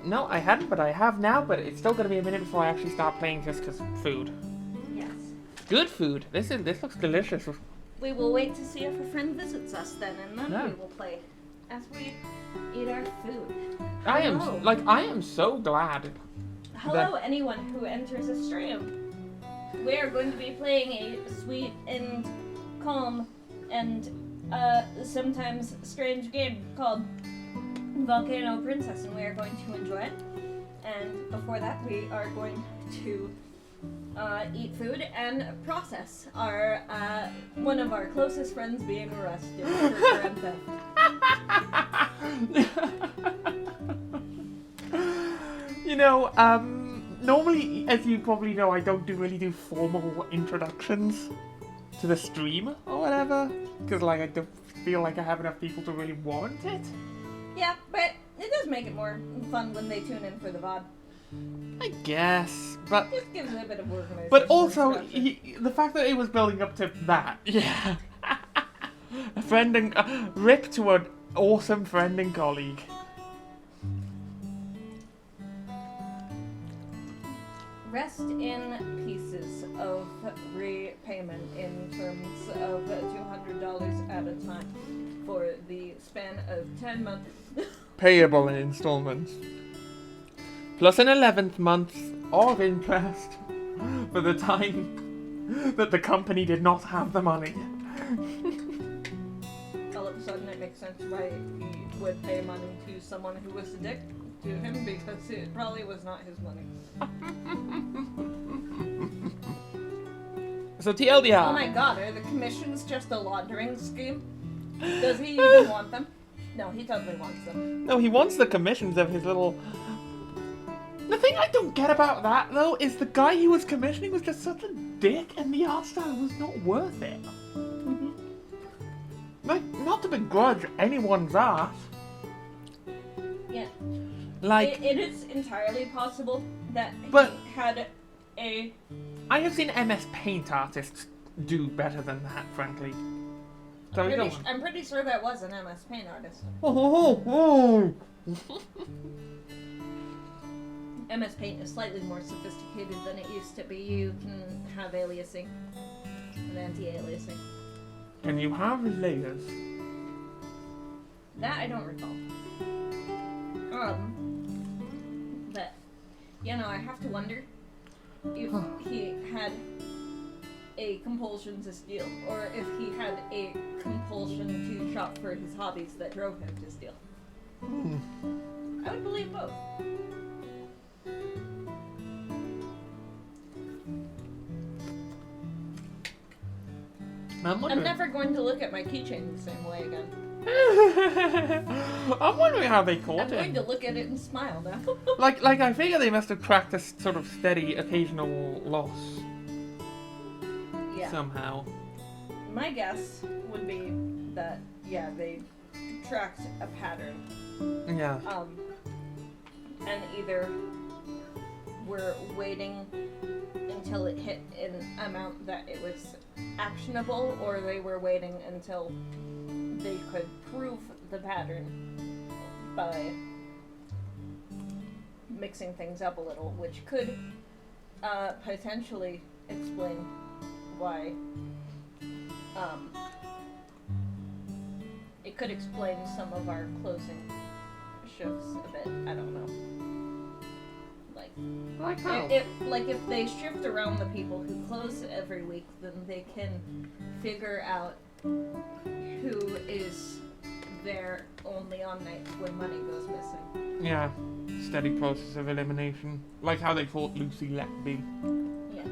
No, I hadn't, but I have now, but it's still gonna be a minute before I actually start playing just because food. Yes. Good food. This looks delicious. We will wait to see if a friend visits us then, and then Yeah. we will play as we eat our food. I Hello. am so glad. Hello, anyone who enters a stream. We are going to be playing a sweet and calm and sometimes strange game called Volcano Princess, and we are going to enjoy it. And before that, we are going to eat food and process our one of our closest friends being arrested for grand theft. You know, normally, as you probably know, I don't really do formal introductions to the stream or whatever, because like I don't feel like I have enough people to really warrant it. Yeah, but it does make it more fun when they tune in for the VOD. I guess, but Just gives it a bit of organization. but also and structure. the fact that it was building up to that, yeah. A friend and rip to an awesome friend and colleague. Rest in pieces of repayment in terms of $200 at a time for the span of 10 months. Payable in installments. Plus an 11th month of interest for the time that the company did not have the money. All of a sudden it makes sense why he would pay money to someone who was a dick to him, because it probably was not his money. So TLDR. Oh my god, are the commissions just a laundering scheme? Does he even want them? No, he totally wants them. No, he wants the commissions of his little... The thing I don't get about that, though, is the guy he was commissioning was just such a dick, and the art style was not worth it. Mm-hmm. Like, not to begrudge anyone's art. Yeah. Like, It is entirely possible that But- he had a... I have seen MS Paint artists do better than that, frankly. So we don't... I'm pretty sure that was an MS Paint artist. MS Paint is slightly more sophisticated than it used to be. You can have aliasing and anti-aliasing. Can you have layers? That I don't recall. But, you know, I have to wonder if he had a compulsion to steal, or if he had a compulsion to shop for his hobbies that drove him to steal. I would believe both. I'm never going to look at my keychain the same way again. I'm wondering how they I'm caught going it. to look at it and smile now. Like I figure they must have tracked a sort of steady occasional loss Yeah. somehow. My guess would be that, yeah, they tracked a pattern. Yeah. And either were waiting until it hit an amount that it was actionable, or they were waiting until they could prove the pattern by mixing things up a little, which could potentially explain why it could explain some of our closing shifts a bit. I don't know. Like how? If they shift around the people who close every week, then they can figure out who is there only on nights when money goes missing. Yeah. Steady process of elimination. Like how they fought Lucy Letby. Yeah.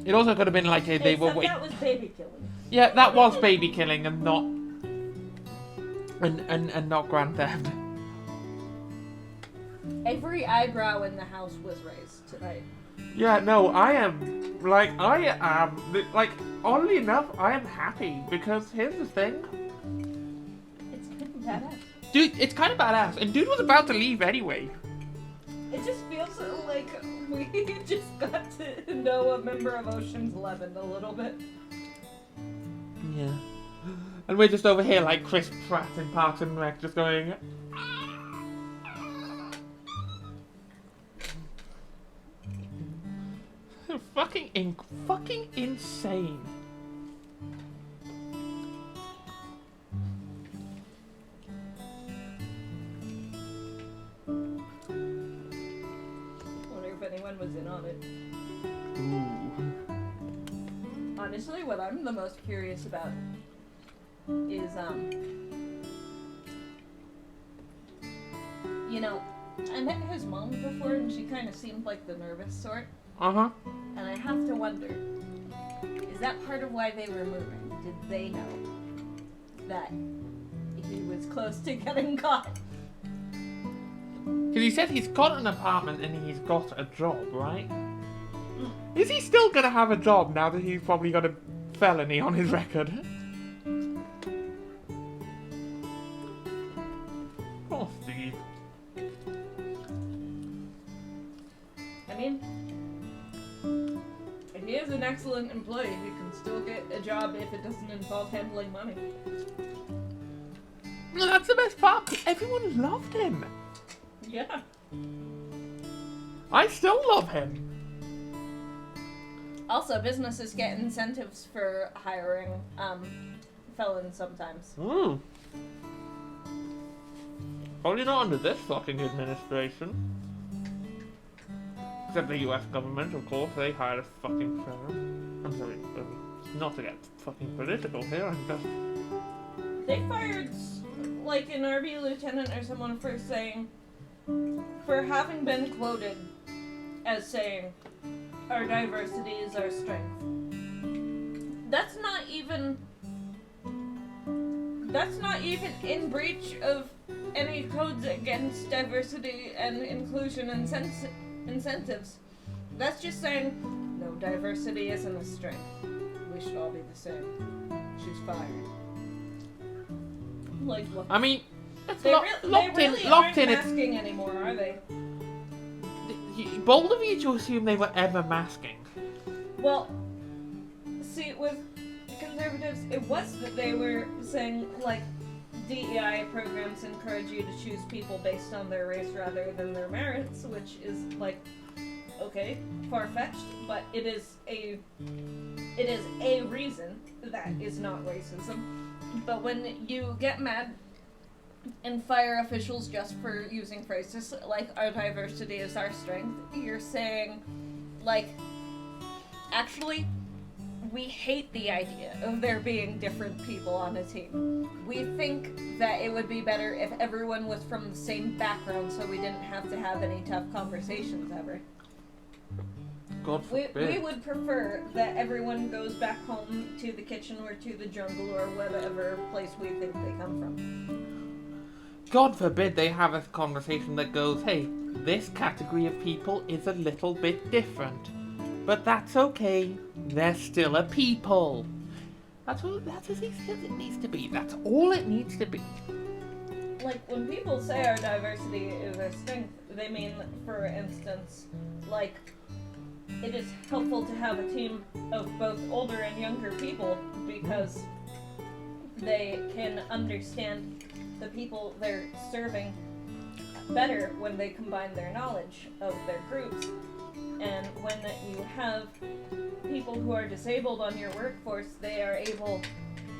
It also could have been like they were Except waiting. that was baby killing. Yeah, that was baby killing and not and not grand theft. Every eyebrow in the house was raised tonight. Yeah, no, I am oddly enough, I am happy because here's the thing. It's kind of badass. Dude, it's kind of badass, and dude was about to leave anyway. It just feels like we just got to know a member of Ocean's 11 a little bit. Yeah. And we're just over here like Chris Pratt in Parks and Rec, just going... fucking insane. Wonder if anyone was in on it. Ooh. Honestly, what I'm the most curious about is, you know, I met his mom before and she kind of seemed like the nervous sort. Uh-huh. And I have to wonder, is that part of why they were moving? Did they know that he was close to getting caught? Because he said he's got an apartment and he's got a job, right? Is he still gonna have a job now that he's probably got a felony on his record? Oh, Steve. I mean, if he is an excellent employee, he can still get a job if it doesn't involve handling money. No, that's the best part. Everyone loved him. Yeah. I still love him. Also, businesses get incentives for hiring felons sometimes. Probably not under this fucking administration. Except the US government, of course, they hired a fucking felon. I'm sorry, not to get fucking political here, I'm just... They fired, like, an RV lieutenant or someone for having been quoted as saying, our diversity is our strength. That's not even in breach of any codes against diversity and inclusion and incentives. That's just saying, no, diversity isn't a strength. We should all be the same. She's fired. Like, what? I mean, it's They locked really in. aren't masking anymore, are they? Bold of you to assume they were ever masking. Well, see, with conservatives, it was that they were saying, like, DEI programs encourage you to choose people based on their race rather than their merits, which is, like, okay, far-fetched, but it is a reason that is not racism. But when you get mad and fire officials just for using phrases like our diversity is our strength, you're saying, like, actually, we hate the idea of there being different people on a team. We think that it would be better if everyone was from the same background so we didn't have to have any tough conversations ever. God forbid. We would prefer that everyone goes back home to the kitchen or to the jungle or whatever place we think they come from. God forbid they have a conversation that goes, hey, this category of people is a little bit different. But that's okay. They're still a people. That's as easy as it needs to be. That's all it needs to be. Like, when people say our diversity is our strength, they mean, for instance, like, it is helpful to have a team of both older and younger people because they can understand the people they're serving better when they combine their knowledge of their groups. And when you have people who are disabled on your workforce, they are able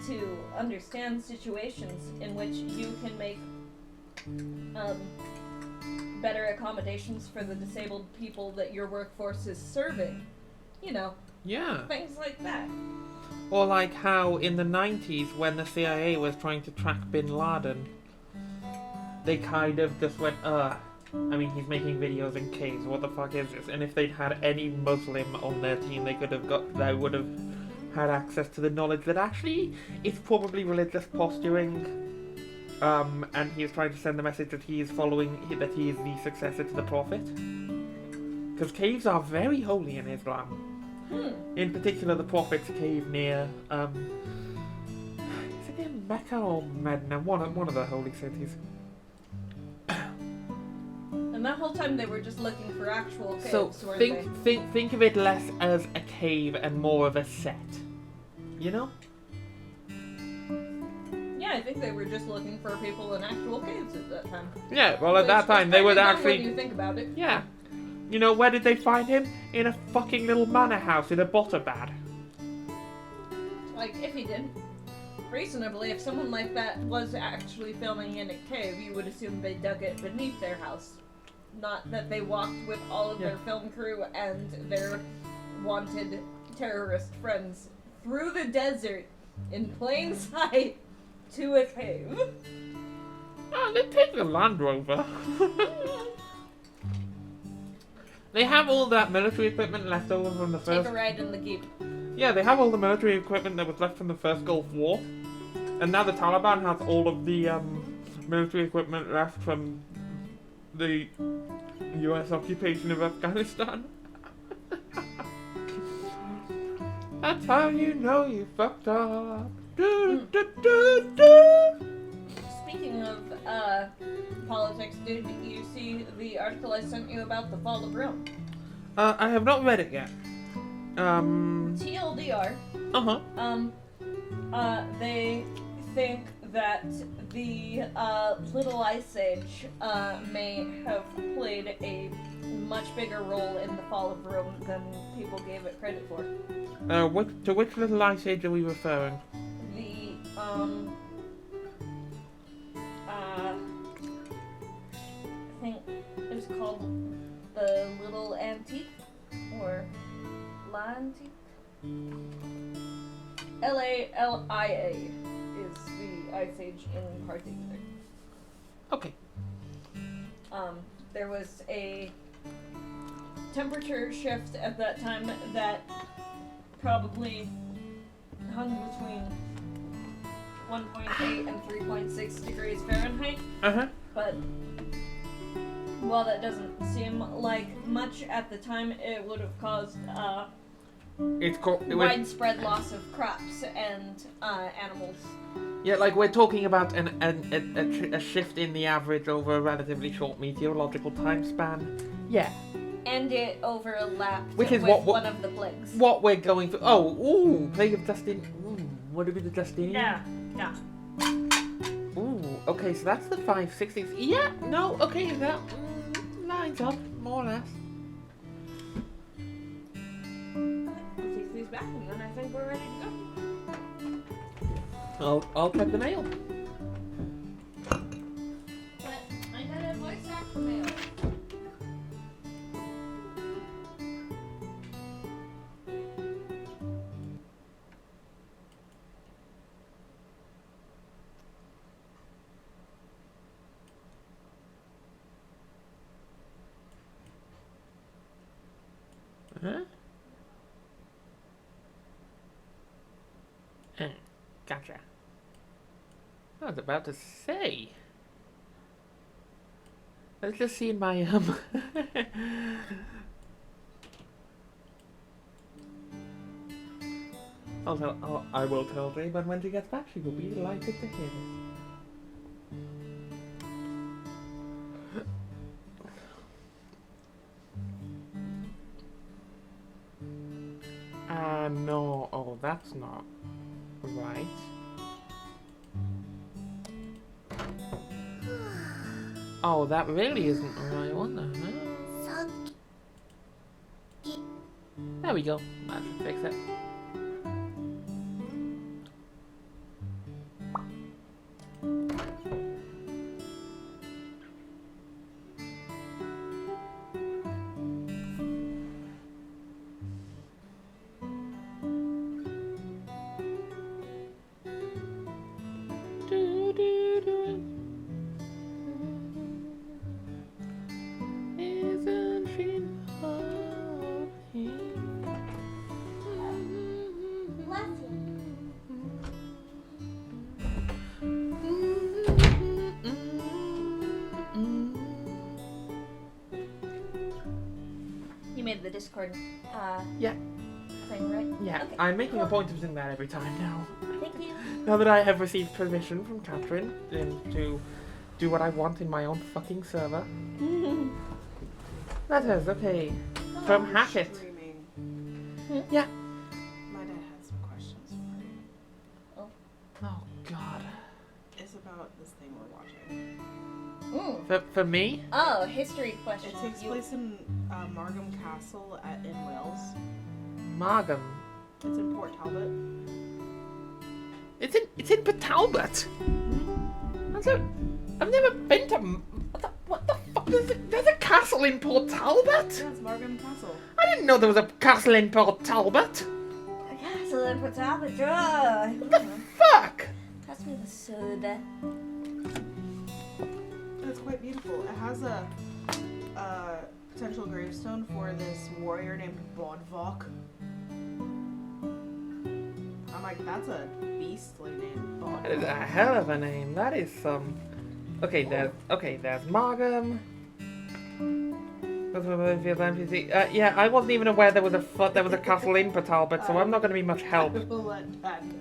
to understand situations in which you can make better accommodations for the disabled people that your workforce is serving. You know, Yeah. things like that. Or like how in the 90s when the CIA was trying to track Bin Laden, they kind of just went, I mean, he's making videos in caves, what the fuck is this? And if they'd had any Muslim on their team, they would have had access to the knowledge that actually it's probably religious posturing, and he is trying to send the message that he is that he is the successor to the Prophet. Because caves are very holy in Islam. In particular, the Prophet's cave near, is it near Mecca or Medina? One of the holy cities. And that whole time they were just looking for actual caves, So weren't think of it less as a cave and more of a set. You know? I think they were just looking for people in actual caves at that time. Yeah, well, at Which that time, is they would pretty dumb actually... when you think about it. Yeah. You know, where did they find him? In a fucking little manor house in a butterbad. Like, if he did. Reasonably, if someone like that was actually filming in a cave, you would assume they dug it beneath their house. Not that they walked with all of their film crew and their wanted terrorist friends through the desert in plain sight to a cave. Oh, they take the Land Rover. They have all that military equipment left over from the first... Take a ride in the Jeep. Yeah, they have all the military equipment that was left from the first Gulf War. And now the Taliban has all of the military equipment left from the US occupation of Afghanistan. That's how you know you fucked up. Do, do, do, do. Speaking of politics, did you see the article I sent you about the fall of Rome? I have not read it yet. TLDR. They think that the Little Ice Age may have played a much bigger role in the fall of Rome than people gave it credit for. To which Little Ice Age are we referring? The I think it was called the Little Antique or La Antique. LALIA is the Ice Age in particular. Okay. There was a temperature shift at that time that probably hung between 1.8 and 3.6 degrees Fahrenheit. But while that doesn't seem like much at the time, it would have caused widespread loss of crops and animals. Yeah, like we're talking about a shift in the average over a relatively short meteorological time span. Yeah. And it overlapped Which is with one of the plagues. What we're going through. Oh, ooh, plague of Justinian. Ooh, would it be the Justinian? Yeah. Ooh, okay, so that's the 560s. Yeah, no, okay, that lines up, more or less. Take these back and then I think we're ready to go. I'll check the mail. But I got a voice actor mail. Huh? Gotcha. I was about to say. Let's just see in my I will tell Jaybun when she gets back. She will be delighted to hear this. No. Oh, that's not right. Oh, that really isn't the right one. There we go. That should fix it. Made the Discord yeah thing, right? Yeah, okay. I'm making a point of doing that every time now. Thank you. Now that I have received permission from Catherine to do what I want in my own fucking server. Letters, okay. From Hackett. Yeah. My dad had some questions for you. Oh god. about this thing we're watching? For me? Oh, history question. It takes place in Margam Castle in Wales. Margam. It's in Port Talbot. It's in Port Talbot. I've never been to. What the fuck? There's a castle in Port Talbot? Yeah, it's Margam Castle. I didn't know there was a castle in Port Talbot. A castle in Port Talbot. Oh. What the fuck? Pass me the soda. It's quite beautiful. It has a potential gravestone for this warrior named Bodvok. I'm like, that's a beastly name. That is a hell of a name. That is some. Okay, there's Margam. Yeah, I wasn't even aware there was a castle in Port Talbot, so I'm not going to be much help. I will let Dad know.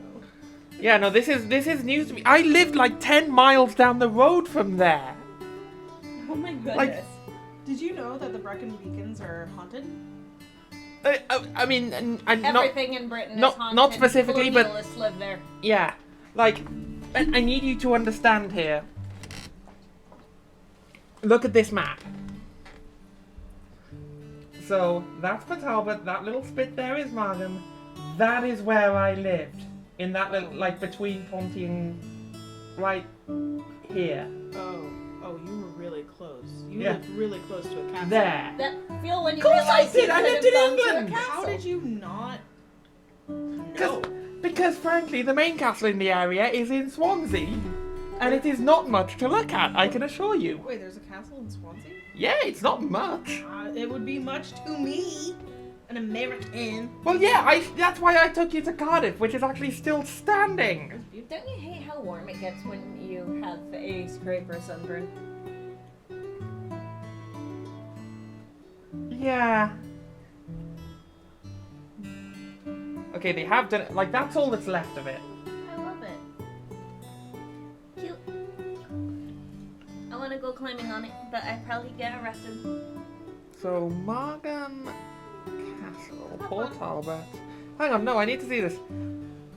Yeah, no, this is news to me. I lived like 10 miles down the road from there. Oh my goodness. Like- Did you know that the Brecon Beacons are haunted? I mean, I'm not. Everything in Britain not- is haunted. not specifically, but- Colonialists live there. Yeah, like, I need you to understand here. Look at this map. So, that's Port Talbot, that little spit there is Margam. That is where I lived. In that little, like, between Ponty and... right here. Oh, you were really close. You Yeah. lived really close to a castle. There. That feel when you Of course I realize did, you I could lived have in gone to a England. castle. How did you not know? Because, frankly, the main castle in the area is in Swansea. And it is not much to look at, I can assure you. Wait, there's a castle in Swansea? Yeah, it's not much. It would be much to me, an American. Well, yeah, that's why I took you to Cardiff, which is actually still standing. Don't you hate how warm it gets when you have a scrape or sunburn? Yeah. Okay, they have done it. Like, that's all that's left of it. I love it. Cute. I want to go climbing on it, but I'd probably get arrested. So, Margam Castle, Port Talbot. Hang on, no, I need to see this.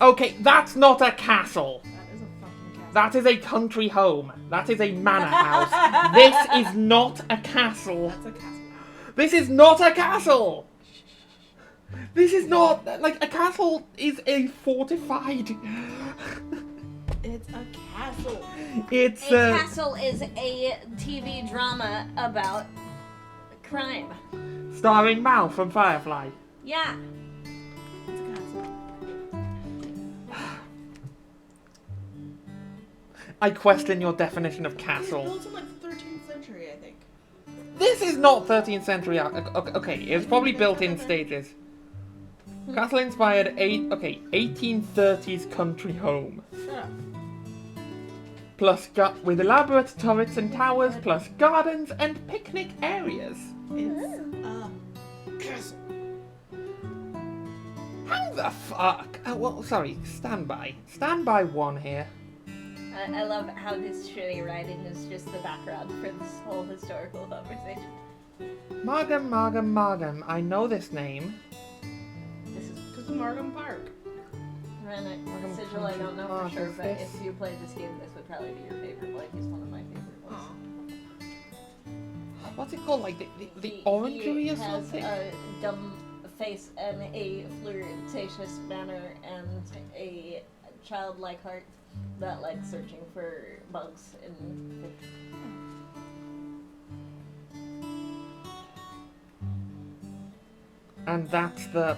Okay, that's not a castle. That is a fucking castle. That is a country home. That is a manor house. This is not a castle. That's a castle. This is not a castle. This is not, like, a castle is a fortified... It's a castle. It's A castle is a TV drama about crime. starring Mal from Firefly. Yeah. It's a castle. I question your definition of It was castle. built in like the 13th century, I think. This is not 13th century. Okay, it was probably built in stages. Castle inspired 1830s country home. Shut up. Plus with elaborate turrets and towers, plus gardens and picnic areas. It's a castle. How the fuck? Well, sorry, standby. Standby one here. I love how this shitty writing is just the background for this whole historical conversation. Margam. I know this name. This is Because of Margam Park. Rennet Sigil, I don't know for sure, but if you played this game, this would probably be your favorite. Like, it's one of my favorite ones. What's it called? Like the orangery or has something? a dumb face and a flirtatious manner and a childlike heart that likes searching for bugs in fish. And that's the...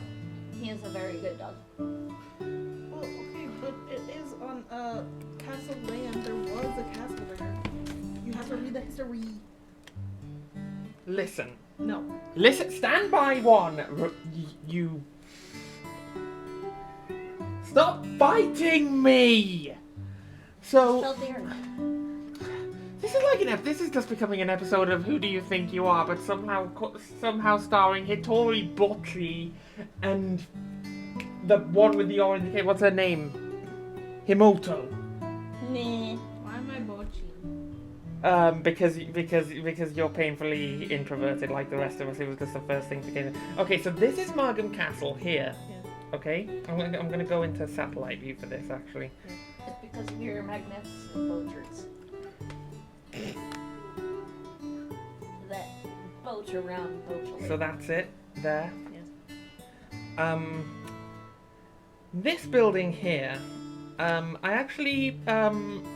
He is a very good dog. Well, okay, but it is on castle land. There was a castle there. You have to read the history. Listen. No. Listen, stand by one. You... Stop fighting me! So... Spelled the earth. This is like this is just becoming an episode of Who Do You Think You Are, but somehow starring Hitori Bocchi and the one with the orange hair. What's her name? Himoto. Nah. Why am I Bochi? Because you're painfully introverted like the rest of us. It was just the first thing that came in. Okay, so this is Margam Castle here. Yes. Okay, I'm gonna go into satellite view for this actually. Yes. It's because of your magnificent vultures. That boat around boat. So that's it there. Yes. This building here, I actually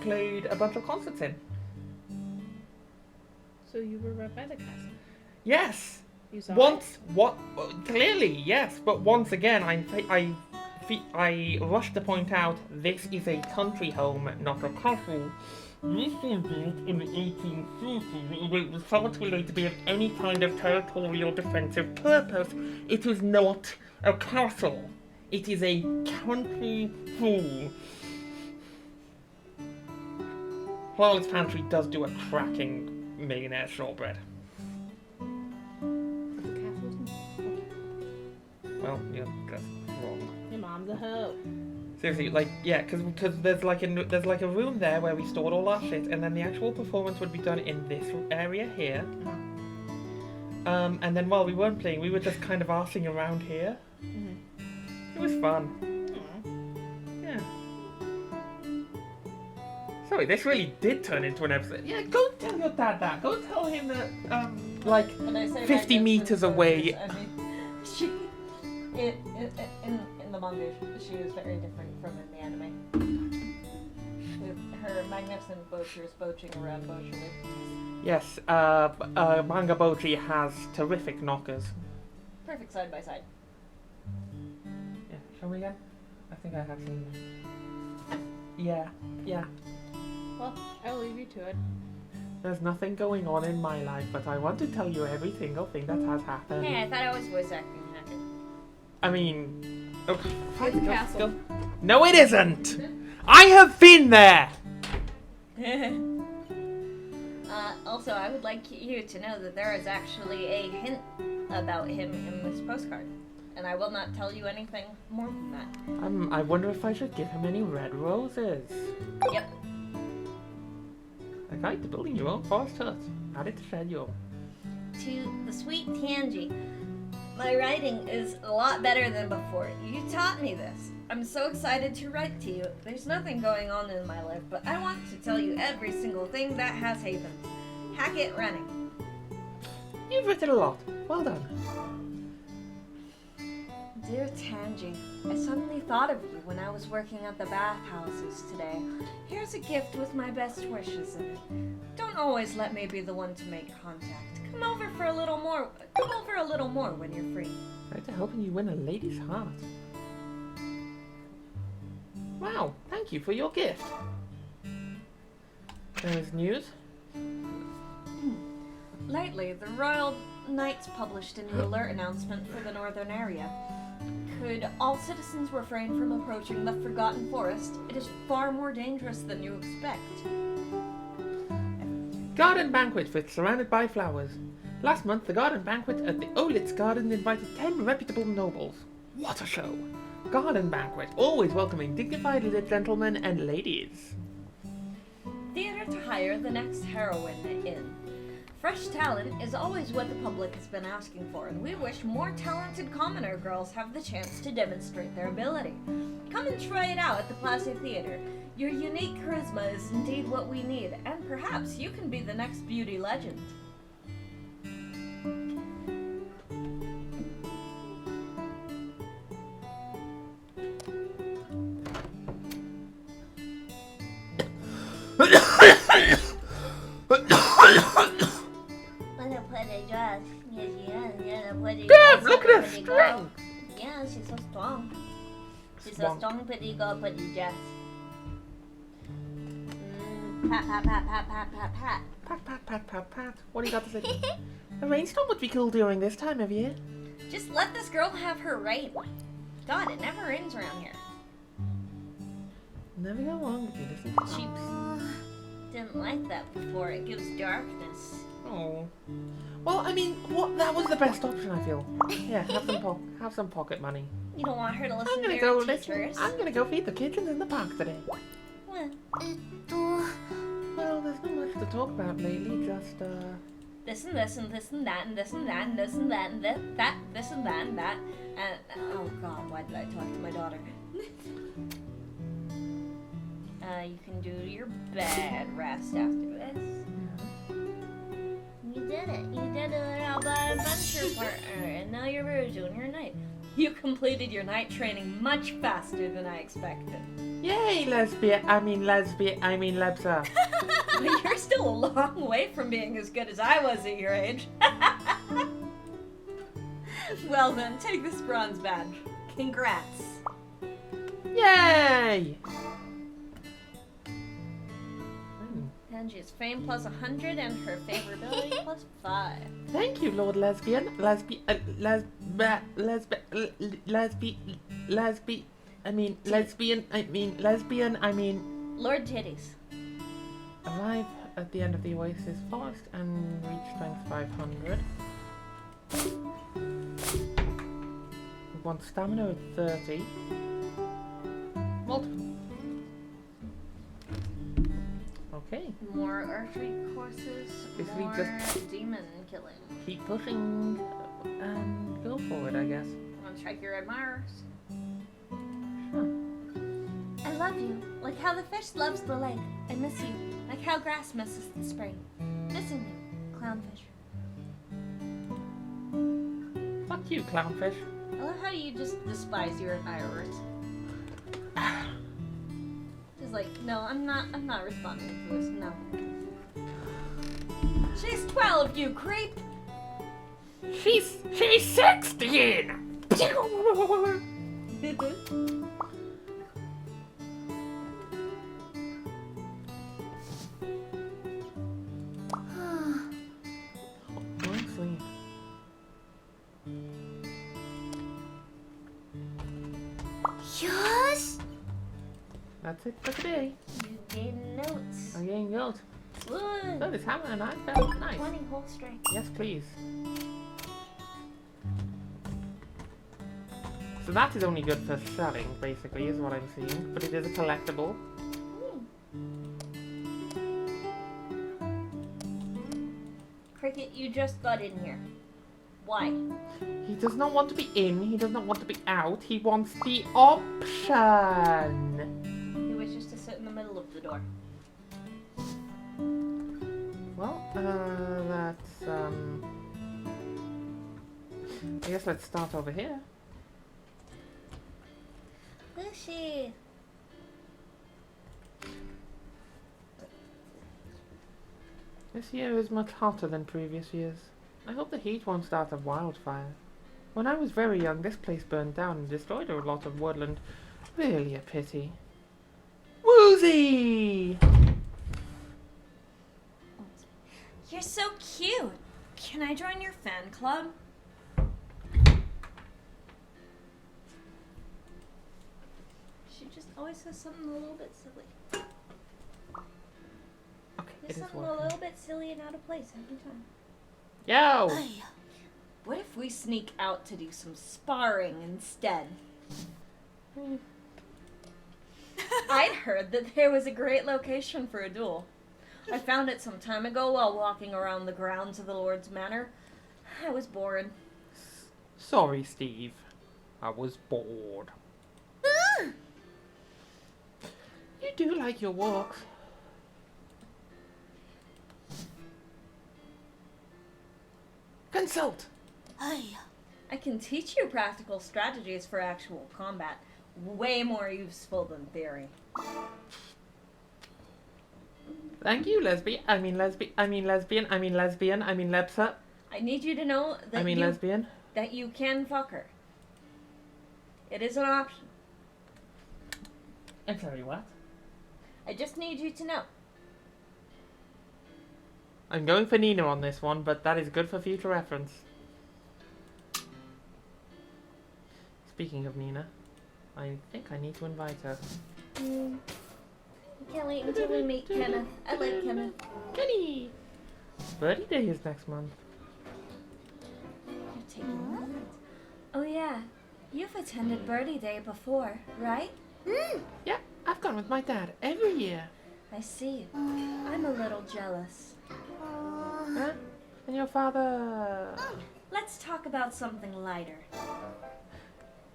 played a bunch of concerts in. So you were right by the castle. Yes. You saw Once, what? Clearly, yes. But once again, I rush to point out this is a country home, not a castle. This was built in the 1830s. It was thought to be of any kind of territorial defensive purpose. It is not a castle. It is a country hall. Flawless Pantry does do a cracking millionaire shortbread. The castle's Well, yeah, that's wrong. Your mom's a hoe. Seriously, like, yeah, because there's like a room there where we stored all our shit, and then the actual performance would be done in this area here. And then while we weren't playing, we were just kind of arsing around here. It was fun. Yeah. Sorry, this really did turn into an episode. Yeah, go tell your dad that. Go tell him that, like, When I say 50 meters away. I mean, she, in the manga, she is very different from in the anime. With her magnificent vultures poaching around Bochely. Yes, Manga Boji has terrific knockers. Perfect side by side. Yeah, show me again? I think I have seen them. Yeah. Well, I'll leave you to it. There's nothing going on in my life, but I want to tell you every single thing that has happened. Hey, I thought I was voice acting. Hacker. I mean... Okay, It's a castle. No, it isn't! I have been there! Also, I would like you to know that there is actually a hint about him in this postcard. And I will not tell you anything more than that. I wonder if I should give him any red roses. Yep. A guide to building your own forest hut. Add it to schedule. To the sweet Tangie. My writing is a lot better than before. You taught me this. I'm so excited to write to you. There's nothing going on in my life, but I want to tell you every single thing that has happened. Hackett running. You've written a lot. Well done. Dear Tangie, I suddenly thought of you when I was working at the bathhouses today. Here's a gift with my best wishes in it. Don't always let me be the one to make contact. Come over a little more when you're free. Right to helping you win a lady's heart. Wow, thank you for your gift. There's news. Lately, the Royal Knights published a new alert announcement for the northern area. Could all citizens refrain from approaching the Forgotten Forest? It is far more dangerous than you expect. Garden banquet surrounded by flowers. Last month, the garden banquet at the Olitz Garden invited 10 reputable nobles. What a show! Garden banquet, always welcoming dignified gentlemen and ladies. Theater to hire the next heroine in. Fresh talent is always what the public has been asking for, and we wish more talented commoner girls have the chance to demonstrate their ability. Come and try it out at the Plaza Theater. Your unique charisma is indeed what we need, and perhaps you can be the next beauty legend. Damn, look at her strength! Yeah, she's so strong. She's Swamp. a strong pretty girl, pretty dress. Pat, pat, pat, pat, pat, pat, pat. Pat, pat, pat, pat, pat. What do you got to say? A rainstorm would be cool during this time of year. Just let this girl have her rain. God, it never rains around here. Never go wrong with you, listen. Sheep didn't like that before. It gives darkness. Oh. Well, I mean, that was the best option, I feel. Yeah, have some pocket money. You don't want her to I'm listen to gonna your go teachers. I'm gonna go feed the kittens in the park today. Well, Well, there's not much to talk about lately, just, this and this and this and that and this and that and this and that and this and that and that. And oh God, why did I talk to my daughter? You can do your bed rest after this. You did it. You did it out by adventure partner, and now you're doing your night. You completed your night training much faster than I expected. Yay, lesbian. I mean Lebsa. But you're still a long way from being as good as I was at your age. Well then, take this bronze badge. Congrats. Yay! Tangie's fame plus 100 and her favorability plus 5. Thank you, Lord Lesbian. Lesbian. Lord Titties. Arrive at the end of the Oasis Forest and reach strength 500. We want stamina at 30. Multiple. Okay. More archery courses, If we more just- demon killing. Keep pushing and go for it, I guess. Wanna check your admirers? Sure. I love you, like how the fish loves the lake. I miss you, like how grass misses the spring. Missing you, clownfish. Fuck you, clownfish. I love how you just despise your admirers. Just like, no, I'm not responding to this, no. She's 12, you creep! She's 16! Go and sleep. Yes! That's it for today. You gain notes. I'm getting guilt. Good. So this hammer and I felt nice. 20 whole strength. Yes, please. So that is only good for selling, basically, is what I'm seeing. But it is a collectible. Cricket, you just got in here. Why? He does not want to be in, he does not want to be out, he wants the option. He wishes to sit in the middle of the door. Well, that's, I guess let's start over here. Lucy! This year is much hotter than previous years. I hope the heat won't start a wildfire. When I was very young, this place burned down and destroyed a lot of woodland. Really a pity. Woozy! You're so cute! Can I join your fan club? She just always says something a little bit silly. Okay, it There's is something a working. little bit silly and out of place every time. Yo! What if we sneak out to do some sparring instead? I'd heard that there was a great location for a duel. I found it some time ago while walking around the grounds of the Lord's Manor. I was bored. Sorry, Steve. I was bored. You do like your walks. Consult! I can teach you practical strategies for actual combat. Way more useful than theory. Thank you, lesbian. I mean lesbian. I mean lebsa. I need you to know that Lesbian. that you can fuck her. It is an option. I'm sorry, what? I just need you to know. I'm going for Nina on this one, but that is good for future reference. Speaking of Nina, I think I need to invite her. I can't wait until we meet Kenneth. I like Kenneth. Kenny! Birdie Day is next month. You're taking notes. Oh yeah, you've attended Birdie Day before, right? Yeah, I've gone with my dad every year. I see. I'm a little jealous. Huh? And your father? Let's talk about something lighter.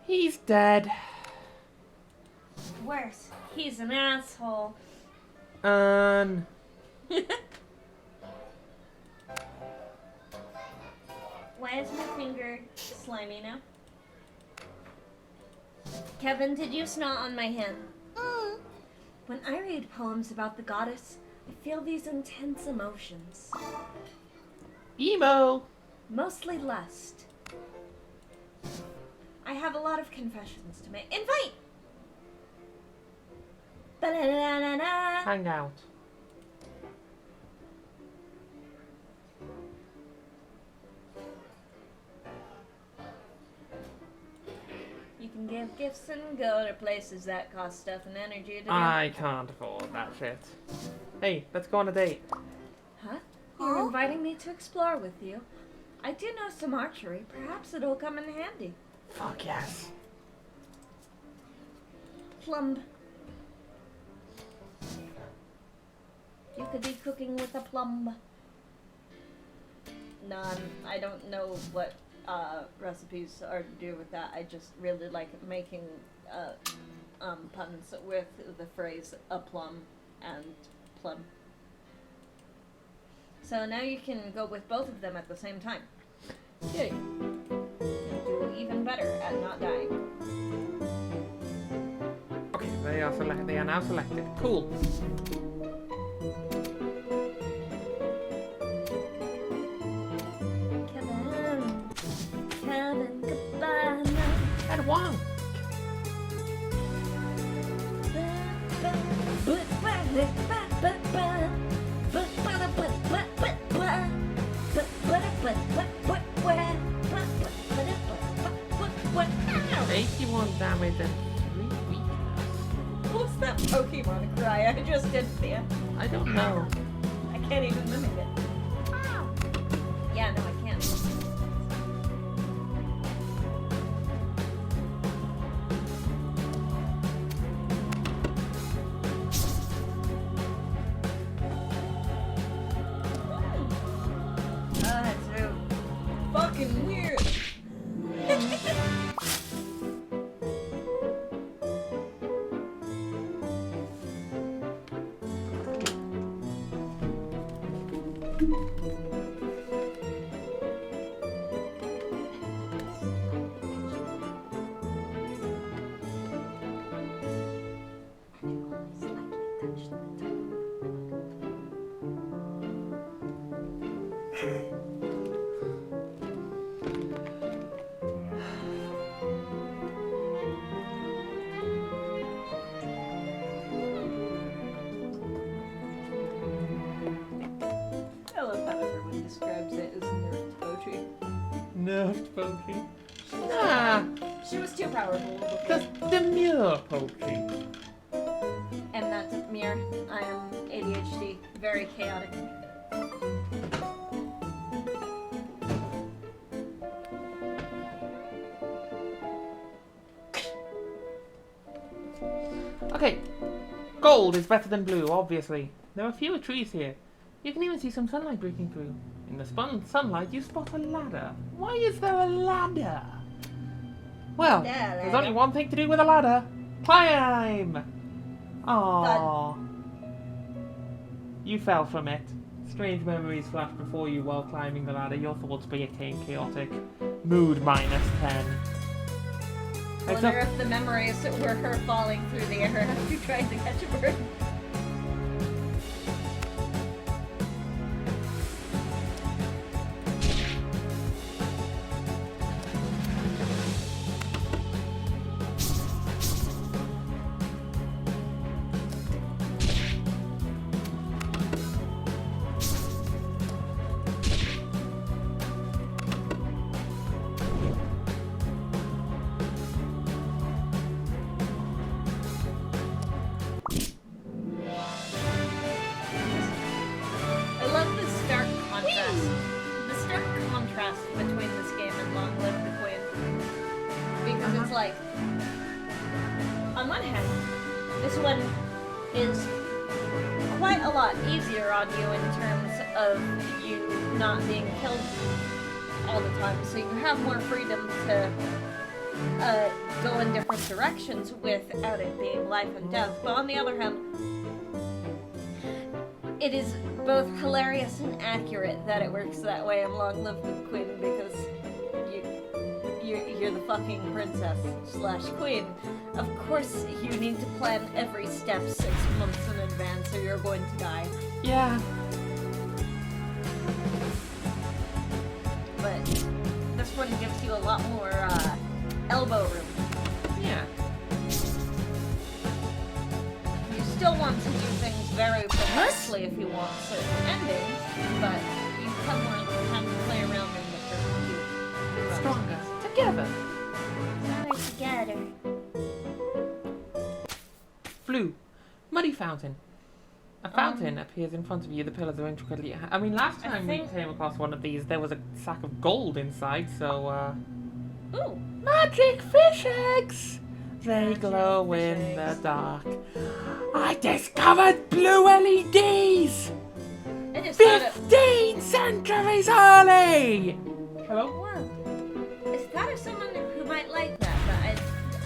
He's dead. worse. He's an asshole. And Why is my finger slimy now? Kevin, did you snot on my hand? When I read poems about the goddess, I feel these intense emotions. emo. Mostly lust. I have a lot of confessions to make. Invite! Ba-da-da-da-da. Hang out. You can give gifts and go to places that cost stuff and energy to do. I can't afford that shit. Hey, let's go on a date. Huh? You're inviting me to explore with you. I do know some archery. Perhaps it'll come in handy. Fuck yes. Plumb. You could be cooking with a plumb. No, I don't know what recipes are to do with that. I just really like making puns with the phrase a plum and plum. So now you can go with both of them at the same time. Yay. You'll do even better at not dying. Okay, they are now selected. Cool. Kevin, goodbye now. And one. Damage and 3 weakness. What's that Pokemon cry I just did there? I don't know. I can't even mimic it. Ow! Yeah, no, I can't. That's so fucking weird. I love how everyone describes it as nerfed poetry. Nerfed poetry. Ah, She was too powerful. that's demure poetry. And that's mere. I am ADHD. Very chaotic. Okay, gold is better than blue, obviously. There are fewer trees here. You can even see some sunlight breaking through. In the sunlight, you spot a ladder. Why is there a ladder? Well, there's only one thing to do with a ladder. Climb! Aww. You fell from it. Strange memories flash before you while climbing the ladder. Your thoughts became chaotic. Mood -10. I wonder if the memories were her falling through the air after trying to catch a bird. I love the stark contrast. The stark contrast between this game and Long Live the Queen. Because it's like, on one hand, this one is quite a lot easier on you in terms of you not being killed all the time. So you have more freedom to go in different directions without it being life and death. But on the other hand, it is both hilarious and accurate that it works that way, and long live the queen, because you're the fucking princess / queen. Of course you need to plan every step 6 months in advance or you're going to die. Yeah. But this one gives you a lot more elbow room. Yeah. You still want to do things very precisely if you want certain endings, but you have more time to play around in the first few. Stronger. Together. Better together. Blue. Muddy fountain. A fountain appears in front of you. The pillars are intricately... I mean, last time we came across one of these, there was a sack of gold inside, so, Ooh. Magic fish eggs! They glow in the dark. I discovered blue LEDs! I just thought of... 15 centuries early! Hello? Wow. I thought of someone who might like that, but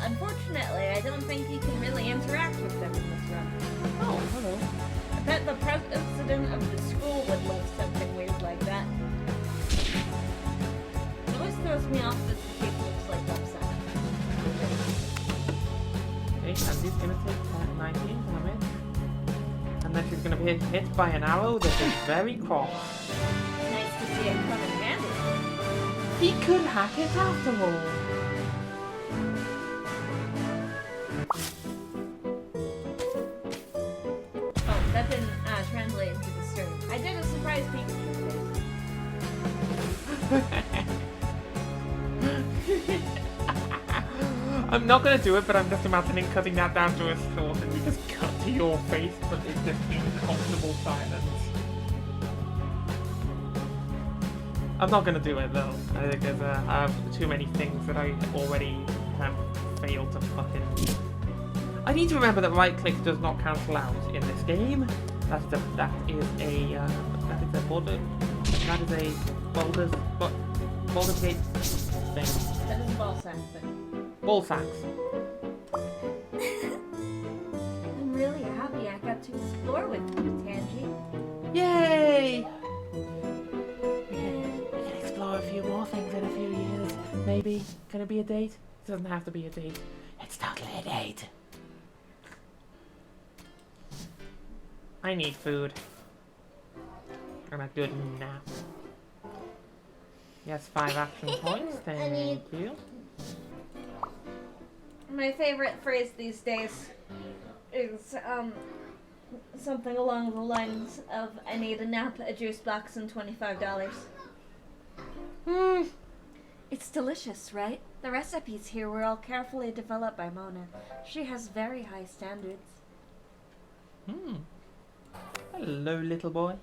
unfortunately, I don't think you can really interact with them in this run. Oh, hello. I bet the president of the school would love something weird like that. It always throws me off that the cake looks like upside. Okay, and she's gonna take 19 damage. And then she's gonna be hit by an arrow that is very cross. Nice to see it come in handy. He could hack it after all. Oh, that didn't translate into the stream. I did a surprise Pikachu face. I'm not gonna do it, but I'm just imagining cutting that down to a short and you just cut to your face, but it's just uncomfortable silence. I'm not gonna do it though. I think there's I have too many things that I already have failed to fucking... I need to remember that right click does not cancel out in this game. That is a Baldur's Gate thing. That is a ball sack thing. Ball sacks. I'm really happy I got to explore with you, Tangie. Yay! We can explore a few more things in a few years. Maybe. Can it be a date? It doesn't have to be a date. It's totally a date. I need food. And a good nap. Yes, 5 action points. Thank you. My favorite phrase these days is something along the lines of I need a nap, a juice box, and $25. It's delicious, right? The recipes here were all carefully developed by Mona. She has very high standards. Hello, little boy.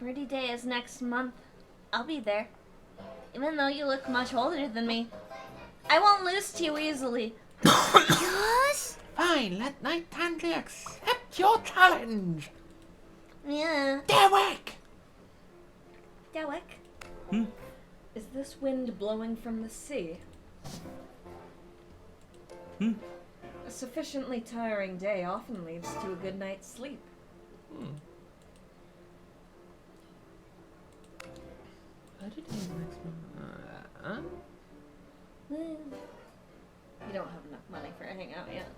Birdie Day is next month. I'll be there. Even though you look much older than me, I won't lose to you easily. Yes? Fine, let Night Tangie accept your challenge. Yeah. Derwick! Derwick? Is this wind blowing from the sea? A sufficiently tiring day often leads to a good night's sleep. You don't have enough money for a hangout yet.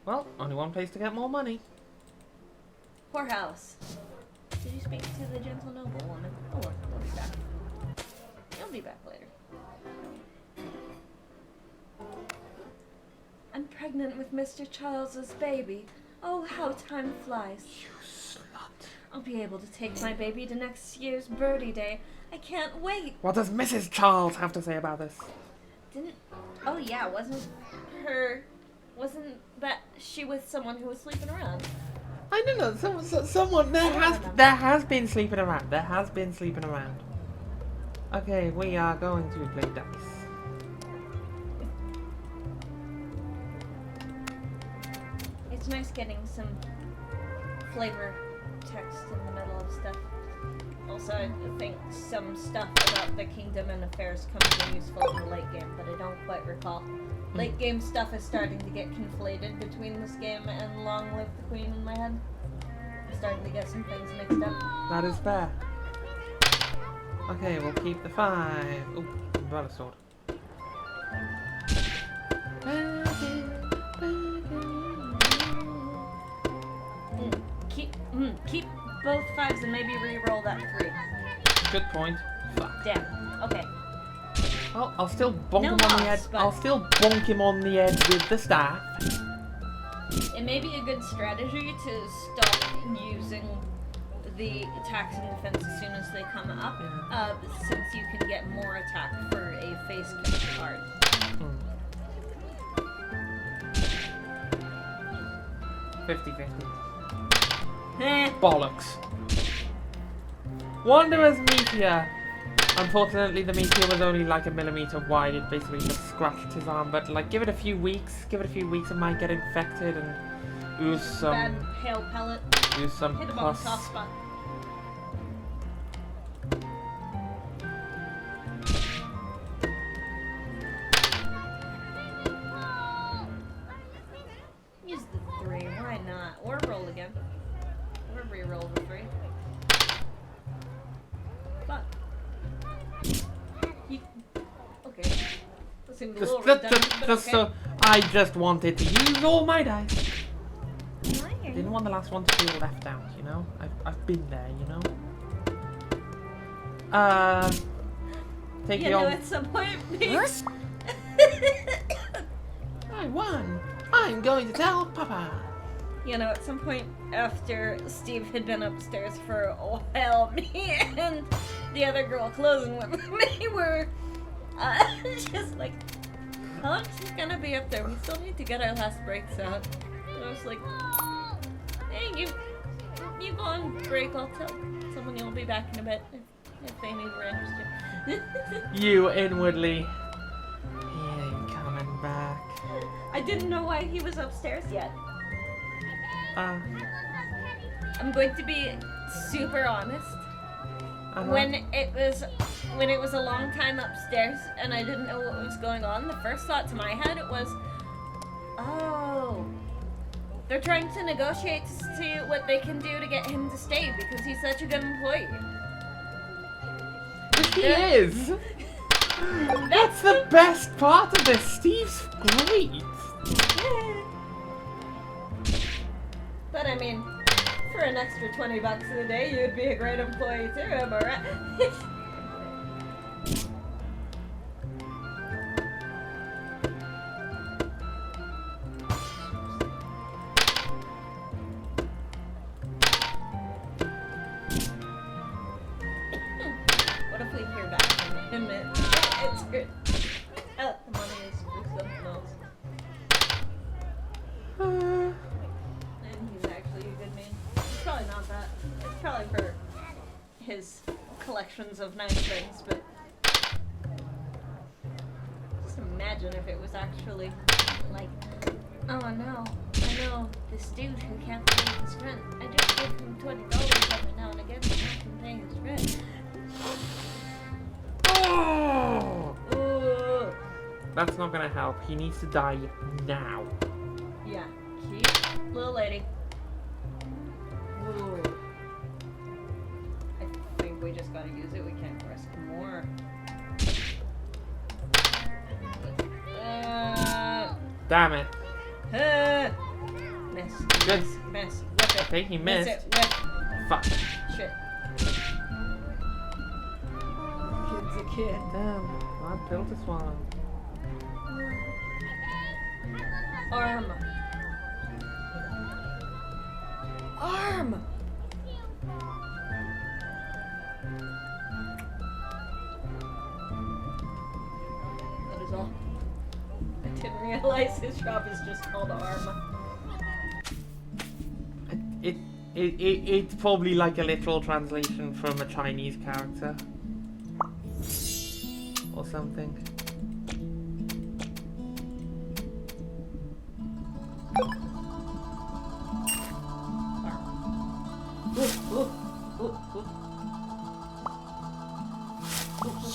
Well, only one place to get more money. Poorhouse. Did you speak to the gentle noble woman? Oh, we'll be back. You'll be back later. I'm pregnant with Mr. Charles's baby. Oh, how time flies. You slut. I'll be able to take my baby to next year's Birdie Day. I can't wait. What does Mrs. Charles have to say about this? Oh yeah, wasn't that she with someone who was sleeping around? I don't know. Someone there has been sleeping around. There has been sleeping around. Okay, we are going to play dice. It's nice getting some flavor text in the middle of stuff. Oh, also, I think some stuff about the kingdom and affairs comes in useful in the late game, but I don't quite recall. Late game stuff is starting to get conflated between this game and Long Live the Queen in my head. I'm starting to get some things mixed up. That is fair. Okay, we'll keep the 5. Oh, got a sword. Keep both 5s and maybe re-roll that 3. Good point. Fuck. Damn. Okay. Well, I'll still bonk No him on the head. loss, but- I'll still bonk him on the head with the staff. It may be a good strategy to stop using the attacks and defense as soon as they come up, since you can get more attack for a face card. 50-50. Eh. Bollocks. Wanderer's Meteor. Unfortunately, the meteor was only like a millimeter wide. It basically just scratched his arm. But like, give it a few weeks. Give it a few weeks, it might get infected and ooze some. Bad hail pellet. Ooze some Hit him on the pus. soft spot. Use the 3. Why not? Or roll again. Or re-roll the 3. Fuck. Okay. That seemed a little redundant, but Just okay. so I just wanted to use all my dice. Why are Didn't you- want the last one to feel left out, you know? I've been there, you know? Take You the know, old... at some point, maybe. I won! I'm going to tell Papa! You know, at some point after Steve had been upstairs for a while, me and the other girl closing with me were just like, how long is he gonna be up there? We still need to get our last breaks out. And I was like, hey, you go on break. I'll tell someone you'll be back in a bit if they need we're interested. You inwardly... He ain't coming back. I didn't know why he was upstairs yet. I'm going to be super honest. When it was a long time upstairs and I didn't know what was going on, the first thought to my head was, oh, they're trying to negotiate to see what they can do to get him to stay because he's such a good employee. He is! That's the best part of this. Steve's great. But I mean, for an extra $20 a day, you'd be a great employee too, am I right? What if we hear back from him? It's good. The money is for something else. And he's actually a good man. It's probably not that. It's probably for his collections of nice things, but just imagine if it was actually like, oh no, I know this dude who can't pay his rent. I just give him $20 every now and again so he can pay his rent. Oh! Ooh. That's not gonna help. He needs to die now. Yeah, cute little lady. Ooh. I think we just gotta use it. We can't risk more. Damn it. Miss. Good. Miss. Whip it. Okay, he Miss missed. it. Whip. Fuck. Shit. Kid's a kid. Damn. Hard pill to swallow. Arm. Arm. That is all. I didn't realize his shop is just called Arm. It's probably like a literal translation from a Chinese character. Or something.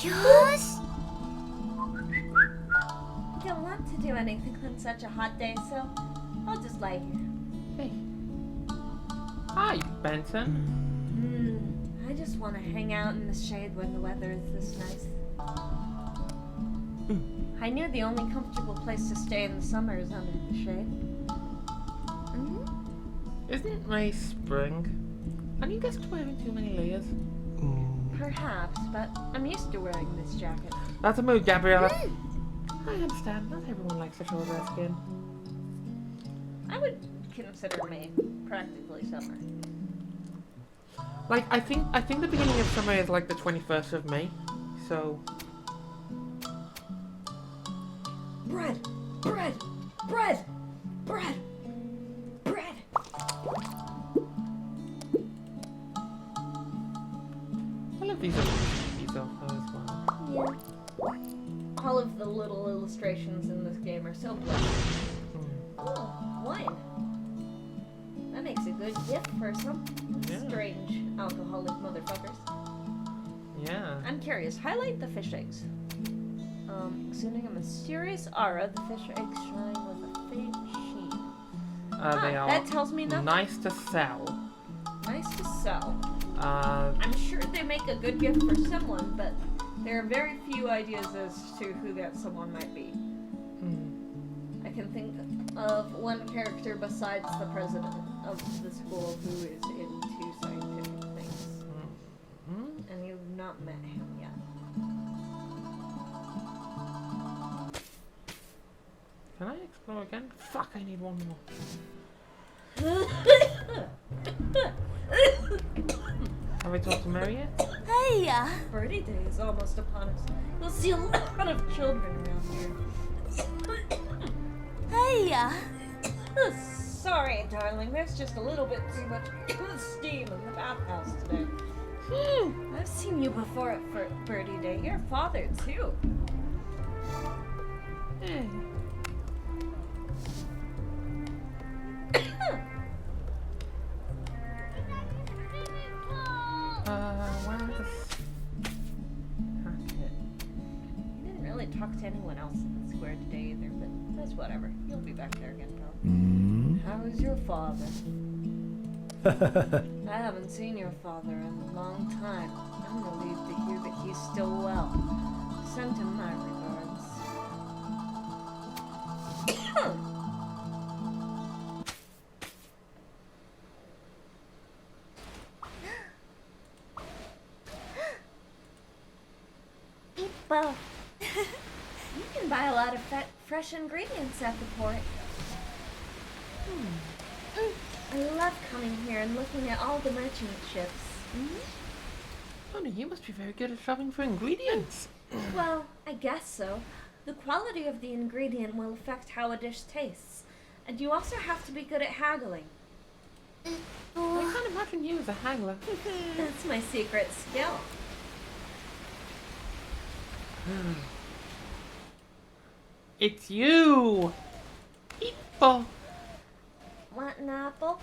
Yes. I don't want to do anything on such a hot day, so I'll just lie here. Hey. Hi, Benson. I just want to hang out in the shade when the weather is this nice. I knew the only comfortable place to stay in the summer is under the shade. Isn't May spring? Are you guys wearing too many layers? Perhaps, but I'm used to wearing this jacket. That's a mood, Gabriella. I understand. Not everyone likes to show their skin. I would consider May practically summer. Like, I think the beginning of summer is like the 21st of May. So. Bread! Bread! Bread! Bread! Bread! I love these of her as well. Yeah. All of the little illustrations in this game are so pleasant. Oh, wine. That makes a good gift for some strange alcoholic motherfuckers. Yeah. I'm curious. Highlight the fish eggs. Exuding a mysterious aura, the fish eggs shine with a faint sheen. They are that tells me nothing. nice to sell. Nice to sell. Uh, I'm sure they make a good gift for someone, but there are very few ideas as to who that someone might be. I can think of one character besides the president of the school who is into scientific things. And you've not met him yet. Can I explore again? Fuck, I need one more. Have I talked to Mary yet? Hey, Birdie Day is almost upon us. You'll see a lot of children around here. hey, Sorry, darling. There's just a little bit too much steam in the bathhouse today. I've seen you before at Birdie Day. Your father, too. Hey. Where's Hackett? You didn't really talk to anyone else in the square today either, but that's whatever. You'll be back there again, probably. How is your father? I haven't seen your father in a long time. I'm relieved to hear that he's still well. Send him my regards. well, You can buy a lot of fresh ingredients at the port. I love coming here and looking at all the merchant ships. Tony, you must be very good at shopping for ingredients. Well, I guess so. The quality of the ingredient will affect how a dish tastes. And you also have to be good at haggling. I can't imagine you as a haggler. That's my secret skill. It's you! People! Want an apple?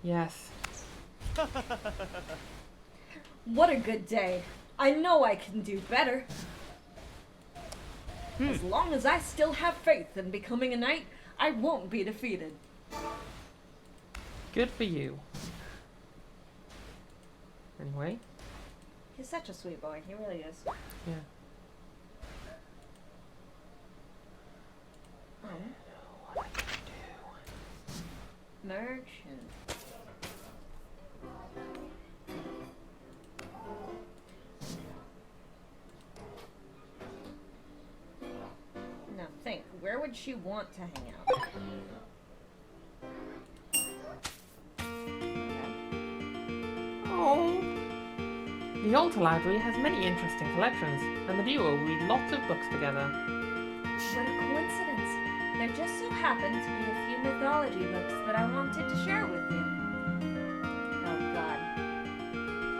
Yes. What a good day. I know I can do better. As long as I still have faith in becoming a knight, I won't be defeated. Good for you. Anyway. He's such a sweet boy. He really is. Yeah. Oh. Merchant. Now think, where would she want to hang out? Oh. The Altar Library has many interesting collections, and the duo read lots of books together. What a coincidence. There just so happened to be a few mythology books that I wanted to share with you. Oh god.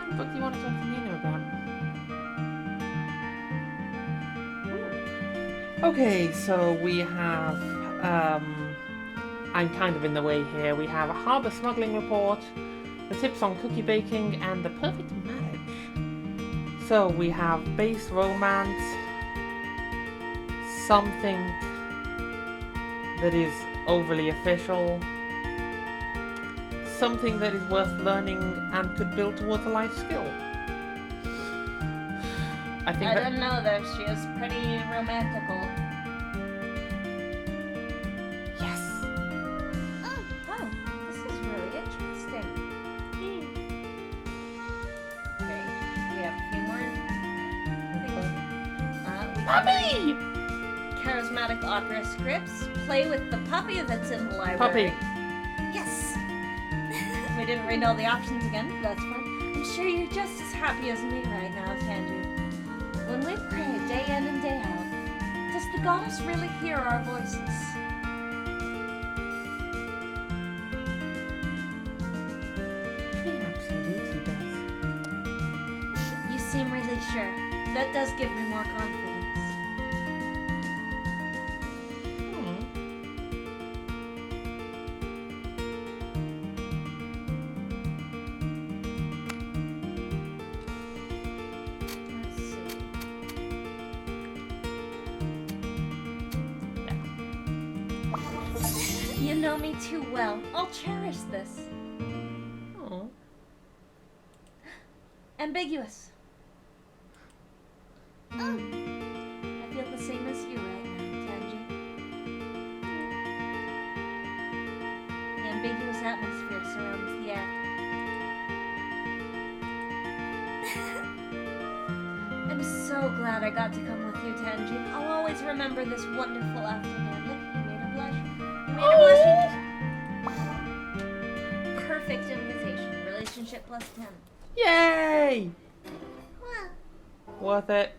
What book do you want to talk to Nina about? Okay, so we have, I'm kind of in the way here. We have a harbour smuggling report, the tips on cookie baking, and the perfect marriage. So we have base romance, something that is overly official, something that is worth learning and could build towards a life skill. I think I that don't know though, she is pretty romantical. yes. Oh, this is really interesting. Okay, we have a few more things. We Puppy! charismatic opera scripts. Play with the puppy that's in the library. Puppy. Yes! We didn't read all the options again, but that's fine. I'm sure you're just as happy as me right now, Tangie. When we pray day in and day out, does the goddess really hear our voices? She absolutely does. You seem really sure. That does give me more confidence. Let's see. You know me too well. I'll cherish this. Oh. Ambiguous. I feel the same as you right now, Tangie. The ambiguous atmosphere surrounds the act. I'm so glad I got to come with you, Tangie. I'll always remember this wonderful afternoon. Look, you made a blush. You made a blush. Perfect invitation. Relationship plus 10. Yay! Wow. Worth it.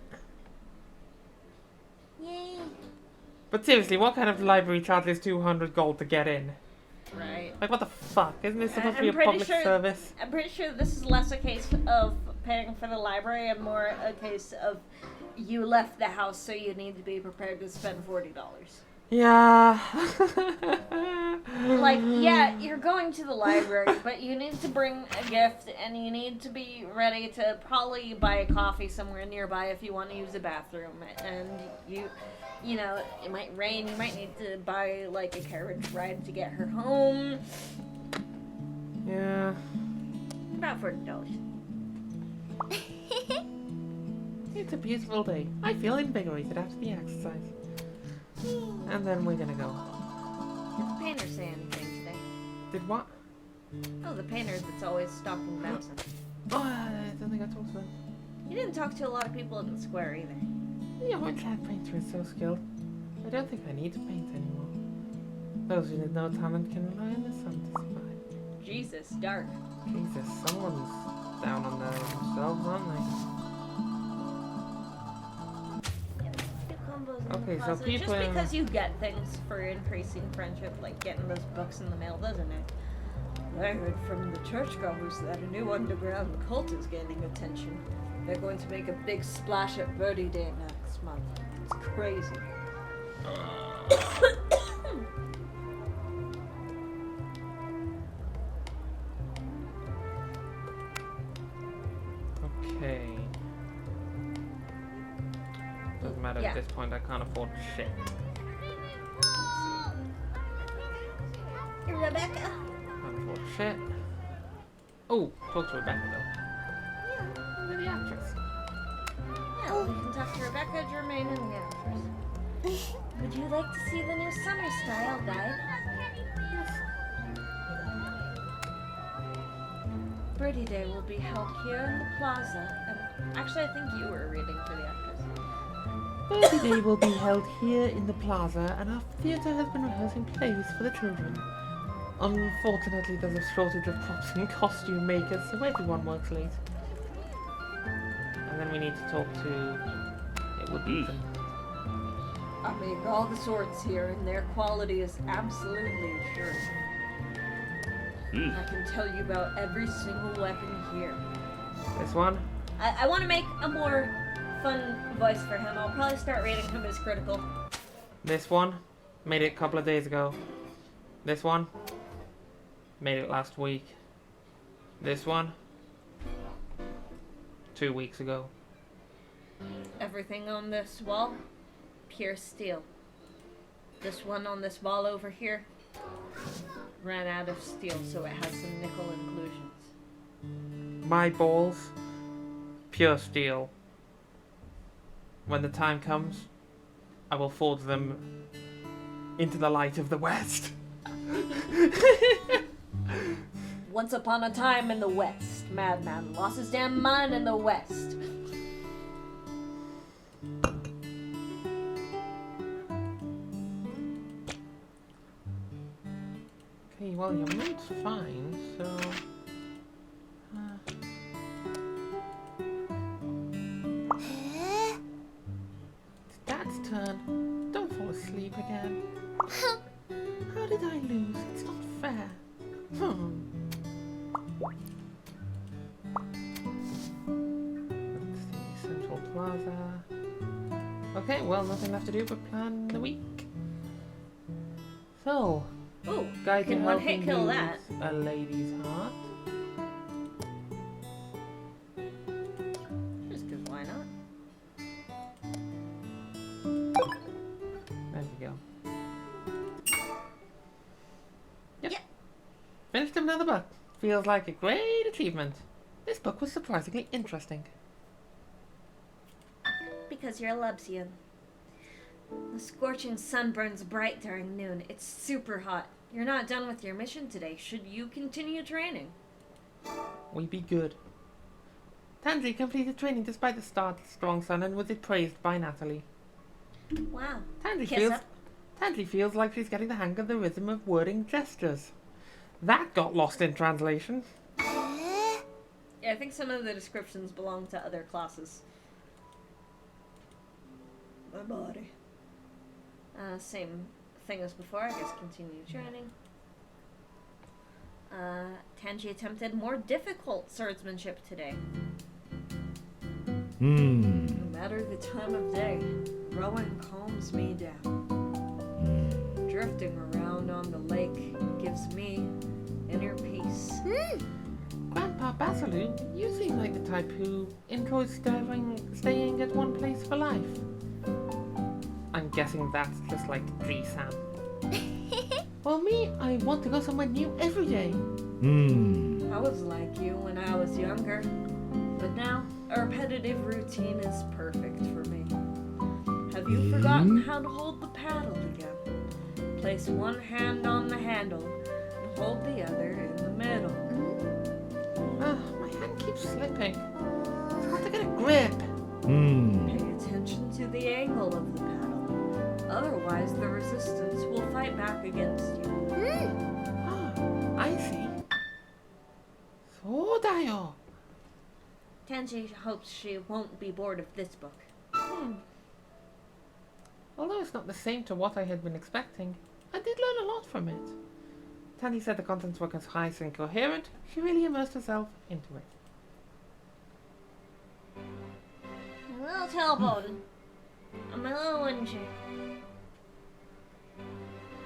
Yay. But seriously, what kind of library charges 200 gold to get in? Right. Like, what the fuck? Isn't this supposed to be a I'm pretty public sure- service? I'm pretty sure this is less a case of paying for the library and more a case of you left the house, so you need to be prepared to spend $40. Yeah. Like, yeah, you're going to the library, but you need to bring a gift, and you need to be ready to probably buy a coffee somewhere nearby if you want to use the bathroom. And you know, it might rain, you might need to buy, like, a carriage ride to get her home. Yeah. About $40. It's a beautiful day. I feel invigorated after the exercise. And then we're gonna go. Did the painter say anything today? Did what? Oh, the painter that's always stalking Benson. Oh, I don't think I talked to them. You didn't talk to a lot of people in the square either. The orange-haired painter is so skilled. I don't think I need to paint anymore. Those with no talent can rely on the sun to survive. Jesus, dark. Jesus, someone's down on themselves, aren't they? Okay, so people- Just because you get things for increasing friendship, like getting those books in the mail, doesn't it? I heard from the churchgoers that a new underground cult is gaining attention. They're going to make a big splash at Birdie Day next month. It's crazy. Okay. Doesn't matter Yeah. at this point, I can't afford shit. Rebecca. Can't afford shit. Oh, talk to Rebecca though. They're the actress. Yeah, well, we can talk to Rebecca, Jermaine, and the actress. Would you like to see the new summer style guide? Birdie Day will be held here in the plaza. And actually, I think you were reading for the actress. Birdie Day will be held here in the plaza, and our theatre has been rehearsing plays for the children. Unfortunately, there's a shortage of props and costume makers, so everyone works late. And then we need to talk to... It would be them. I make all the swords here, and their quality is absolutely assured. I can tell you about every single weapon here. This one? I want to make a more fun voice for him. I'll probably start rating him as critical. This one? Made it a couple of days ago. This one? Made it last week. This one? 2 weeks ago. Everything on this wall, pure steel. This one on this wall over here ran out of steel, so it has some nickel inclusions. My balls, pure steel. When the time comes, I will forge them into the light of the West. Once upon a time in the West, madman lost his damn mind in the West. Okay, well, your mood's fine, so... It's Dad's turn. Don't fall asleep again. How did I lose? It's not fair. Let's see, Central Plaza. Okay, well, nothing left to do but plan the week. So, Ooh, guide can to one helping hit kill lose that? a lady's heart. Just 'cause why not? There we go. Yep. Yep. Finished another book. Feels like a great achievement. This book was surprisingly interesting. Because you're a Lebsian. The scorching sun burns bright during noon. It's super hot. You're not done with your mission today. Should you continue training? We be good. Tangie completed training despite the start of strong sun and was praised by Natalie. Wow. Tangie Kiss feels, up. Tangie feels like she's getting the hang of the rhythm of wording gestures. That got lost in translation. Yeah, I think some of the descriptions belong to other classes. My body. Same thing as before, I guess continue training. Tangie attempted more difficult swordsmanship today. No matter the time of day, rowing calms me down. Drifting around on the lake gives me inner peace. Grandpa Basilu, you seem like the type who enjoys staying at one place for life. I'm guessing that's just like G-Sam. Well, me, I want to go somewhere new every day. I was like you when I was younger, but now a repetitive routine is perfect for me. Have you forgotten how to hold the paddle again? Place one hand on the handle and hold the other in the middle. My hand keeps slipping. It's hard to get a grip. Pay attention to the angle of the paddle. Otherwise, the resistance will fight back against you. I see. So da yo. Tangie hopes she won't be bored of this book. Although it's not the same to what I had been expecting, I did learn a lot from it. Tandy said the contents were concise and coherent. She really immersed herself into it. A little tailbone. I'm a little winded.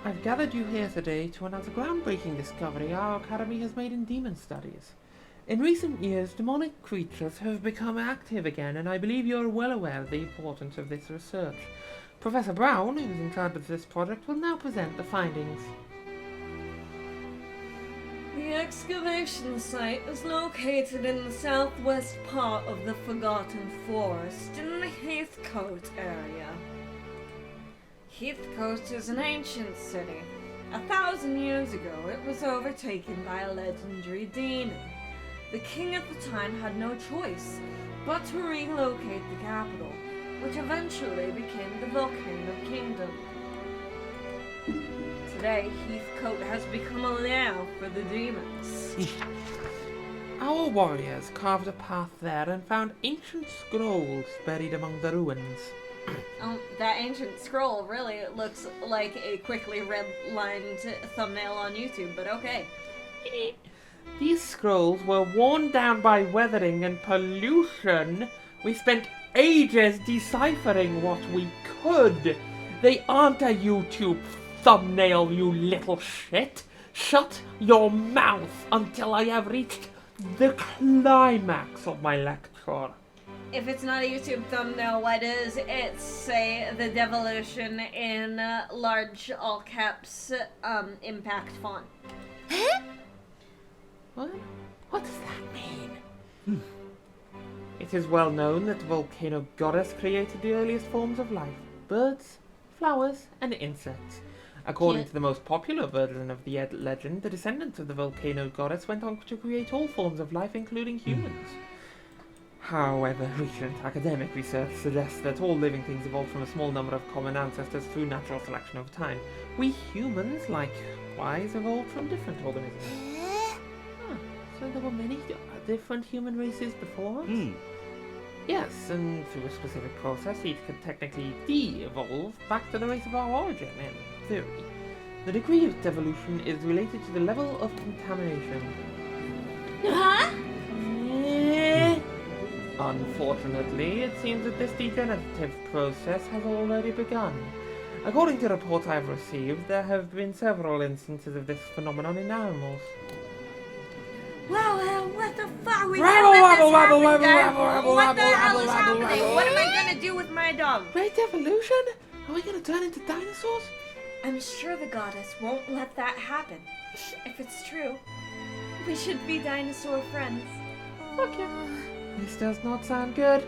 I've gathered you here today to announce a groundbreaking discovery our Academy has made in demon studies. In recent years, demonic creatures have become active again, and I believe you're well aware of the importance of this research. Professor Brown, who's in charge of this project, will now present the findings. The excavation site is located in the southwest part of the Forgotten Forest in the Heathcote area. Heathcote is an ancient city. 1,000 years ago, it was overtaken by a legendary demon. The king at the time had no choice but to relocate the capital, which eventually became the Volcano Kingdom. Today, Heathcote has become a lair for the demons. Our warriors carved a path there and found ancient scrolls buried among the ruins. That ancient scroll really looks like a quickly redlined thumbnail on YouTube, but okay. These scrolls were worn down by weathering and pollution. We spent ages deciphering what we could. They aren't a YouTube thumbnail, you little shit. Shut your mouth until I have reached the climax of my lecture. if it's not a YouTube thumbnail, what is it? Say the devolution in large all caps impact font. What? What does that mean? It is well known that the volcano goddess created the earliest forms of life. Birds, flowers, and insects. According to the most popular version of the legend, the descendants of the volcano goddess went on to create all forms of life, including humans. However, recent academic research suggests that all living things evolved from a small number of common ancestors through natural selection over time. We humans, likewise, evolved from different organisms. So there were many different human races before us? Yes, and through a specific process, each could technically de-evolve back to the race of our origin, in theory. The degree of devolution is related to the level of contamination. Huh? Unfortunately, it seems that this degenerative process has already begun. According to reports I've received, there have been several instances of this phenomenon in animals. Well, what the fuck? We Rabble, can't let rabble, this rabble, happen, rabble, guys. rabble, rabble, What the rabble, hell is rabble, rabble, happening? rabble. What am I gonna do with my dog? Great evolution? Are we gonna turn into dinosaurs? I'm sure the goddess won't let that happen. If it's true, we should be dinosaur friends. Fuck yeah. This does not sound good.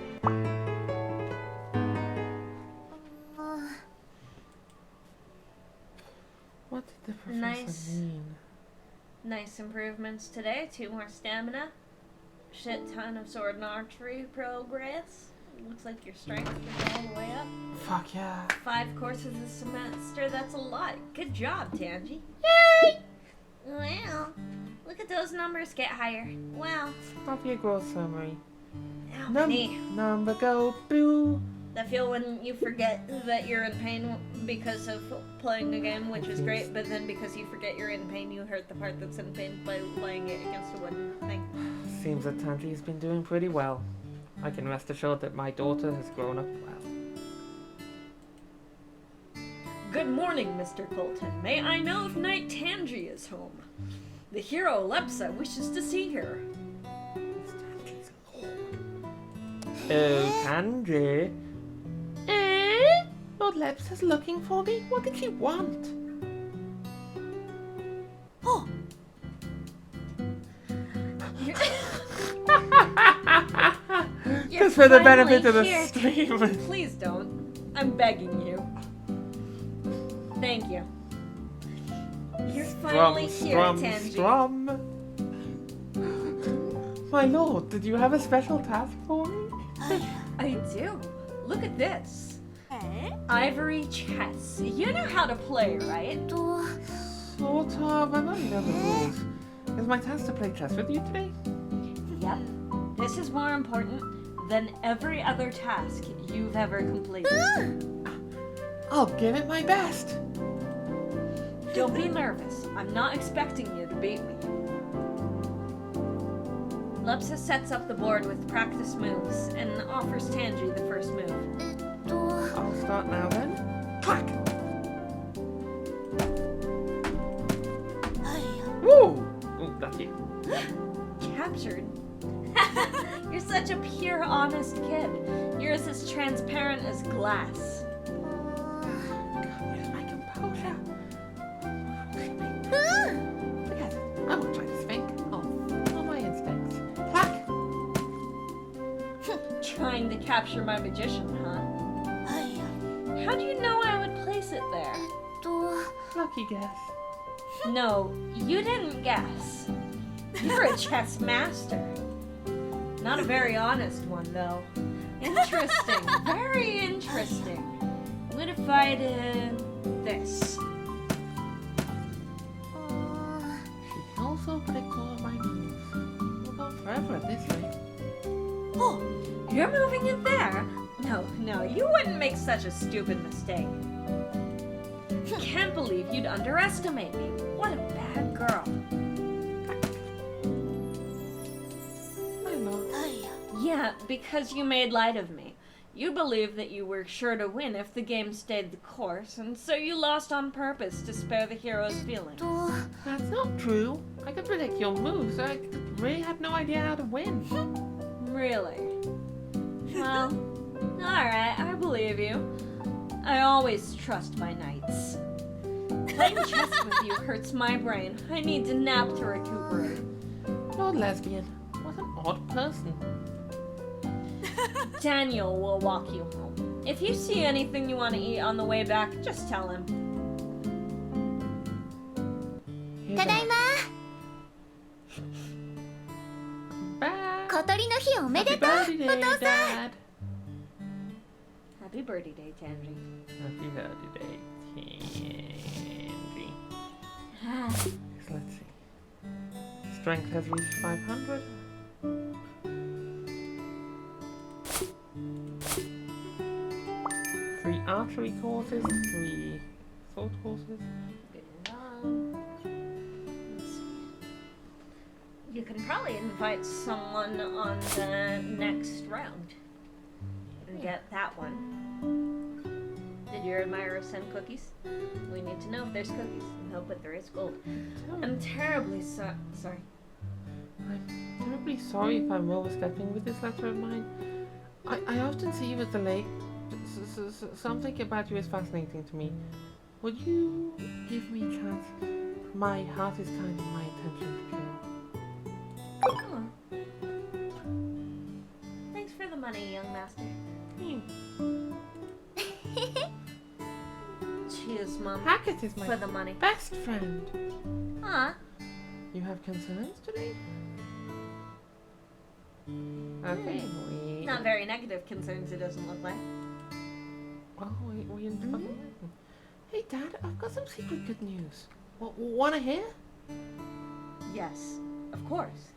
What did the professor Nice. mean? Nice improvements today. 2 more stamina. Shit ton of sword and archery progress. Looks like your strength is all the way up. Fuck yeah. 5 courses a semester. That's a lot. Good job, Tangie. Yay! Wow. Look at those numbers get higher. Wow. Stop your growth summary. Ow, knee. Number go boo. That feel when you forget that you're in pain because of playing a game, which is great, but then because you forget you're in pain, you hurt the part that's in pain by playing it against a wooden thing. Seems that Tangie has been doing pretty well. I can rest assured that my daughter has grown up well. Good morning, Mr. Colton. May I know if Knight Tangie is home? The hero Lepsa wishes to see her. Oh, Tangie. Lord Lepsa's looking for me? What did she want? Oh, Just for the benefit of the here. stream. Please don't. I'm begging you. Thank you. You're finally here, Tangie. My lord, did you have a special task for me? I do. Look at this. eh? Ivory chess. You know how to play, right? Sort of. I don't know the rules. Is my task to play chess with you today? Yep. This is more important than every other task you've ever completed. I'll give it my best. Don't be nervous. I'm not expecting you to beat me. Lepsa sets up the board with practice moves and offers Tangie the first move. I'll start now then. Clack! Woo! Ooh, that's you. Captured? You're such a pure, honest kid. You're as transparent as glass. Where's my composure? Forget it. I won't try to think. Oh, follow my instincts. Clack! Trying to capture my magician, huh? How do you know I would place it there? Lucky guess. No, you didn't guess. You're a chess master. Not a very honest one, though. Interesting. Very interesting. What if I did this? She can also predict all of my moves. We'll go forever at this rate. Oh, you're moving it there? No, you wouldn't make such a stupid mistake. Can't believe you'd underestimate me. What a bad girl. I'm not. Yeah, because you made light of me. You believed that you were sure to win if the game stayed the course, and so you lost on purpose to spare the hero's feelings. That's not true. I could predict your moves. I really had no idea how to win. Really? believe you. I always trust my knights. Playing chess with you hurts my brain. I need to nap to recuperate. Lord Lesbian, what an odd person. Daniel will walk you home. If you see anything you want to eat on the way back, just tell him. Here's ただいま back. 小鳥の日おめで Happy とう birthday, お父さん Dad. Happy birthday, Tangie. Happy birthday, Tangie. So let's see. Strength has reached 500. Three archery courses, 3 sword courses. You can probably invite someone on the next round and get that one. Did your admirer send cookies? We need to know if there's cookies and hope that there is gold. I'm terribly sorry. I'm terribly sorry if I'm overstepping with this letter of mine. I often see you at the lake. Something about you is fascinating to me. Would you give me a chance? My heart is kind and my intentions pure. Oh. Thanks for the money, young master. Cheers, Mom. Hackett is For my the money. best friend. Ah, You have concerns today? Okay, we... not very negative concerns, it doesn't look like. Oh, we in trouble? Hey, Dad, I've got some secret good news. Wanna hear? Yes, of course.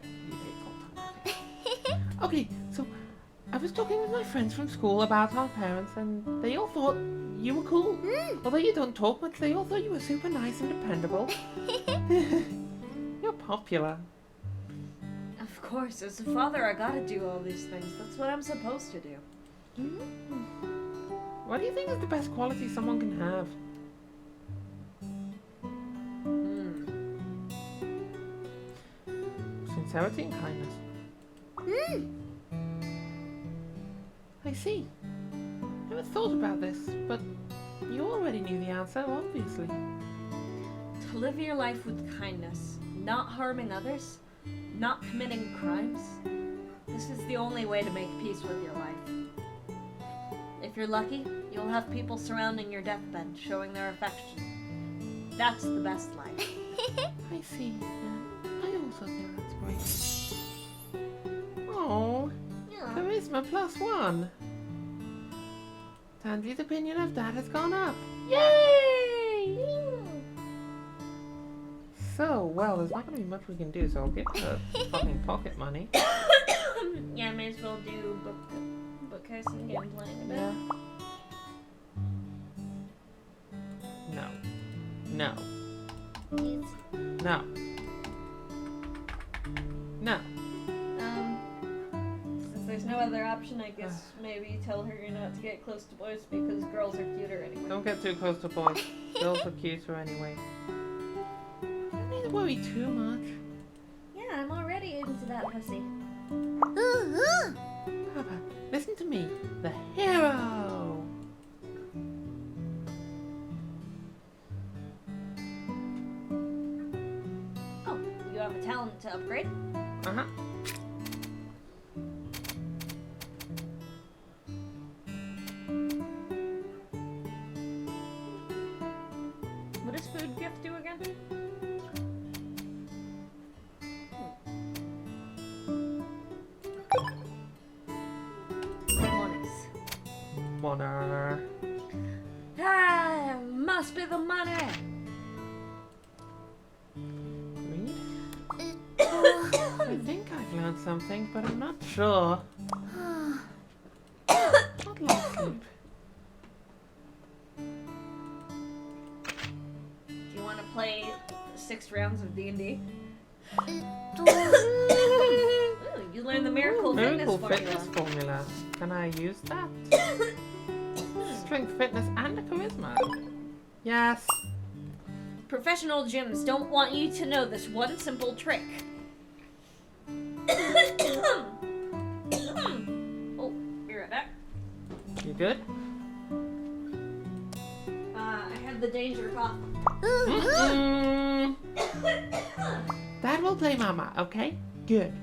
Okay, so I was talking with my friends from school about our parents, and they all thought you were cool. Although you don't talk much, they all thought you were super nice and dependable. You're popular. Of course, as a father, I gotta do all these things. That's what I'm supposed to do. What do you think is the best quality someone can have? Sincerity and kindness. I see. Never thought about this, but you already knew the answer, obviously. To live your life with kindness, not harming others, not committing crimes. This is the only way to make peace with your life. If you're lucky, you'll have people surrounding your deathbed, showing their affection. That's the best life. I see. Yeah, I also think that's great. Oh, Yeah. charisma +1. Tangie's opinion of Dad has gone up. Yay! So, well, there's not going to be much we can do, so I'll give her fucking pocket money. Yeah, may as well do bookcase and game playing a bit. Yeah. No. No. No. No. Since there's no other option, I guess maybe tell her not to get close to boys because girls are cuter anyway. Don't get too close to boys. Girls are cuter anyway. You don't need to worry too much. Yeah, I'm already into that pussy. Papa, listen to me. The hero! Oh, you have a talent to upgrade? Uh-huh. What does food gift do again? Monarch. Ah, must be the money. Read? I think I've learned something, but I'm not sure. Not lost sleep. Do you want to play 6 rounds of D&D? Ooh, you learned the miracle Miracle fitness fitness formula. formula. Can I use that? Strength, fitness, and charisma. Yes. Professional gyms don't want you to know this one simple trick. Oh, be right back. You good? the danger cough. うんうん Dad will play Mama, okay? Good.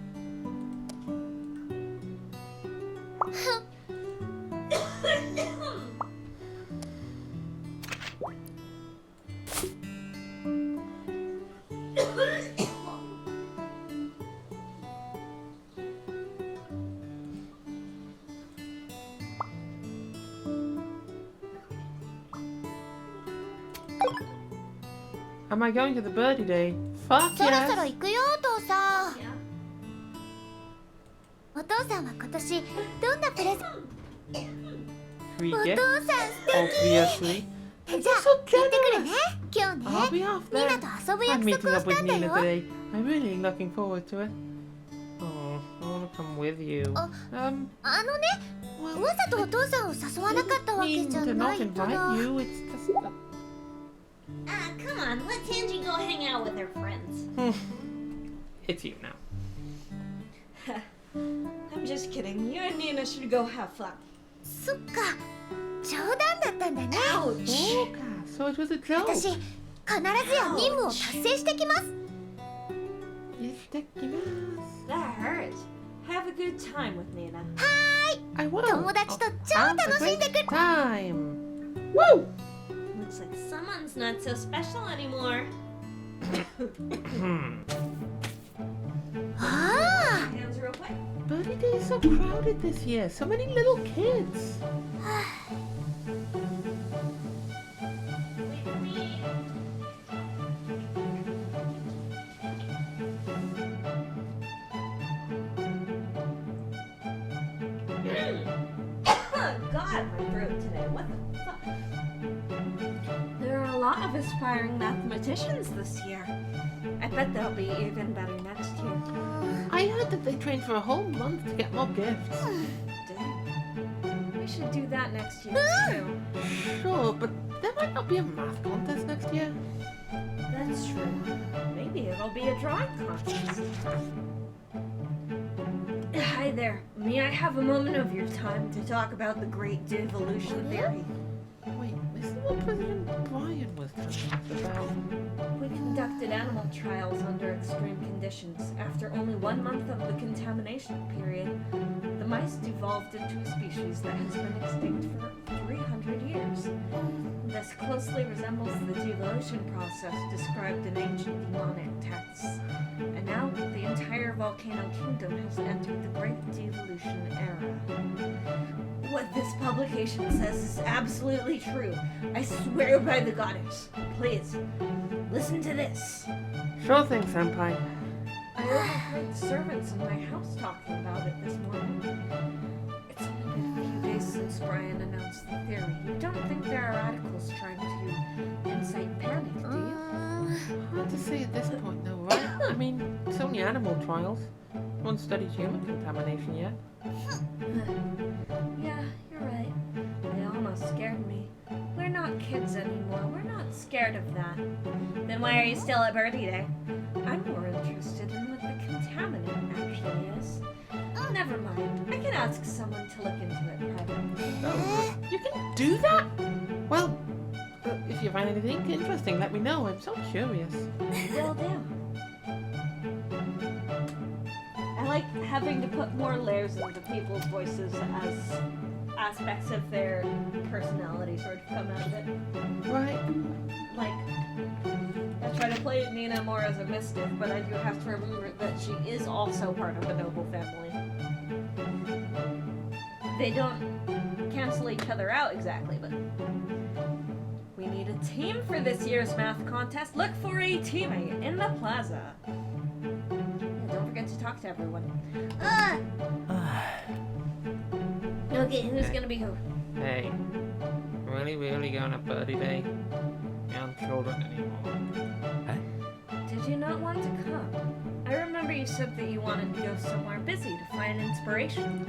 Am I going to the birdie day? Fuck そろそろ yes! 行くよお父さん Yeah. お父さんは今年どんなプレゼン Free お gift, 父さん obviously. じゃあ行ってくるね今日 I'll ね be off ニナ then. と遊ぶ I'm 約 meeting 束を up し with たんだ Nina よ today. I'm really looking forward to it. Oh, I want to come with you. Oh. あのね Well, わざとお父さんを誘わなかったわけ mean じゃ to な not いけど invite you. It's just. Ah, come on, let Tangie go hang out with her friends. It's you now. I'm just kidding. You and Nina should go have fun. そっか冗談だったんだね Ouch! Okay, so it was a joke. 私必ずや任務を達成してきます That hurt. Have a good time with Nina. I will. 友達と超 Have a 楽しんで great くる time. Woo! Looks like someone's not so special anymore. あ Hands real quick. Birdie Day is so crowded this year. So many little kids. Wait for me. God, my throat today. What the fuck? There are a lot of aspiring mathematicians this year. I bet they'll be even better next year. I heard that they trained for a whole month to get more gifts. Dang. We should do that next year too. Sure, but there might not be a math contest next year. That's true. Maybe it'll be a drawing contest. Hi there. May I have a moment of your time to talk about the great devolution theory? Wait, isn't what President Brian was telling us about? We conducted animal trials under extreme conditions. After only 1 month of the contamination period, the mice devolved into a species that has been extinct for 300 years. This closely resembles the devolution process described in ancient demonic texts. And now, the entire Volcano kingdom has entered the Great Devolution era. What this publication says is absolutely true. I swear by the goddess. Please, listen to this. Sure thing, Senpai. I overheard the servants in my house talking about it this morning. It's only been a few days since Brian announced the theory. You don't think there are radicals trying to incite panic, do you? Hard to say at this point, though, right? I mean, it's only animal trials. No one studied human contamination yet. Yeah, you're right. They almost scared me. We're not kids anymore. We're not scared of that. Then why are you still at Birdie Day? I'm more interested in what the contaminant actually is. Never mind. I can ask someone to look into it privately. Oh, you can do that? Well, if you find anything interesting, let me know. I'm so curious. Will do. I like having to put more layers into people's voices as aspects of their personality sort of come out of it. Right. Like, I try to play Nina more as a mystic, but I do have to remember that she is also part of a noble family. They don't cancel each other out exactly, but we need a team for this year's math contest. Look for a teammate in the plaza. And don't forget to talk to everyone. Okay, who's gonna be who? Hey, really going to Birdie Day? We aren't children anymore. Did you not want to come? I remember you said that you wanted to go somewhere busy to find inspiration.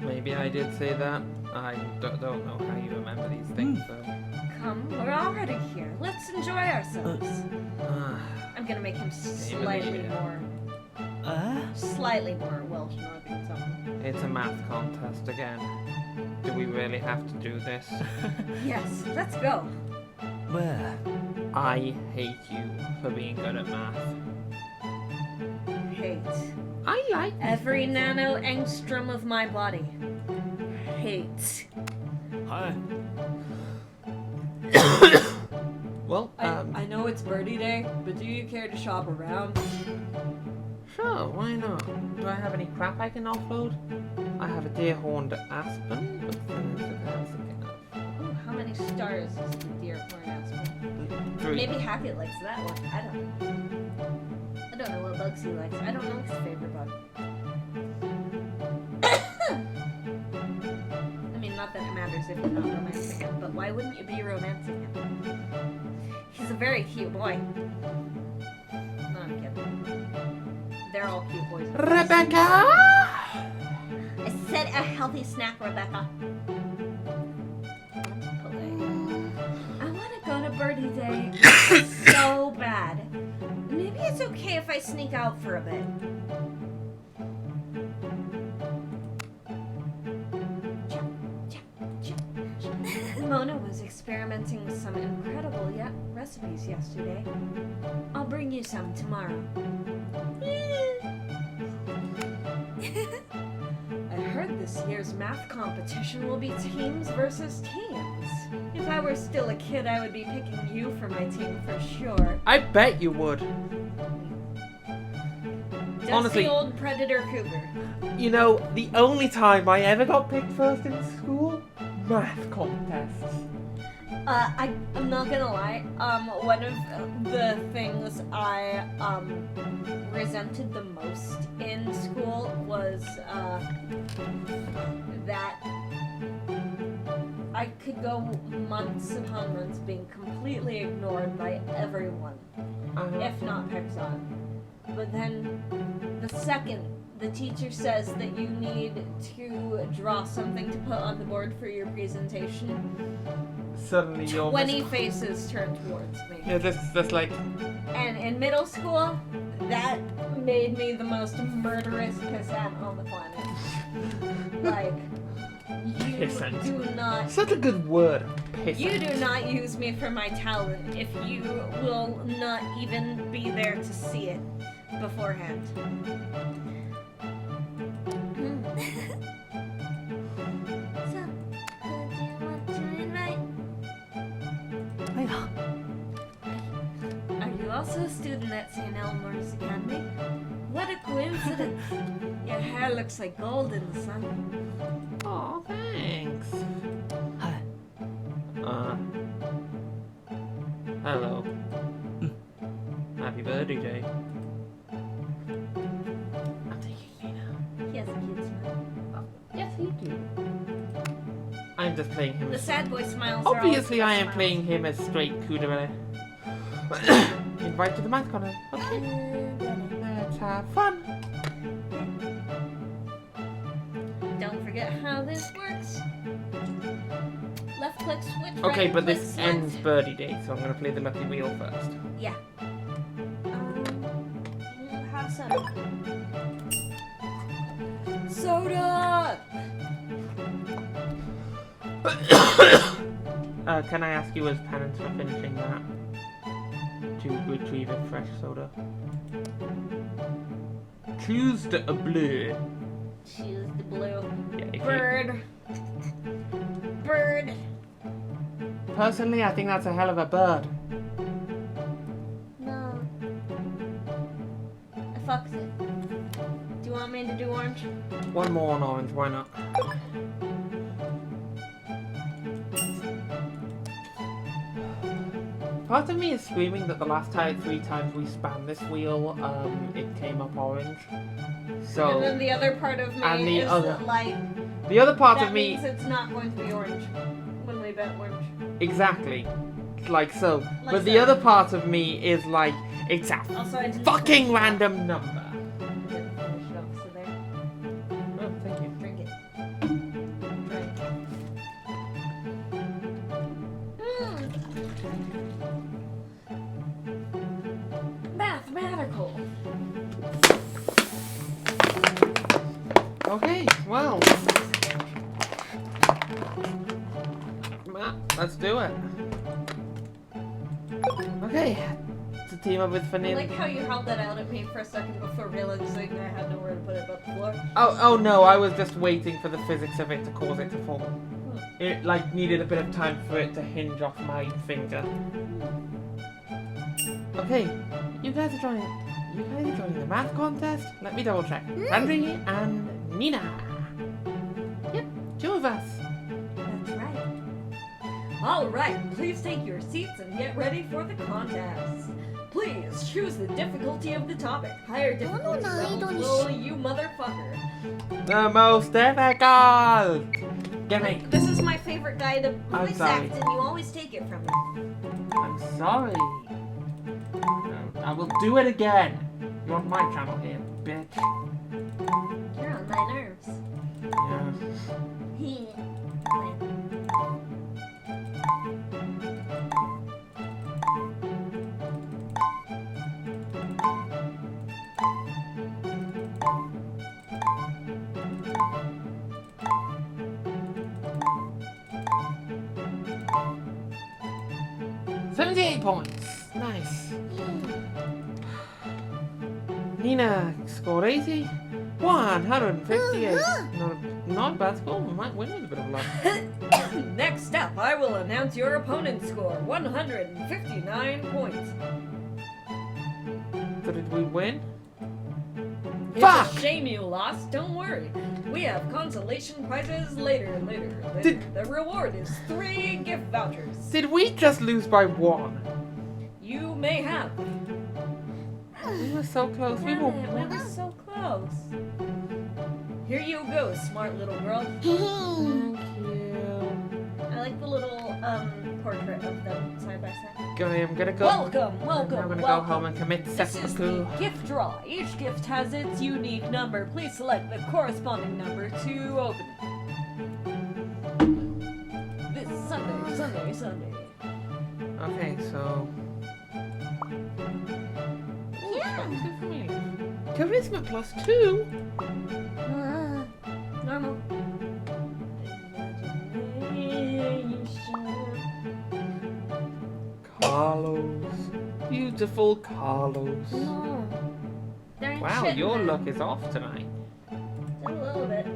Maybe I did say that. I don't know how you remember these things, though. Come, we're already here. Let's enjoy ourselves. I'm gonna make him slightly more Welsh Northern tone. It's a math contest again. Do do we really have to do this? Yes, let's go. Where? I hate you for being good at math. Hate. I like Every nano angstrom of my body. Hate. Hi. Well, I know it's birdie day, but do you care to shop around? sure, why not? Do I have any crap I can offload? I have a deer-horned aspen. Ooh, how many stars is the deer horn aspen? 3. Maybe Hackett likes that one. I don't know what bugs he likes. I don't know his favorite bug. I mean, not that it matters if you're not romancing him, but why wouldn't you be romancing him? He's a very cute boy. No, I'm kidding. They're all cute boys. Rebecca! I said a healthy snack, Rebecca. I want to go to birdie day so bad. Maybe it's okay if I sneak out for a bit. Mona was experimenting with some incredible recipes yesterday. I'll bring you some tomorrow. I heard this year's math competition will be teams versus teams. If I were still a kid, I would be picking you for my team for sure. I bet you would. Dusty Honestly- old predator cougar. You know, the only time I ever got picked first in school? Math contests. I'm not gonna lie. One of the things I resented the most in school was that I could go months upon months being completely ignored by everyone, if not picked on. But then the second the teacher says that you need to draw something to put on the board for your presentation, Suddenly you're 20 faces turn towards me. Yeah, that's like And in middle school, that made me the most murderous pissant on the planet. Like, you Pissant. do not... such a good word. Pissant. You do not use me for my talent if you will not even be there to see it beforehand. So, who do you want to invite? Are you also a student at St. Elmore's Academy? What a coincidence. Your hair looks like gold in the sun. Oh, thanks. Hi. Hello. Happy birthday day. I'm taking you now. He has a cute smile. Yes, you do. I'm just playing him The as... sad boy smiles are Obviously, always I am smiles. playing him as straight Kudere. Invite to the math corner. Okay. Let's have fun. Don't forget how this works. Left click switch. Okay, right but click this select. ends birdie day, so I'm gonna play the lucky wheel first. Yeah. Have some. Soda! Can I ask you as penance for finishing that? To retrieve a fresh soda. Choose the blue. Choose the blue. Yeah, if you- Bird. Bird. Personally, I think that's a hell of a bird. No. I fucked it. Do you want me to do orange? One more on orange, why not? Part of me is screaming that the last 3 times we spanned this wheel, it came up orange. So, And then the other part of me And the is other- like, the other part that of me... means it's not going to be orange when we bet orange. Exactly. Like so. Like But the so. other part of me is like, it's a Also, I didn't fucking finish it off. random number. I didn't finish it off, so there. Oh, thank you. Drink it. Drink. Mathematical. Okay, well. Yeah, let's do it. Okay, to team up with I Vanilla. like how you held that out at me for a second before realizing I had nowhere to put it but the floor. Oh no, I was just waiting for the physics of it to cause it to fall. It like needed a bit of time for it to hinge off my finger. Okay, you guys are joining the math contest? Let me double check. Tangie and Nina. Yep, 2 of us. That's right. All right, please take your seats and get ready for the contest. Please choose the difficulty of the topic. Higher difficulty levels will you motherfucker. The most difficult! Get me. This is my favorite guy to I'm voice sorry. act, and you always take it from me. I'm sorry. I will do it again. You're on my channel here, bitch. You're on my nerves. Yeah. $78 points. Nice. Nina scored 80. 158. Not a bad score. We might win with a bit of luck. Next up, I will announce your opponent's score. 159 points. So did we win? It's Fuck! a shame you lost. Don't worry. We have consolation prizes later. The reward is 3 gift vouchers. Did we just lose by 1? You may have. We were so close. We Damn were it, we were so close. Here you go, smart little girl. Thank you. I like the little portrait of them side by side. I'm gonna go. Welcome. I'm gonna go home and commit This is the seppuku. gift draw. Each gift has its unique number. Please select the corresponding number to open it. This Sunday. Okay, so. Yeah. Charisma +2. Normal. Carlos. Beautiful Carlos. No. There ain't Wow, shit in your there. luck is off tonight. A little bit.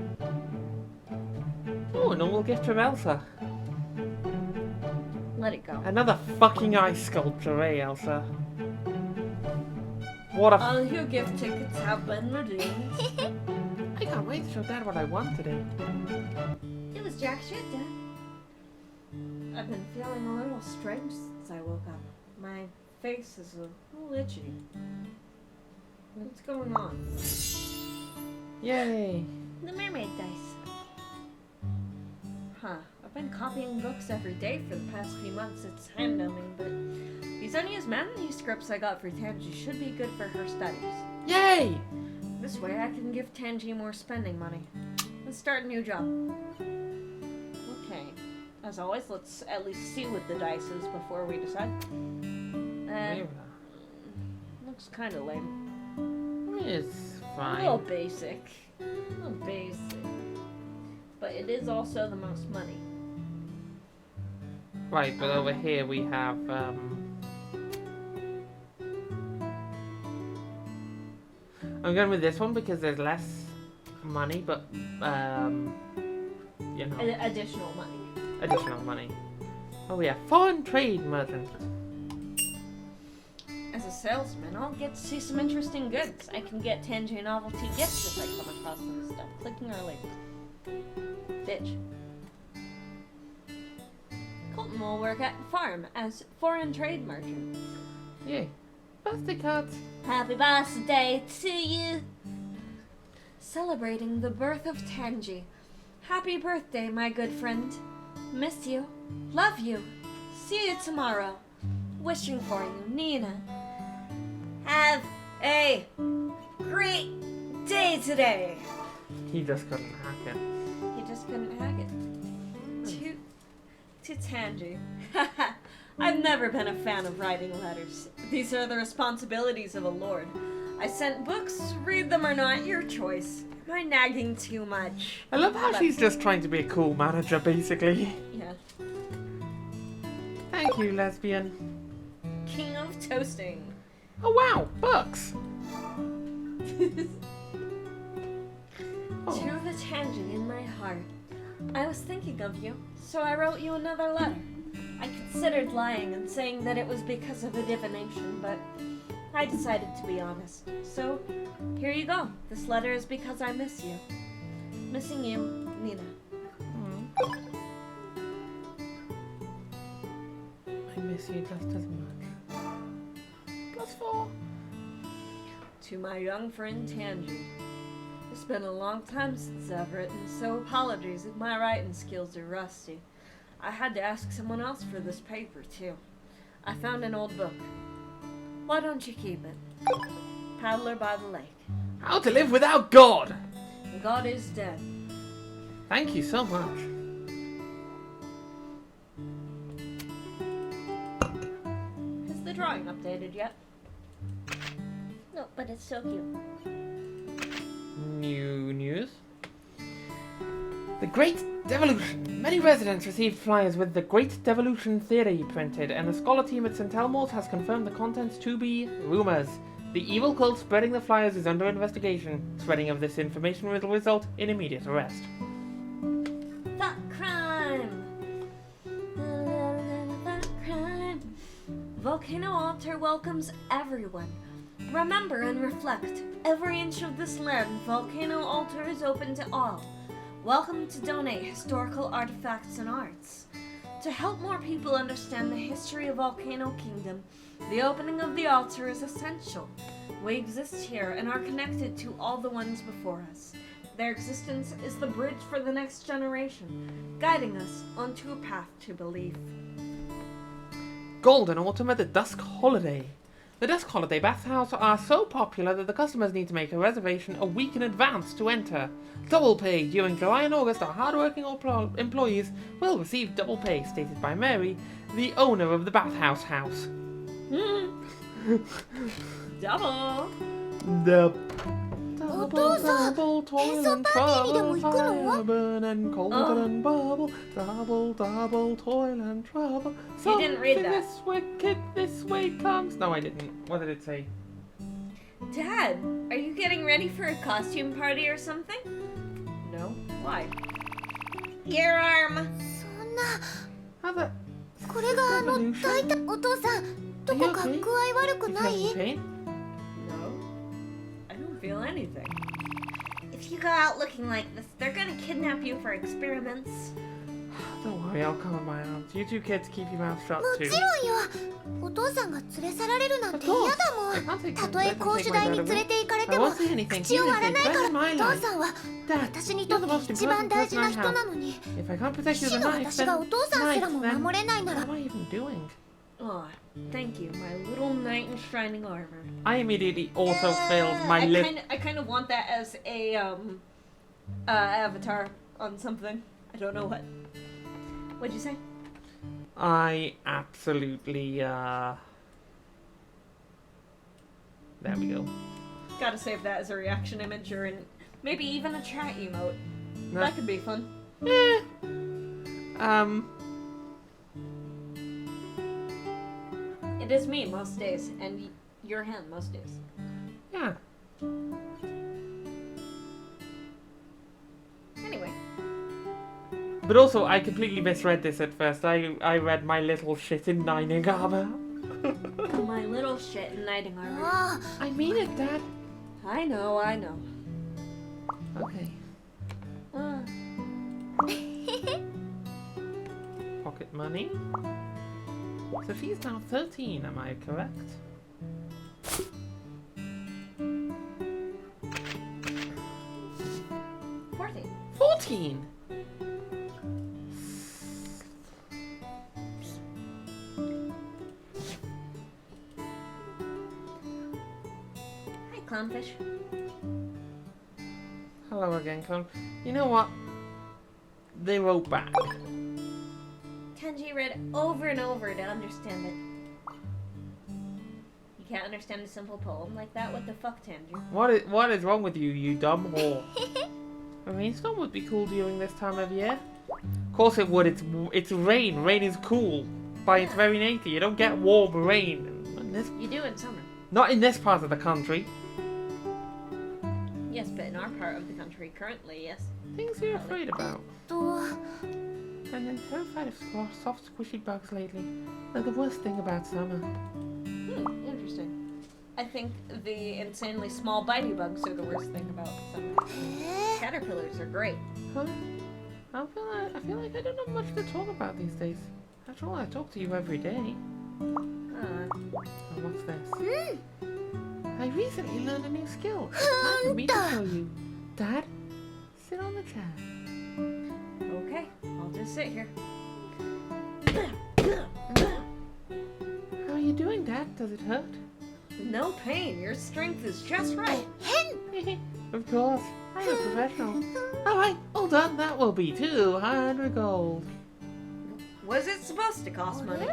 Oh, a normal gift from Elsa. Let it go. Another fucking ice sculpture, eh, Elsa? What a. All your gift tickets have been redeemed. I can't wait to show Dad what I won today. It was jack shit, Dad. I've been feeling a little strange since I woke up. My face is a little itchy. What's going on? Yay. The mermaid dice. Huh. I've been copying books every day for the past few months. It's hand-numbing, but these unused manuscripts I got for Tangie should be good for her studies. Yay! This way I can give Tangie more spending money. Let's start a new job. Okay. As always, let's at least see what the dice is before we decide. Looks kind of lame. It's A fine. little basic. But it is also the most money. Right, but over here we have, I'm going with this one because there's less money, but, you know, Additional money. additional money. Oh, we have foreign trade merchant. As a salesman, I'll get to see some interesting goods. I can get Tangie novelty gifts if I come across some stuff. Clicking early. Bitch. Colton will work at the farm as foreign trade merchant. Yay. Birthday cards. Happy birthday to you. Celebrating the birth of Tangie. Happy birthday, my good friend. Miss you. Love you. See you tomorrow. Wishing for you, Nina. Have a great day today. He just couldn't hack it. He just couldn't hack it. To Tangie. I've never been a fan of writing letters. These are the responsibilities of a lord. I sent books, read them or not, your choice. Am I nagging too much? I love how she's just trying to be a cool manager, basically. Yeah. Thank you, lesbian. King of toasting. Oh wow, books. To the Tangie in my heart. I was thinking of you, so I wrote you another letter. I considered lying and saying that it was because of a divination, but I decided to be honest. So, here you go. This letter is because I miss you. Missing you, Nina. I miss you just as much. +4. To my young friend Tangie. It's been a long time since I've written, so apologies if my writing skills are rusty. I had to ask someone else for this paper, too. I found an old book. Why don't you keep it? Paddler by the Lake. How to live without God. God is dead. Thank you so much. Is the drawing updated yet? No, but it's so cute. New news. The Great Devolution. Many residents received flyers with the Great Devolution theory printed, and the scholar team at St. Elmo's has confirmed the contents to be rumors. The evil cult spreading the flyers is under investigation. Spreading of this information will result in immediate arrest. That crime! That crime! Volcano Altar welcomes everyone. Remember and reflect. Every inch of this land, Volcano Altar is open to all. Welcome to donate historical artifacts and arts. To help more people understand the history of Volcano Kingdom, the opening of the altar is essential. We exist here and are connected to all the ones before us. Their existence is the bridge for the next generation, guiding us onto a path to belief. Golden Autumn at the Dusk Holiday. The Dusk Holiday bathhouse are so popular that the customers need to make a reservation a week in advance to enter. Double pay during July and August. Our hardworking employees will receive double pay, stated by Mary, the owner of the bathhouse house. Double! Double toil and trouble, fire burn and cauldron and bubble. Double toil and trouble. You didn't read that. This wicked this way comes. No, I didn't. What did it say? Dad, are you getting ready for a costume party or something? No? Why? Your arm. How the これが大体お父さんどこか具合悪くない？ pain? No. I don't feel anything. If you go out looking like this, they're gonna kidnap you for experiments. Don't worry, I'll cover my arms. You two kids keep your mouth shut も too. ちろんよ。お父さんが連れ去られるなんて嫌だ I もん。 can't take たとえ let them 講 take 習 my 台に dad 連れ away. て行かれて I も won't say anything. 口を割らないか Seriously, ら bear in my お父 life. さんは Dad, 私に you're と the って most 一番 important 大 person 事な I 人 have. なのに If I can't protect you 死 with a の knife, 私がお then 父さんすら knife, も then 守れないな what ら am I even doing? Aw, thank you, my little knight in shining armor. I immediately auto-filled my lip. I kind of want that as a avatar on something. I don't know what. What'd you say? I absolutely, There we go. Gotta save that as a reaction image or maybe even a chat emote. No. That could be fun. It is me most days, and you're him most days. Yeah. Anyway. But also, I completely misread this at first. I read my little shit in Nining Armor. My little shit in knighting armor. あ I mean it, Dad. I know. Okay. Uh, Pocket money. Sophia's now 13, am I correct? Fourteen. 14! Hi, clownfish. Hello again, Clone. You know what? They wrote back. Tangie read over and over to understand it. You can't understand a simple poem like that? What the fuck, Tangie? What is wrong with you, you dumb whore? A rainstorm would be cool during this time of year. Of course it would. It's rain. Rain is cool. by its very nature. You don't get warm rain in this, You do in summer. not in this part of the country. Yes, but in our part of the country currently, yes. Things you're afraid about. と And I'm terrified of soft, squishy bugs lately. They're the worst thing about summer. Interesting. I think the insanely small bitey bugs are the worst thing about summer. Caterpillars are great. Huh? I feel like I don't have much to talk about these days. After all, I talk to you every day. Oh, what's this? I recently learned a new skill. It's time for me to show you. Dad, sit on the chair. Okay, I'll just sit here. How are you doing, Dad? Does it hurt? No pain. Your strength is just right. Of course. I'm a professional. Alright, all done. That will be 200 gold. Was it supposed to cost money?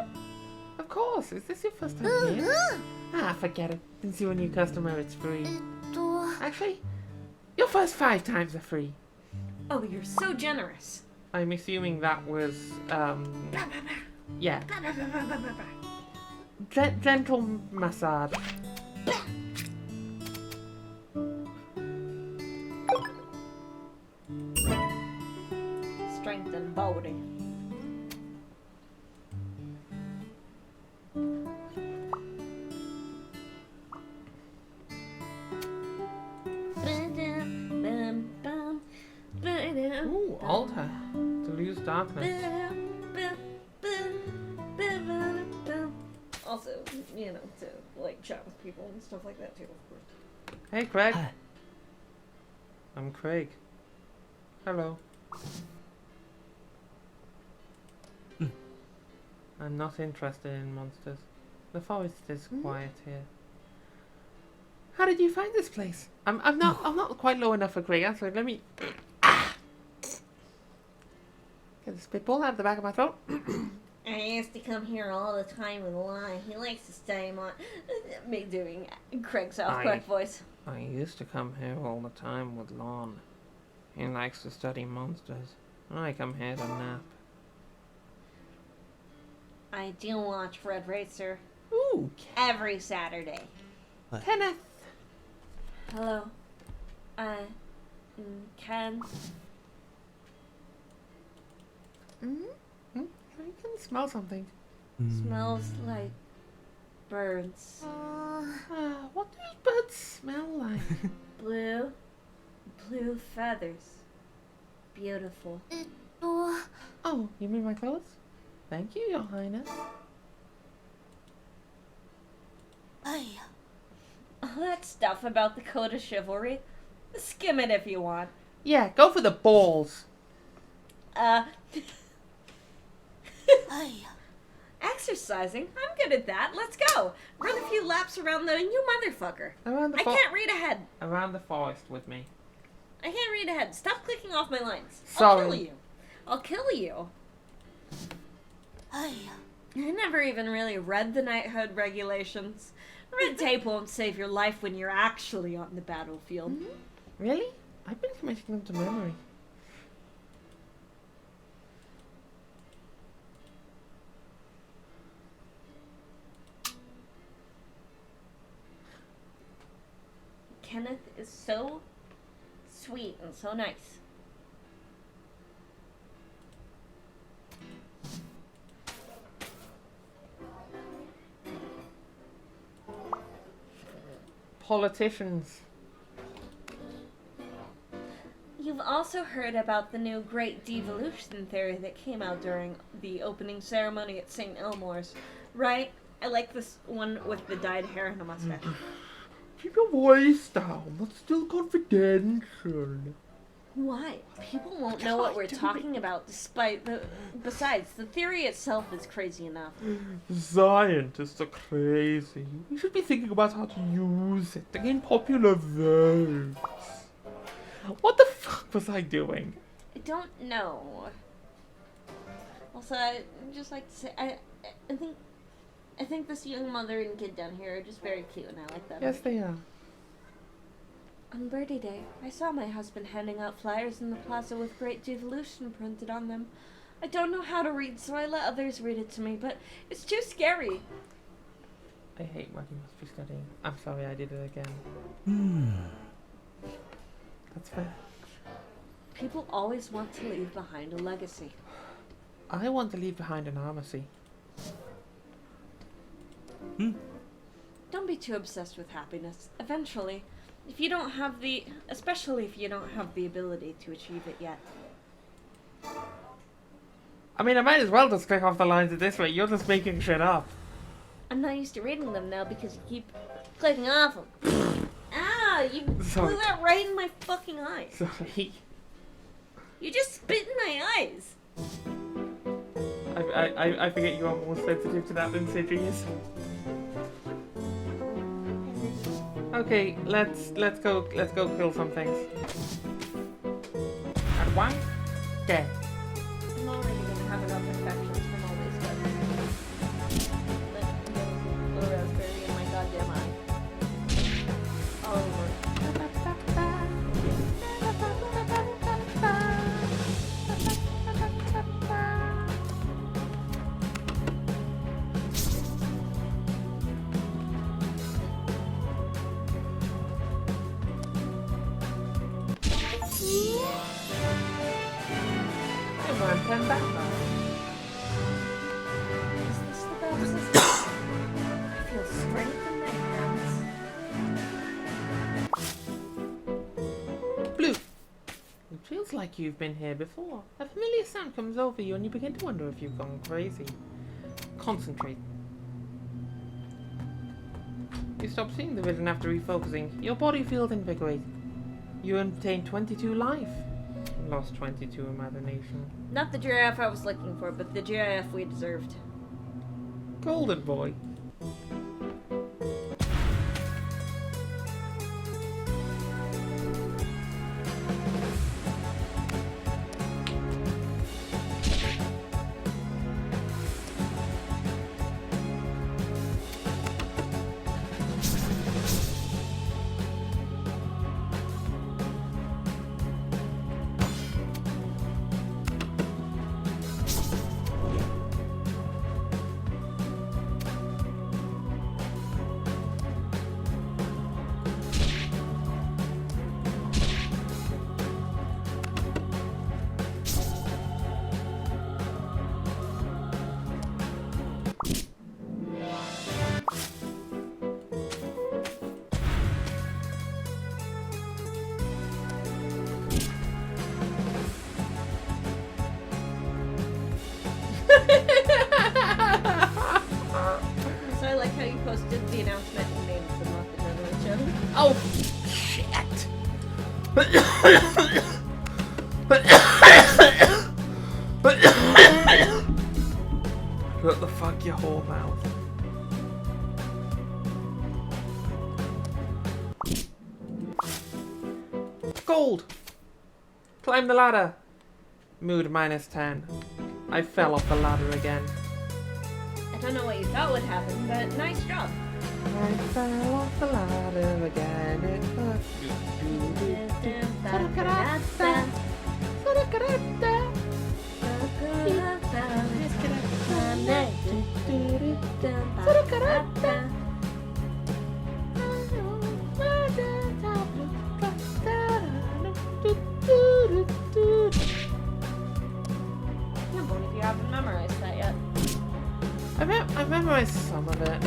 Of course. Is this your first time here? Ah, forget it. Since you're a new customer, it's free. と Actually, your first 5 times are free. Oh, you're so generous. I'm assuming that was, yeah. Gentle massage. Strength and body. Ooh, altar. To lose darkness. Also, you know, to like chat with people and stuff like that too, of course. Hey, Craig. Hi. I'm Craig. Hello. I'm not interested in monsters. The forest is quiet here. How did you find this place? I'm not quite low enough for Craig. So let me get the spitball out of the back of my throat. I used to come here all the time with Lon. He likes to stay on me doing Craig's South Park voice. I used to come here all the time with Lon. He likes to study monsters. I come here to nap. I do watch Red Racer Ooh, every Saturday. Kenneth. Hello. I Ken. I can smell something. Smells like birds. What do birds smell like? Blue feathers. Beautiful. と Oh, you mean my clothes? Thank you, Your Highness. はい All that stuff about the code of chivalry. Skim it if you want. Yeah, go for the balls. はい Exercising? I'm good at that. Let's go. Run a few laps around the you motherfucker. Around the I can't read ahead. around the forest with me. I can't read ahead. Stop clicking off my lines. Sorry. I'll kill you. I'll kill you. はい I never even really read the knighthood regulations. Red tape won't save your life when you're actually on the battlefield. Really? I've been committing them to memory. Kenneth is so sweet and so nice. Politicians. You've also heard about the new great devolution theory that came out during the opening ceremony at St. Elmore's, right? I like this one with the dyed hair and a mustache. Keep your voice down. That's still confidential. Why? People won't know what we're talking about besides, the theory itself is crazy enough. Scientists are crazy. We should be thinking about how to use it to gain popular votes. What the fuck was I doing? I don't know. Also, I'd just like to say, I think this young mother and kid down here are just very cute, and I like them. Yes, they are. On Birdie Day, I saw my husband handing out flyers in the plaza with Great Devolution printed on them. I don't know how to read, so I let others read it to me, but it's too scary. I hate what you must be studying. I'm sorry I did it again. That's fair. People always want to leave behind a legacy. I want to leave behind an armacy. Don't be too obsessed with happiness. Eventually, especially if you don't have the ability to achieve it yet. I mean, I might as well just click off the lines at this rate. You're just making shit up. I'm not used to reading them now because you keep clicking off them. You Sorry. blew that right in my fucking eye. Sorry. You just spit in my eyes. I forget you are more sensitive to that than Sidri is. Okay, let's go kill some things. And one dead. I'm already gonna have enough infections from all this stuff. Blue raspberry in my goddamn eye. All over. Turn back now. Is this the best? I feel strength in my hands. Blue. It feels like you've been here before. A familiar sound comes over you and you begin to wonder if you've gone crazy. Concentrate. You stop seeing the vision after refocusing. Your body feels invigorated. You obtain 22 life. Lost 22 imagination. Not the giraffe I was looking for, but the giraffe we deserved. Golden boy. So I like how you posted the announcement and named the month and never show. Oh, shit. What the fuck, your whole mouth. Gold! Climb the ladder. Mood -10. I fell off the ladder again. I don't know what you thought would happen, but nice job. I fell off the ladder again. It hurt. Can't believe you haven't memorized that yet. I've memorized some of it.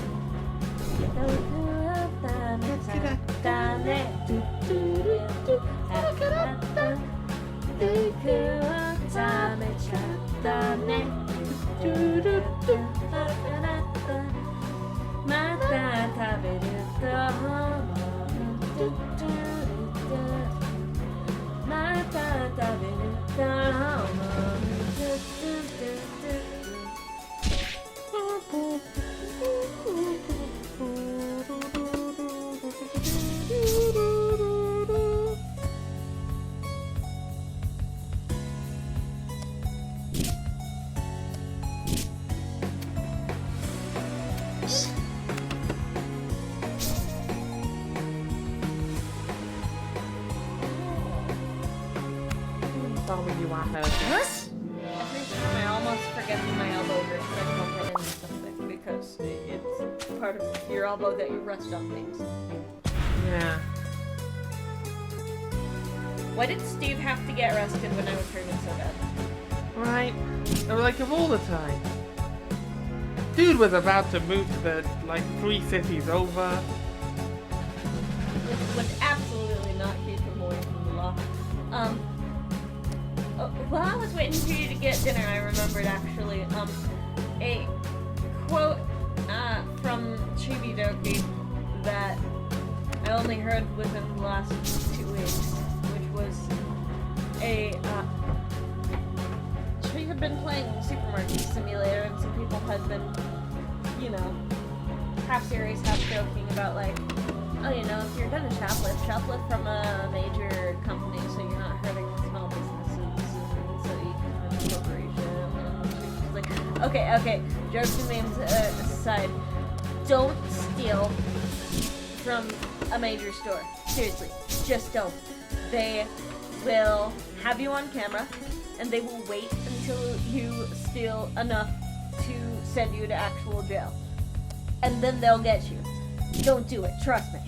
Sorry you are hurt. Every time I must forget that my elbow hurts. I bump it into something because it's part of your elbow that you rest on things. Yeah. Why did Steve have to get arrested when I was hurting so bad? Right. Or like of all the time. Dude was about to move to the, like, 3 cities over. Which would absolutely not keep him away from the law. While I was waiting for you to get dinner, I remembered actually, a quote, from Chibidoki that I only heard within the last 2 weeks, which was she had been playing Supermarket Simulator and some people had been, you know, half serious, half joking about like, oh, you know, if you're gonna shoplift from a major company so you're not hurting small businesses and so you can have a corporation. And she's like, okay, jokes and memes aside, don't steal from a major store. Seriously, just don't. They will have you on camera and they will wait until you steal enough to send you to actual jail. And then they'll get you. Don't do it, trust me.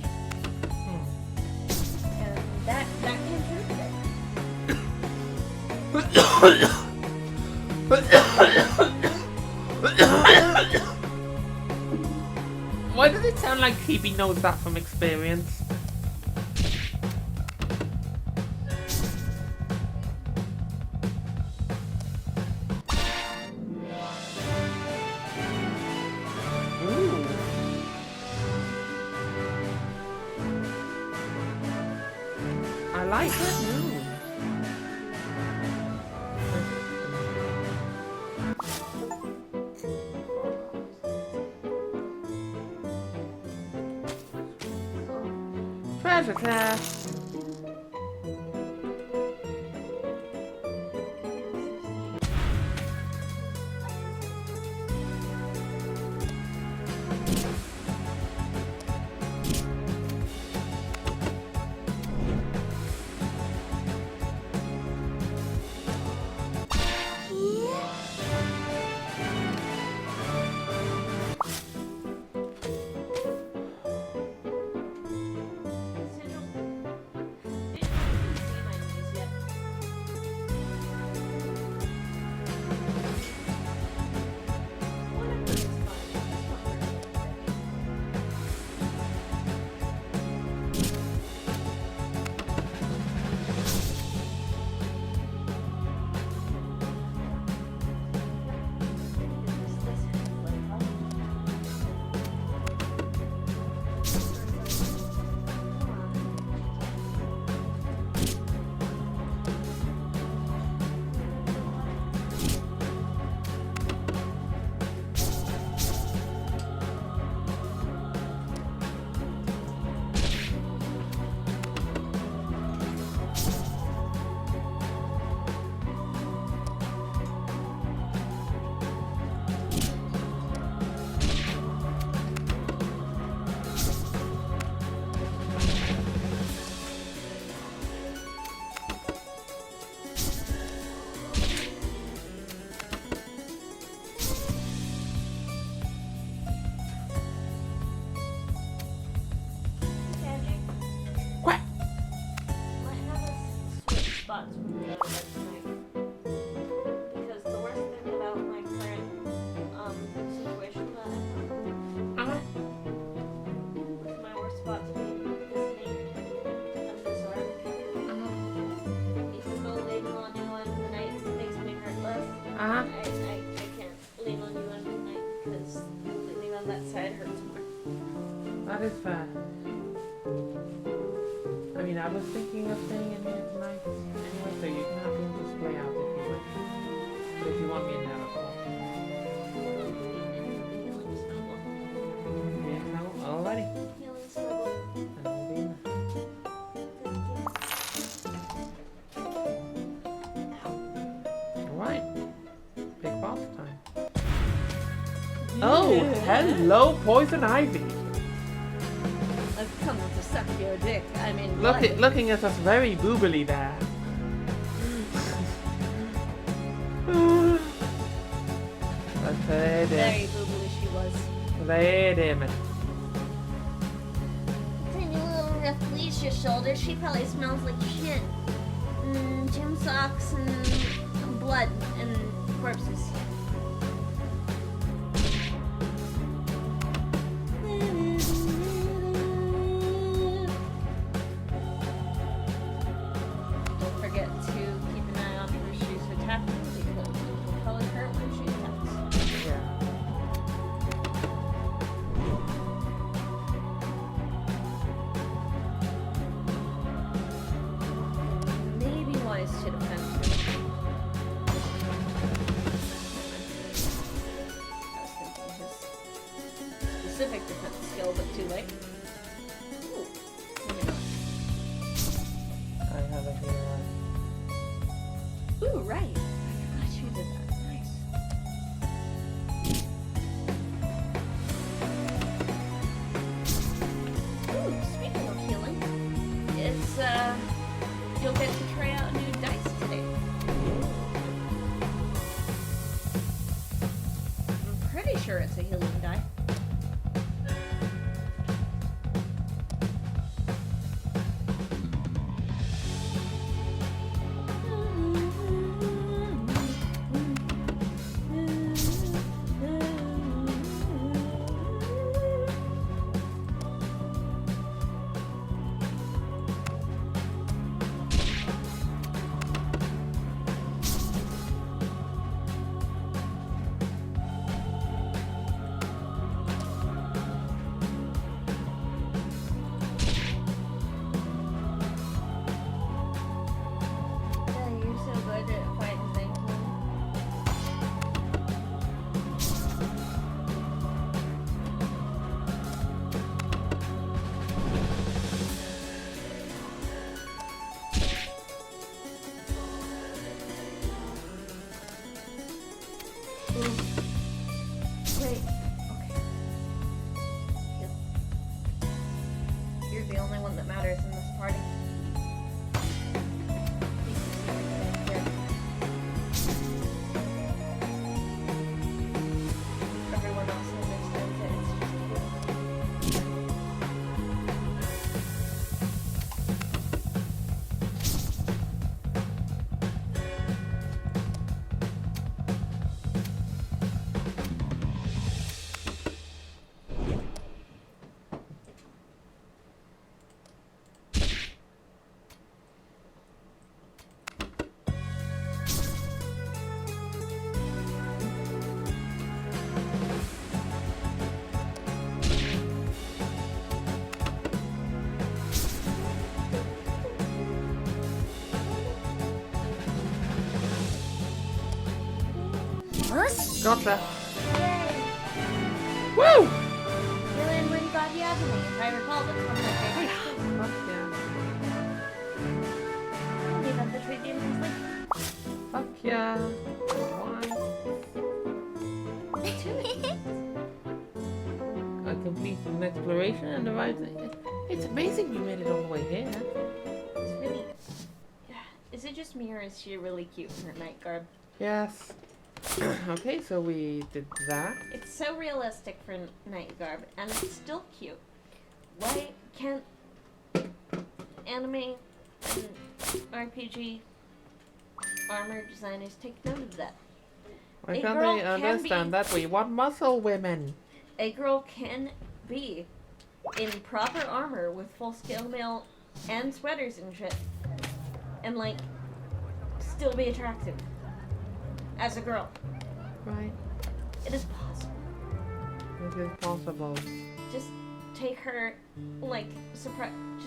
And that came true today. Why does it sound like Phoebe knows that from experience? Ooh. I like it. Ooh. Treasure chest. Spots when we go to bed tonight. Because the worst thing about my current situation that I'm in, my worst spots being this knee and this arm. Even though leaning on you on the night makes me hurt less, I can't lean on you on the night because leaning on that side hurts more. That is fair. I mean, I was thinking of staying in here tonight anyway, so you can have your display out if you wish. But if you want me in there, of course. Yeah, no, alrighty. And I'll be in there. Alright. Big boss time. Oh, hello, Poison Ivy. I've come to suck your dick. I mean, Looking at us very boobily there. Very boobly she was. Damn. Tiny little rough leash your shoulder. She probably smells like shit. Gym socks and blood and corpses. Don't forget to keep an eye on her shoes attacking because it will probably hurt when she attacks. Yeah. Maybe wise to defend her. I was thinking his specific defense skill, but too late. Ooh, maybe not. I have it here. Ooh, right. I forgot you did that. Nice. Ooh, speaking of healing, it's you'll get to try out new dice today. I'm pretty sure it's a healing die. Oh, you're so good at fighting things. Wait. Okay. Yep. You're the only one that matters in this party. Everyone else understands it. It's just you. Gotcha. Woo! Dylan went got the agony. If I recall, that's one of my favorite things. Fuck yeah. They got the trade game complete. Fuck yeah. Why? I completed an exploration and arrived at... It's amazing we made it all the way here. It's really... Is it just me or is she really cute in her night garb? Yes. Okay, so we did that. It's so realistic for night garb, and it's still cute. Why can't anime and RPG armor designers take note of that? Why A can't girl they can understand be- that we want muscle women? A girl can be in proper armor with full scale mail and sweaters and shit, and like still be attractive as a girl. Right. It is possible. It is possible. Just take her, like, just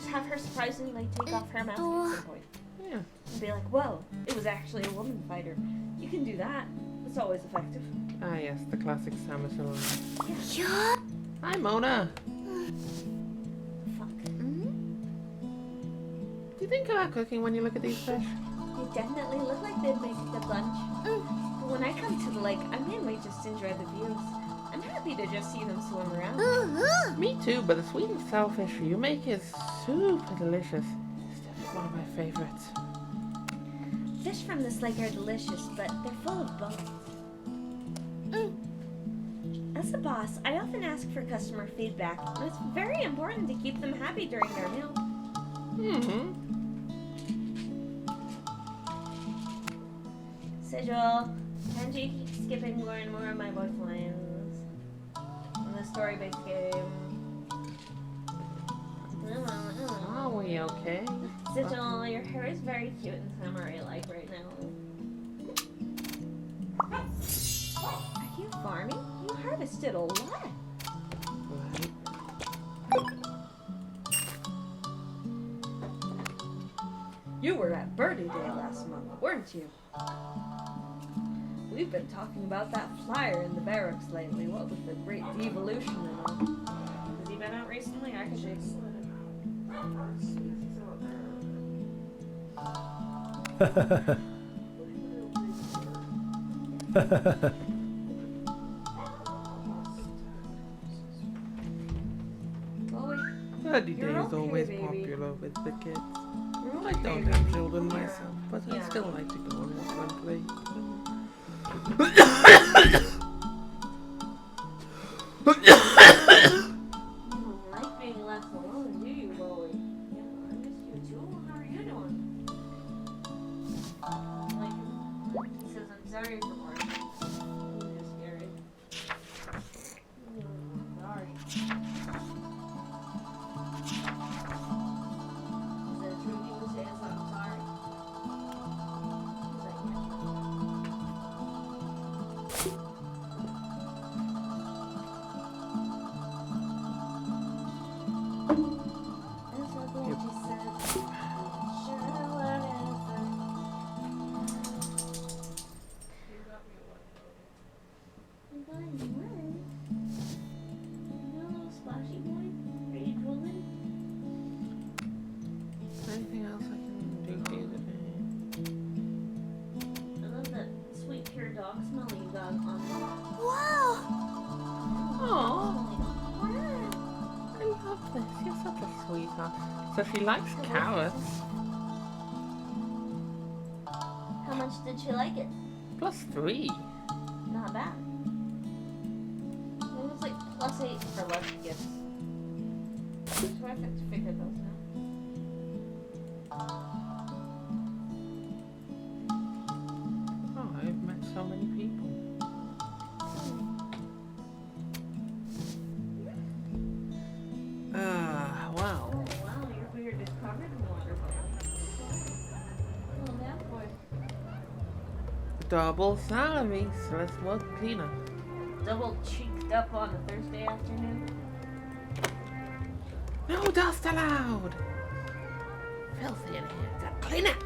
have her surprisingly take off her mask at some point. Yeah. And be like, whoa, it was actually a woman fighter. You can do that. It's always effective. Ah yes, the classic Samus Aran. Yeah. Hi Mona. Fuck. Do you think about cooking when you look at these fish? They definitely look like they'd make a good lunch. But when I come to the lake, I mainly just enjoy the views. I'm happy to just see them swim around. Me too, but the sweet and sour fish you make is super delicious. It's definitely one of my favorites. Fish from this lake are delicious, but they're full of bones. As a boss, I often ask for customer feedback, and it's very important to keep them happy during their meal. Mm-hmm. Sigil, Tangie keeps skipping more and more of my voice lines in the story-based game. Are we okay? Sigil, your hair is very cute and samurai-like right now. Are you farming? You harvested a lot. Right. You were at Birdie Day last month, weren't you? We've been talking about that flyer in the barracks lately, what with the great devolution and all. Has he been out recently? I could shake Birdie Day You're is okay, always baby. popular with the kids. You're I don't okay, have baby. children myself, but I Yeah. still like to go and watch them play. You don't like being left alone, do you, Bowie? Yeah, I miss you too. How are you doing? Like, he says, I'm sorry for work. I'm just scary. Sorry. Is it true he would say I'm sorry? He's like, That's what Angie said. Sure, whatever. You got any word? You little splashy boy? Are you drooling? Anything else I can do here today? I love that sweet pure dog smell you got on me. Wow! Aww, I love this. You're such a sweetheart. So she likes carrots. How much did she like it? +3. Not bad. It was like +8 for lunch gifts. So I have to figure those out. Oh, I've met so many people. Wow. Oh wow, your beard is covered in water. Oh, that boy. Double salary, so let's work cleaner. Double cheeked up on a Thursday afternoon. No dust allowed! Filthy in here. Gotta clean it!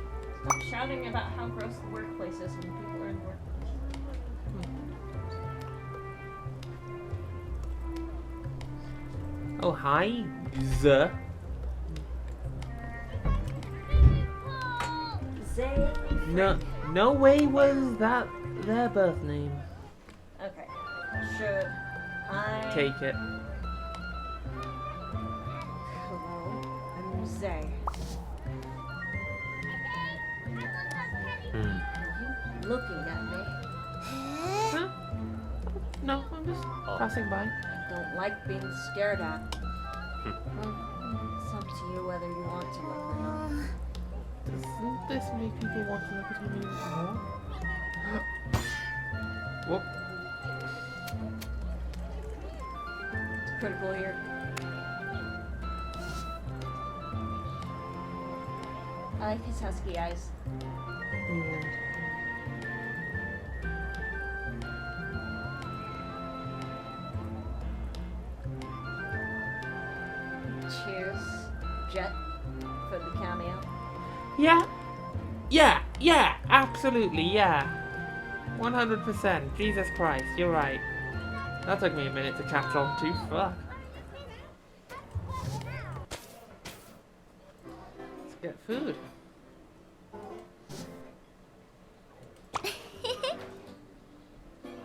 Stop shouting about how gross the workplace is when people are in the workplace. Oh, hi. Z. Zay. No way was that their birth name. Okay. Should I? Take it. Hello, I'm Zay. Are you looking at me? Huh? No, I'm just passing by. I don't like being stared at. Well, it's up to you whether you want to look or not. Doesn't this make people want to look at him even more? Whoop. It's critical here. I like his husky eyes. Yeah. Cheers, Jet, for the cameo. Yeah, absolutely, yeah. 100%. Jesus Christ, you're right. That took me a minute to catch on to. Fuck. Let's get food.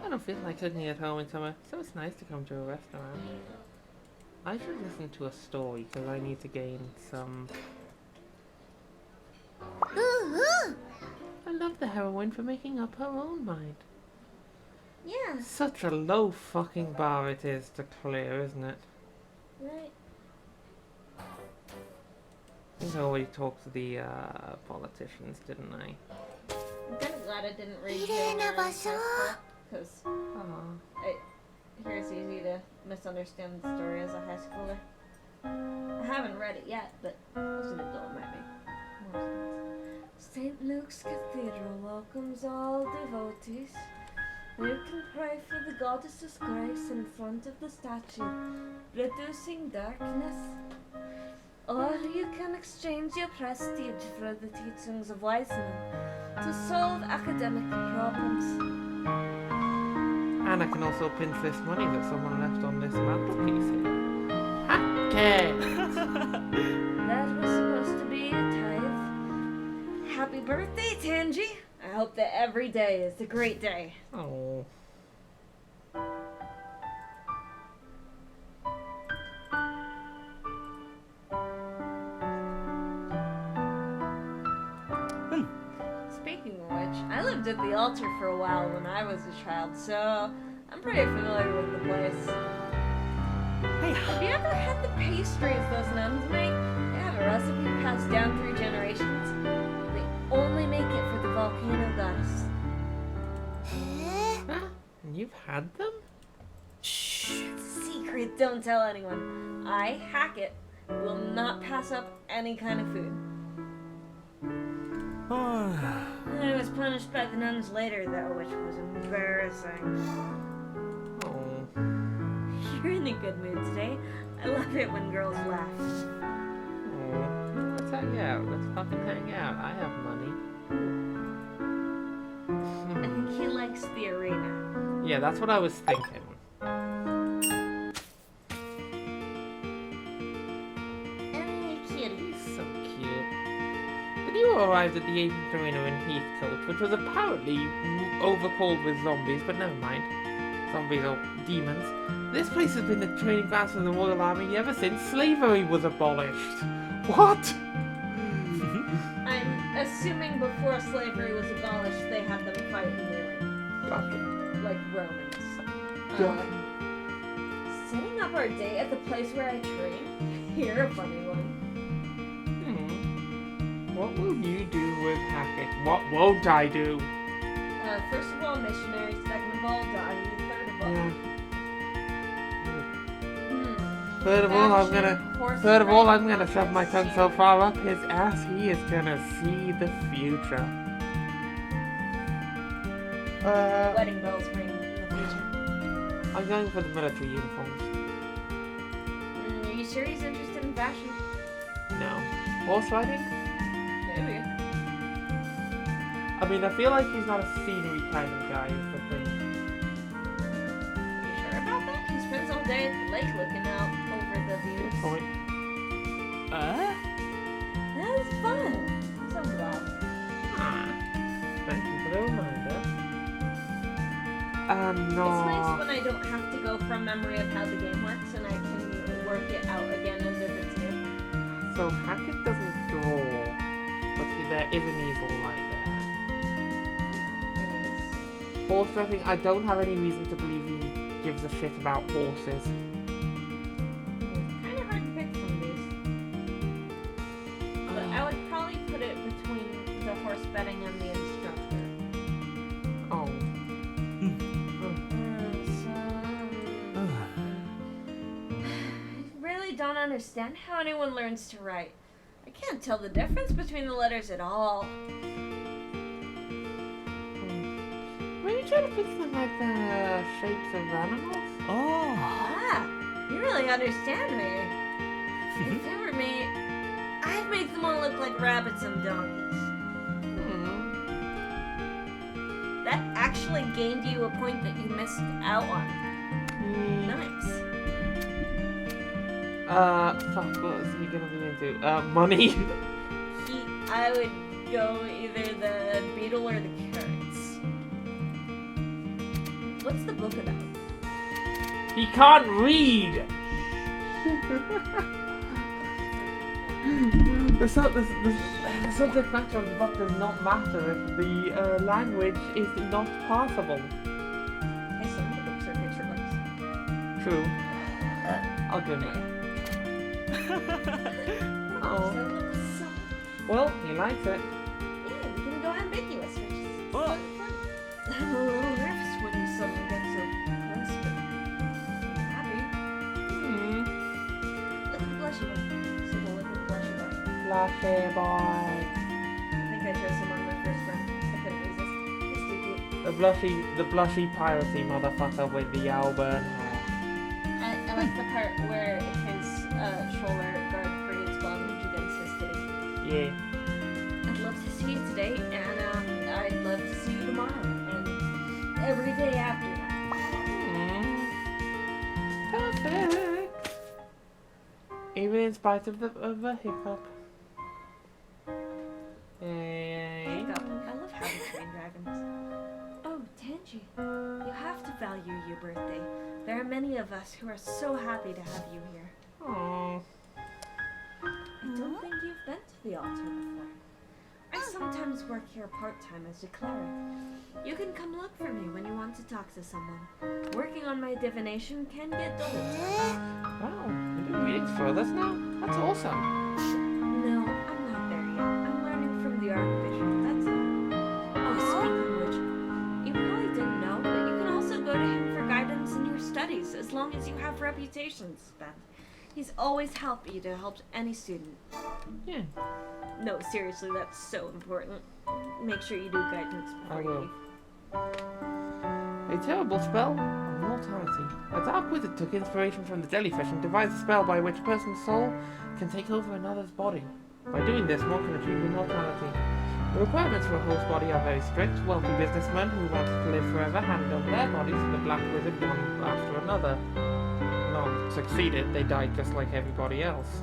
I don't feel like cooking at home in summer, so it's nice to come to a restaurant. I should listen to a story because I need to gain some. I love the heroine for making up her own mind. Yeah, Such a low fucking bar it is to clear, isn't it? right. I think I already talked to the politicians, didn't I? I'm kind of glad I didn't read 綺麗な場所。 because Aw. here it's easy to misunderstand the story as a high schooler. I haven't read it yet, but as an adult, it might make more sense. St. Luke's Cathedral welcomes all devotees. You can pray for the goddess's grace in front of the statue, reducing darkness. Or you can exchange your prestige for the teachings of wise men to solve academic problems. And I can also pinch this money that someone left on this mantelpiece here. Okay. That was supposed to be a tithe. Happy birthday, Tangie! I hope that every day is a great day. Oh. Speaking of which, I lived at the altar for a while when I was a child, so I'm pretty familiar with the place. Hey, Have you ever had the pastries those nuns make? They have a recipe passed down through generations. They only make it for the volcano goddess. へえ。 You've had them? shh. Secret, don't tell anyone. I hack it. Will not pass up any kind of food. I was punished by the nuns later, though, which was embarrassing. Oh. You're in a good mood today. I love it when girls laugh. Oh. Let's hang out. Let's fucking hang out. I have money. I think he likes the arena. Yeah, that's what I was thinking. Hey, kitty. He's so cute. But you arrived at the ancient arena in Heathcote, which was apparently overcrawled with zombies, but never mind. Zombies or demons. This place has been the training grounds for the Royal Army ever since slavery was abolished. What? I'm assuming before slavery was abolished, they had them fight in the arena, Gotcha. like Romans. Gotcha. Setting up our date at the place where I train? You're a funny one. What will you do with hacking? What won't I do? First of all, missionary. Second of all, doggy. Third of all, Third of all, I'm gonna shove my tongue so far up his ass, he is gonna see the future. wedding bells ring in the future. I'm going for the military uniforms. Are you sure he's interested in fashion? No. Horse riding? Maybe. I mean, I feel like he's not a scenery kind of guy, is the thing. You sure about that? He spends all day at the lake looking out over the views. Good point. That was fun. I'm so glad. Thank you for the reminder. No. It's nice when I don't have to go from memory of how the game works and I can work it out again as if it's new. So Hackett doesn't draw, but there is an easel right there. Horse riding, I don't have any reason to believe he gives a shit about horses. It's kind of hard to pick from these. But I would probably put it between the horse betting and the instructor. Oh. I really don't understand how anyone learns to write. I can't tell the difference between the letters at all. Maybe try to fix them like the shapes of animals? Oh. Ah, you really understand me. If it were me, I'd make them all look like rabbits and donkeys. That actually gained you a point that you missed out on. Nice. Fuck, what is he gonna be into? Money? I would go either the beetle or the carrots. What's the book about? He can't read! The subject matter of the book does not matter if the language is not passable. True. I'll give it. Oh. Well, he likes it. Yeah, we can go ambiguous, which is Oh. fun. I'm a little nervous when you suddenly get so close, but I'm happy. Hmm. Look at the blushy one. Simple, look at the blushy one. Flashy boy. I think I chose him on my first run. I couldn't resist. He's too cute. The blushy piratey motherfucker with the Jaybun hair. I like the part where his shoulder guard creates bondage against his titty. Yeah. I'd love to see you today, and I'd love to see you tomorrow, and every day after that. Perfect. Even in spite of the hiccup. Yay. Hiccup. I love how to train dragons. Oh, Tangie, you have to value your birthday. There are many of us who are so happy to have you here. Aww. I don't think you've been to the altar before. I sometimes work here part-time as a cleric. You can come look for me when you want to talk to someone. Working on my divination can get dull at times. Wow, you're doing readings for us now? That's awesome. No, I'm not there yet. I'm learning from the Archbishop, that's all. Oh, speaking of which, you probably didn't know, but you can also go to him for guidance in your studies as long as you have reputation to spend. He's always happy to help any student. Yeah. No, seriously, that's so important. Make sure you do guidance before I you will. leave. A terrible spell of mortality. A dark wizard took inspiration from the jellyfish and devised a spell by which a person's soul can take over another's body. By doing this, one can achieve immortality. The requirements for a host body are very strict. Wealthy businessmen who wanted to live forever handed over their bodies to the black wizard one after another. None succeeded, they died just like everybody else.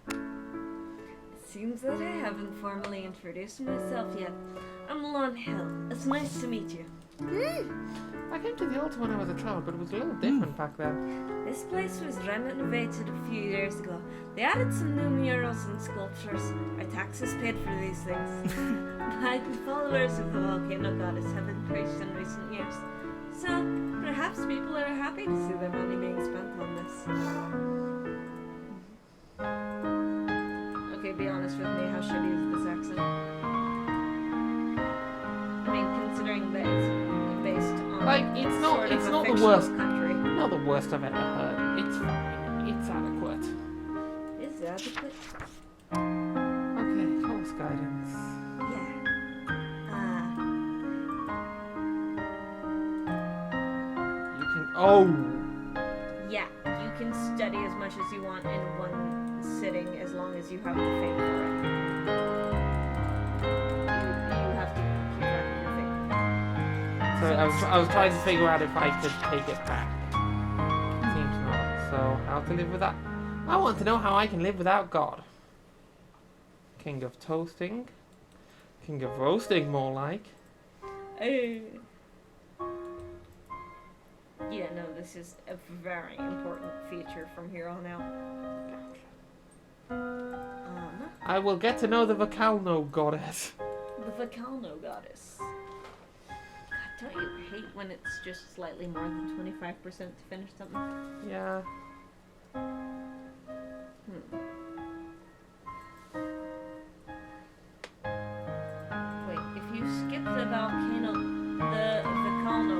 It seems that I haven't formally introduced myself yet. I'm Lon Hill. It's nice to meet you. I came to the altar when I was a child, but it was a little different back then. This place was renovated a few years ago. They added some new murals and sculptures. Our taxes paid for these things. But the followers of the Volcano Goddess have increased in recent years. So, perhaps people are happy to see their money being spent on this. Okay, be honest with me, how shitty is this accent? I mean, considering that it's based on Like, it's not- sort of it's a not the fictional worst. country. Not the worst I've ever heard. It's fine. It's adequate. Is it adequate? Okay, course guidance. Yeah. You can. Oh! Yeah, you can study as much as you want in one sitting as long as you have the fame for it. You have to keep track of your fame. So I was trying to figure out if I could take it back. Seems not. So how to live without? I want to know how I can live without God. King of toasting. King of roasting, more like. Yeah, no, this is a very important feature from here on out. I will get to know the Volcano goddess. The Volcano Goddess. God, don't you hate when it's just slightly more than 25% to finish something? Yeah. Wait, if you skip the Volcano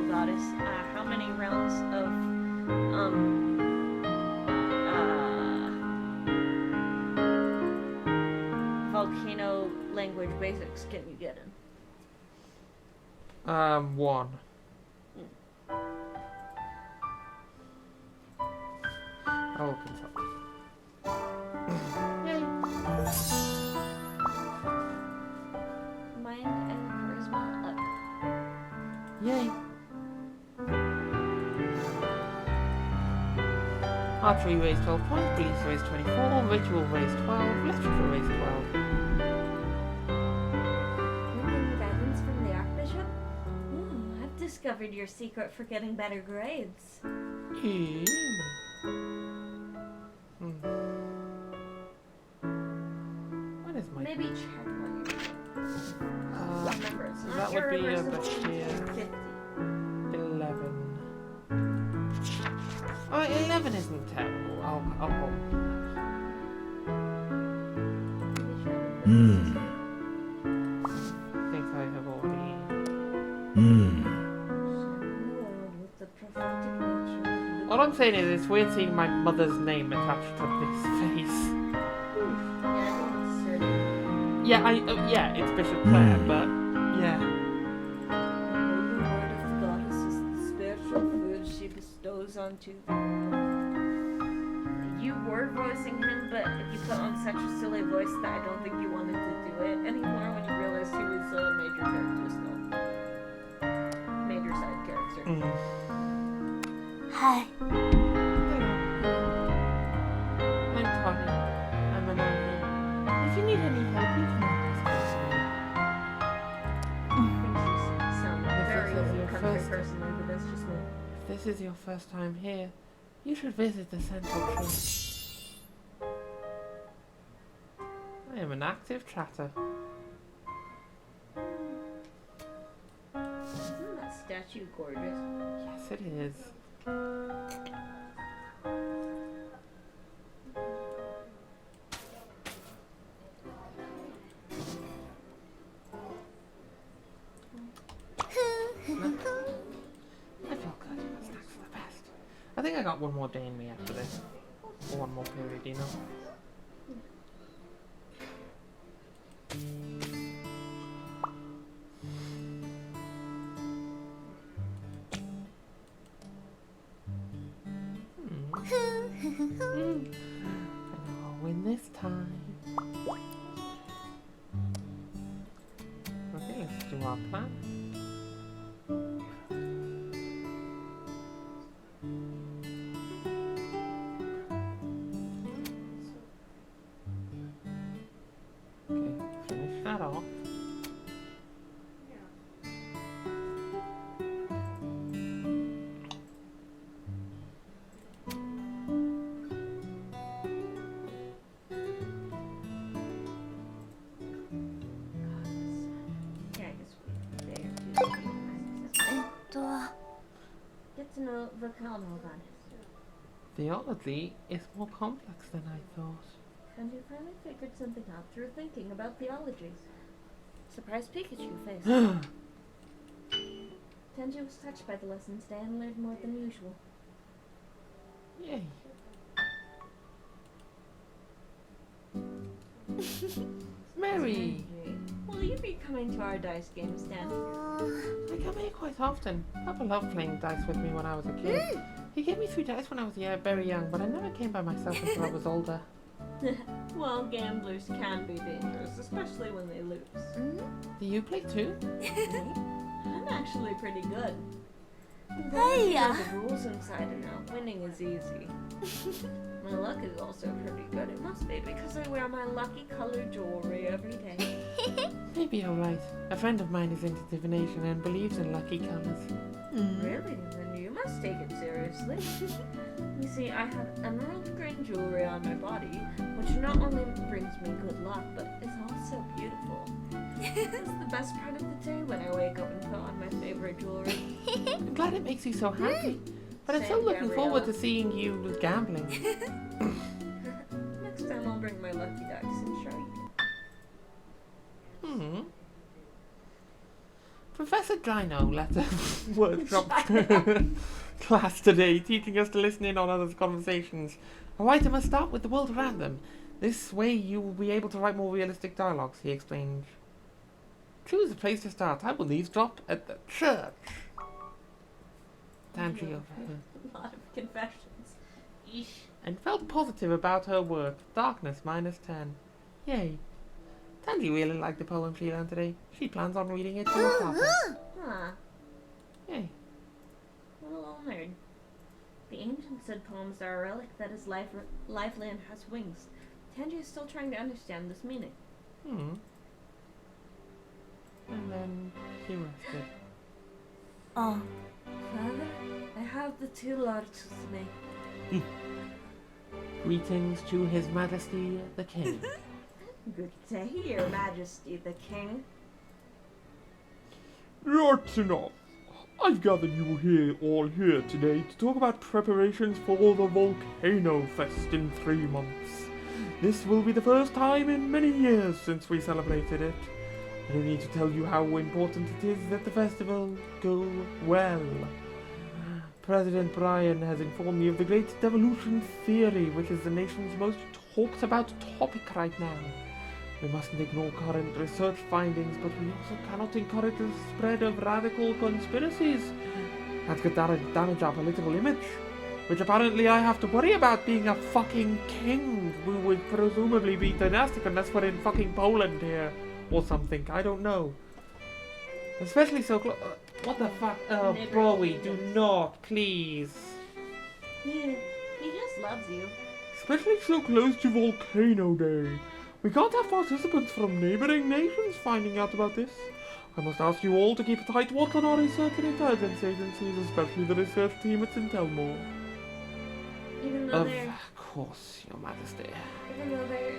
Goddess, how many rounds of, volcano language basics can you get in? 1. I will consult. Yay. Mind and charisma up. Yay. Archery raised 12 points, beliefs raised 24, ritual raised 12, literature raised 12. Getting guidance from the Archbishop? I've discovered your secret for getting better grades. Ew. What is my... Maybe check when you're doing. Remember, it's not that would be a irreversible bashir. until 50. 11. Alright, 11 isn't terrible. I'll hold. I think I have already. With the prophetic nature of All I'm saying is it's weird seeing my mother's name attached to this face. Yeah, it's Bishop Clare, but yeah. the holy word of the goddess is the spiritual food she bestows onto the You were voicing him, but you put on such a silly voice that I don't think you wanted to do it anymore when you realized he was a major character still. Major side character. Hi. I'm Connie. I'm an army. If you need any help, you can always ask me. I think she's sounding If very this is your country first- person, maybe that's just me. If this is your first time here, you should visit the Central Church. I am an active chatter. Isn't that statue gorgeous? Yes, it is. I feel good. Snacks are the best. I think I got one more day in me after this. Or one more period, you know? I know I'll win this time. Okay, let's do our plan. Okay, finish that off. Yeah, I guess we there too. Get to know Volcano about it. Theology is more complex than I thought. And you finally figured something out through thinking about theology. Surprised Pikachu face. Tangie was touched by the lesson today and learned more than usual. Yay. Mary! Will you be coming to our dice games, Dan? I come here quite often. Papa loved playing dice with me when I was a kid. He gave me 3 dice when I was very young, but I never came by myself until I was older. Well, gamblers can be dangerous, especially when they lose. Do you play too? I'm actually pretty good. Hey, There are the rules inside and out. Winning is easy. My luck is also pretty good. It must be because I wear my lucky colored jewelry every day. Maybe you're right. A friend of mine is into divination and believes in lucky colours. Really? Then you must take it seriously. You see, I have emerald green jewelry on my body, which not only brings me good luck, but is also beautiful. It's the best part of the day when I wake up and put on my favorite jewelry. I'm glad it makes you so happy. But I'm Same, still looking forward Gabriella. to seeing you gambling. Next time I'll bring my lucky dice and show you. Professor Dino left a workshop class today, teaching us to listen in on others' conversations. A writer must start with the world around them. This way you will be able to write more realistic dialogues, he explained. Choose a place to start. I will eavesdrop at the church. Tangie overheard A lot of confessions. Eesh. and felt positive about her work. Darkness -10. Yay. Tangie really liked the poem she learned today. She plans on reading it to her classes. Huh. Yay. What a little nerd. The ancients said poems are a relic that is lively and has wings. Tangie is still trying to understand this meaning. And then she rested. Oh. Father, I have the 2 lords with me. Greetings to His Majesty the King. Good day, Your Majesty the King. That's enough. I've gathered you all here today to talk about preparations for the Volcano Fest in 3 months. This will be the first time in many years since we celebrated it. I don't need to tell you how important it is that the festival go well. President Brian has informed me of the Great Devolution Theory, which is the nation's most talked about topic right now. We mustn't ignore current research findings, but we also cannot encourage the spread of radical conspiracies that could damage our political image. Which apparently I have to worry about being a fucking king who would presumably be dynastic unless we're in fucking Poland here or something. I don't know. Especially so close. What the fuck? Oh, Browy, do not, please. He just loves you. Especially so close to Volcano Day. We can't have participants from neighboring nations finding out about this. I must ask you all to keep a tight watch on our research and intelligence agencies, especially the research team at Intelmore. Even though Of they're course, Your Majesty.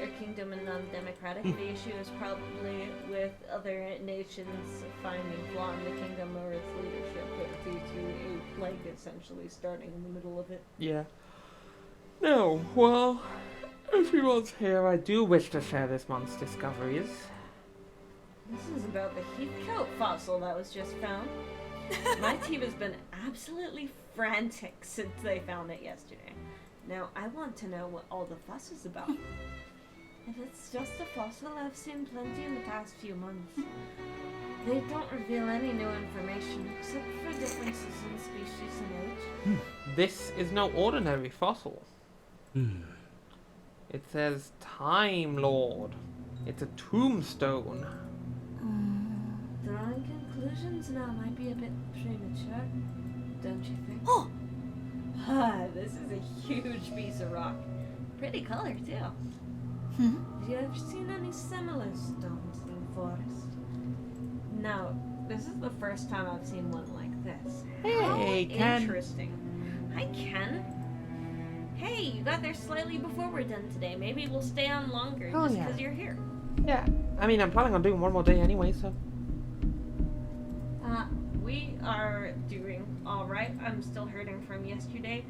a kingdom and non-democratic, the issue is probably with other nations finding flaw in the kingdom or its leadership due to a plague essentially starting in the middle of it. Yeah. No, well, everyone's here. I do wish to share this month's discoveries. This is about the Heathcote fossil that was just found. My team has been absolutely frantic since they found it yesterday. Now, I want to know what all the fuss is about. If it's just a fossil, I've seen plenty in the past few months. They don't reveal any new information except for differences in species and age. This is no ordinary fossil. It says Time Lord. It's a tombstone. Drawing conclusions now might be a bit premature, don't you think? Oh! This is a huge piece of rock. Pretty color, too. Hmm? Have you ever seen any similar stones in the forest? No, this is the first time I've seen one like this. Hey, Ken. Interesting. Hi, Ken. Hey, you got there slightly before we're done today. Maybe we'll stay on longer Oh, just yeah. because you're here. Yeah. I mean, I'm planning on doing one more day anyway, so. We are doing alright. I'm still hurting from yesterday.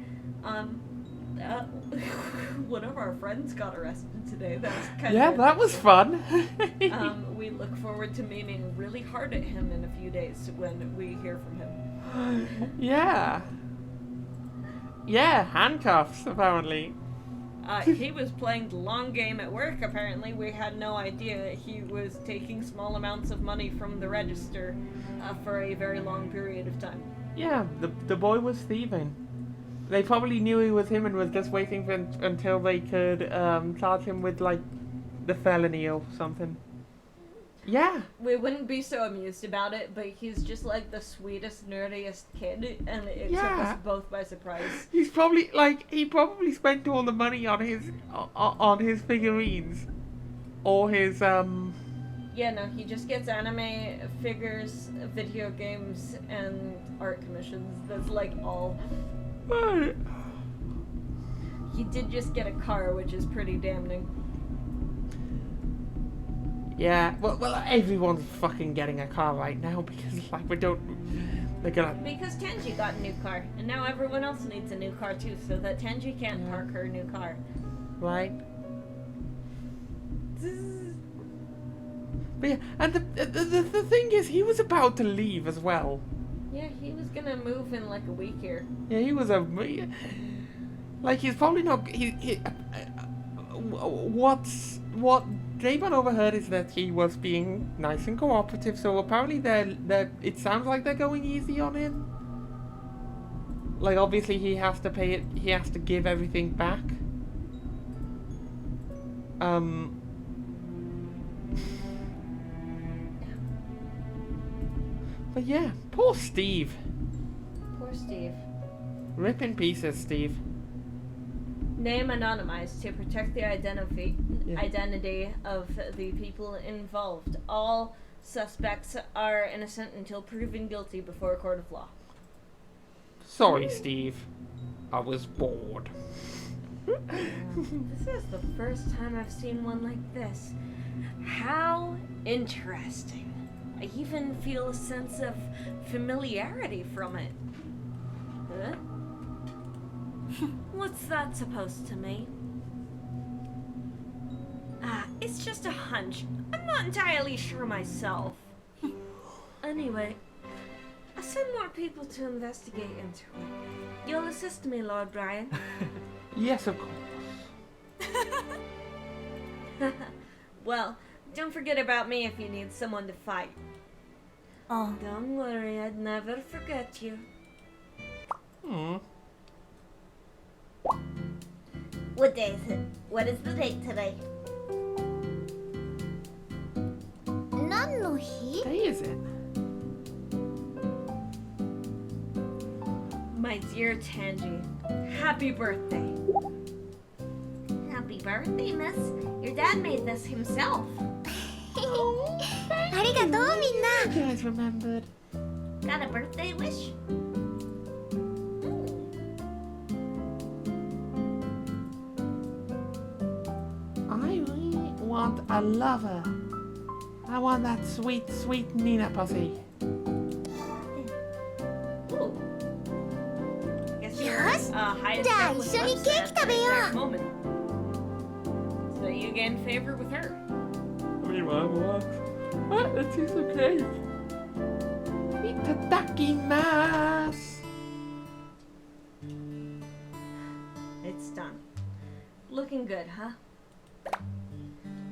One of our friends got arrested today. That was kind Yeah, of... that was fun. we look forward to aiming really hard at him in a few days when we hear from him. Yeah. Yeah, handcuffs, apparently. He was playing the long game at work, apparently. We had no idea he was taking small amounts of money from the register for a very long period of time. Yeah, the boy was thieving. They probably knew he was him and was just waiting for until they could charge him with, like, the felony or something. Yeah. We wouldn't be so amused about it, but he's just like the sweetest, nerdiest kid, and it took Yeah. us both by surprise. He's probably, like, he probably spent all the money on his figurines. Or his, Yeah, no, he just gets anime figures, video games, and art commissions. That's like all. Right. He did just get a car, which is pretty damning. Yeah, well, everyone's fucking getting a car right now because, like, they're gonna... Because Tangie got a new car, and now everyone else needs a new car too, so that Tangie can't park her new car. Right? But yeah, and the thing is, he was about to leave as well. Yeah, he was gonna move in like a week here. Yeah, he was like, he's probably not... What Jaybun overheard is that he was being nice and cooperative, so apparently it sounds like they're going easy on him. Like, obviously he has to pay it, he has to give everything back. But yeah, poor Steve. Poor Steve. Rip in pieces, Steve. Name anonymized to protect the identity of the people involved. All suspects are innocent until proven guilty before a court of law. Sorry, Steve. I was bored. This is the first time I've seen one like this. How interesting. I even feel a sense of familiarity from it. Huh? What's that supposed to mean? It's just a hunch. I'm not entirely sure myself. Anyway, I'll send more people to investigate into it. You'll assist me, Lord Brian. Yes, of course. Well, don't forget about me if you need someone to fight. Oh. Don't worry, I'd never forget you. What day is it? What is the date today? 何の日? Day is it? My dear Tangie, happy birthday. Happy birthday, miss. Your dad made this himself. ありがとうみんな. You guys remembered. Got a birthday wish? I really want a lover. I want that sweet, sweet Nina pussy. Ooh. Guess you're Yes. highest Ja, up with 一緒にケーキ食べよう。 that moment. So you gain favor with her. What? Let's see some cake. Itadakimasu. It's done. Looking good, huh?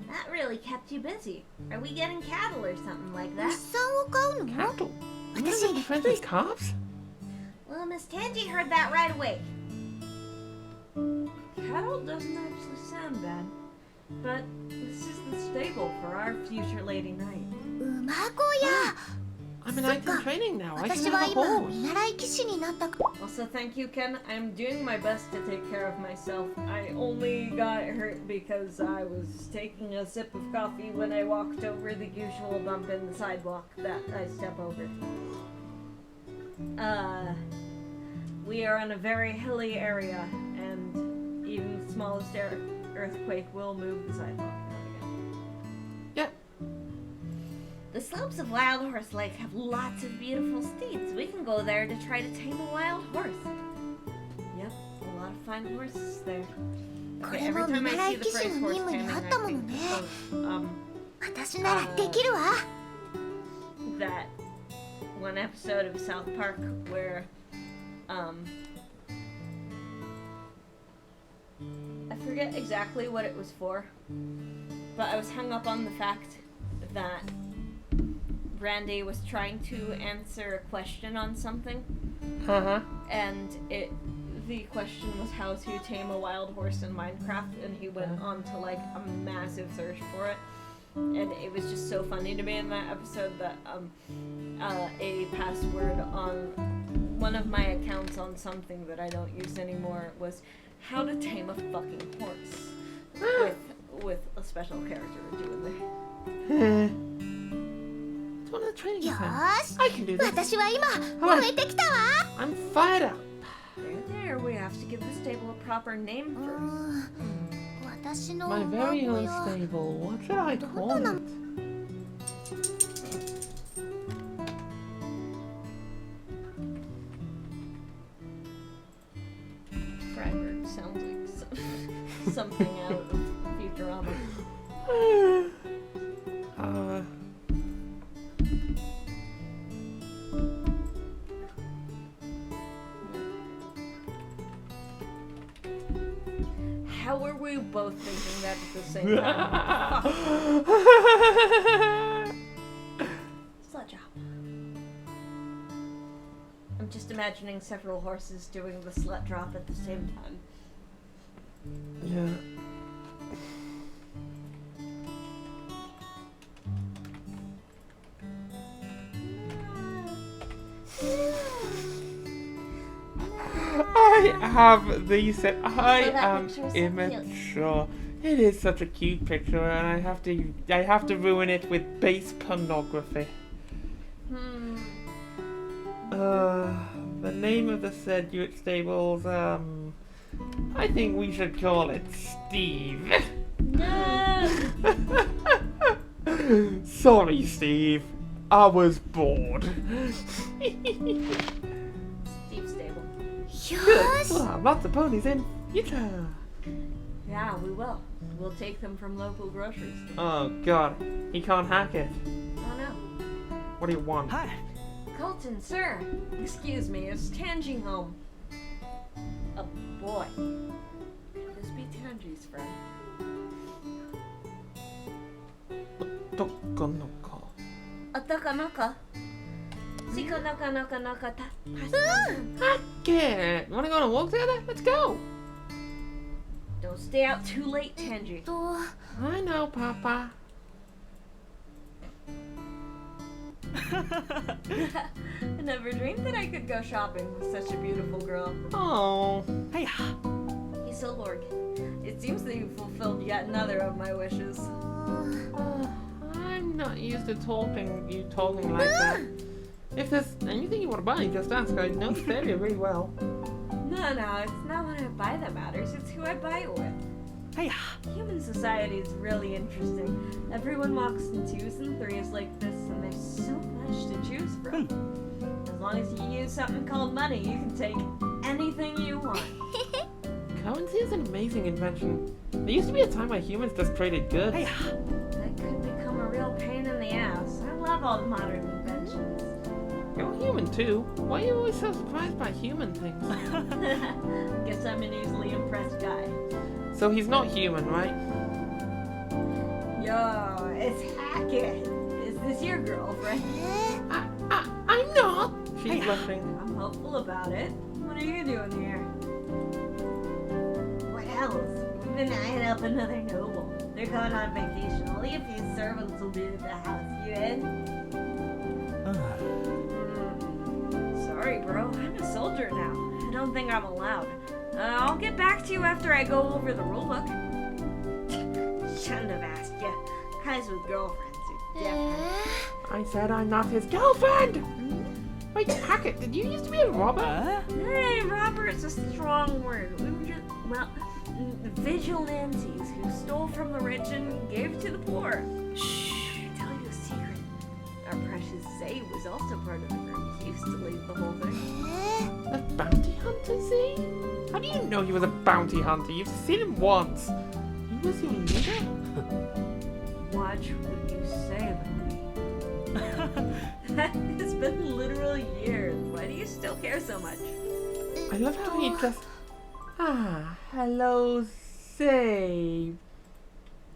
That really kept you busy. Are we getting cattle or something like that? Cattle? I'm not gonna friends with cops? Well, Miss Tangie heard that right away. Cattle doesn't actually sound bad. But this is the stable for our future lady knight. 馬子や。 I'm in item training now. I 私 can は have a 今 horse. 見習い騎士になったか Also, thank you, Ken. I'm doing my best to take care of myself. I only got hurt because I was taking a sip of coffee when I walked over the usual bump in the sidewalk that I step over. We are in a very hilly area, and even the smallest earthquake will move the sidewalk. Yep. The slopes of Wild Horse Lake have lots of beautiful steeds. We can go there to try to tame a wild horse. Yep, a lot of fine horses there. こ Okay, れ every も見 time I 習 see い the 騎士 phrase の horse 任務に taming, あ I ったもの think ね。 of 私ならできるわ。 that one episode of South Park where I forget exactly what it was for, but I was hung up on the fact that Randy was trying to answer a question on something, and the question was how to tame a wild horse in Minecraft, and he went on to like a massive search for it. And it was just so funny to me in that episode that a password on one of my accounts on something that I don't use anymore was how to tame a fucking horse with a special character doing there. It's one of the training よ assignments. ーし。 I can do this. 私は今燃えてきたわ。 I'm fired up. There, we have to give the stable a proper name う first. ん。私の My 馬子 very own よ。 stable. What should I call it? Freiburg sounds like something out of Futurama. How were we both thinking that at the same time? Slut job. I'm just imagining several horses doing the slut drop at the same time. Yeah. I have these. I that am picture is so immature. It is such a cute picture, and I have to ruin it with base pornography. The name of the said Hewitt stables. I think we should call it Steve. No! Sorry, Steve. I was bored. Steve's stable. Good. We'll have lots of ponies in future. Yeah, we will. We'll take them from local grocery stores. Oh god, he can't hack it. Oh no. What do you want? Hi. Colton, sir. Excuse me, is Tangie home? Oh boy. Could this be Tangie's friend? Tokonoko. Otokonoko. Siko noko noko noko ta. Hack it! Wanna go on a walk together? Let's go! Don't stay out too late, Tangie. I know, Papa. I never dreamed that I could go shopping with such a beautiful girl. Oh. Hey. He's a lord. It seems that you fulfilled yet another of my wishes. I'm not used to you talking like that. If there's anything you want to buy, just ask. I know this area really well. No, it's not what I buy that matters. It's who I buy it with. Hey. Human society is really interesting. Everyone walks in 2s and 3s like this, and there's so much to choose from. As long as you use something called money, you can take anything you want. Currency is an amazing invention. There used to be a time where humans just traded goods. Hey. That could become a real pain in the ass. I love all the modern inventions. You're human too. Why are you always so surprised by human things? Guess I'm an easily impressed guy. So he's not human, right? Yo, it's Hackett. Is this your girlfriend? I'm not. She's Hey. blushing. I'm hopeful about it. What are you doing here? What else? We've been eyeing up another noble. They're going on vacation. Only a few servants will be at the house. You in? Sorry, bro. I'm a soldier now. I don't think I'm allowed. I'll get back to you after I go over the rulebook. Shouldn't have asked you. Guys with girlfriends are different. I said I'm not his girlfriend. Wait, Hackett, did you used to be a robber? Hey, robber is a strong word. We were just, vigilantes who stole from the rich and gave to the poor. Shh. I'll tell you a secret. Our precious Zay was also part of the group. He used to lead the whole thing. A bounty hunter, see? How do you know he was a bounty hunter? You've seen him once. He was your leader? Watch what you say about me. It's been literal years. Why do you still care so much? I love how he just... hello, Zay.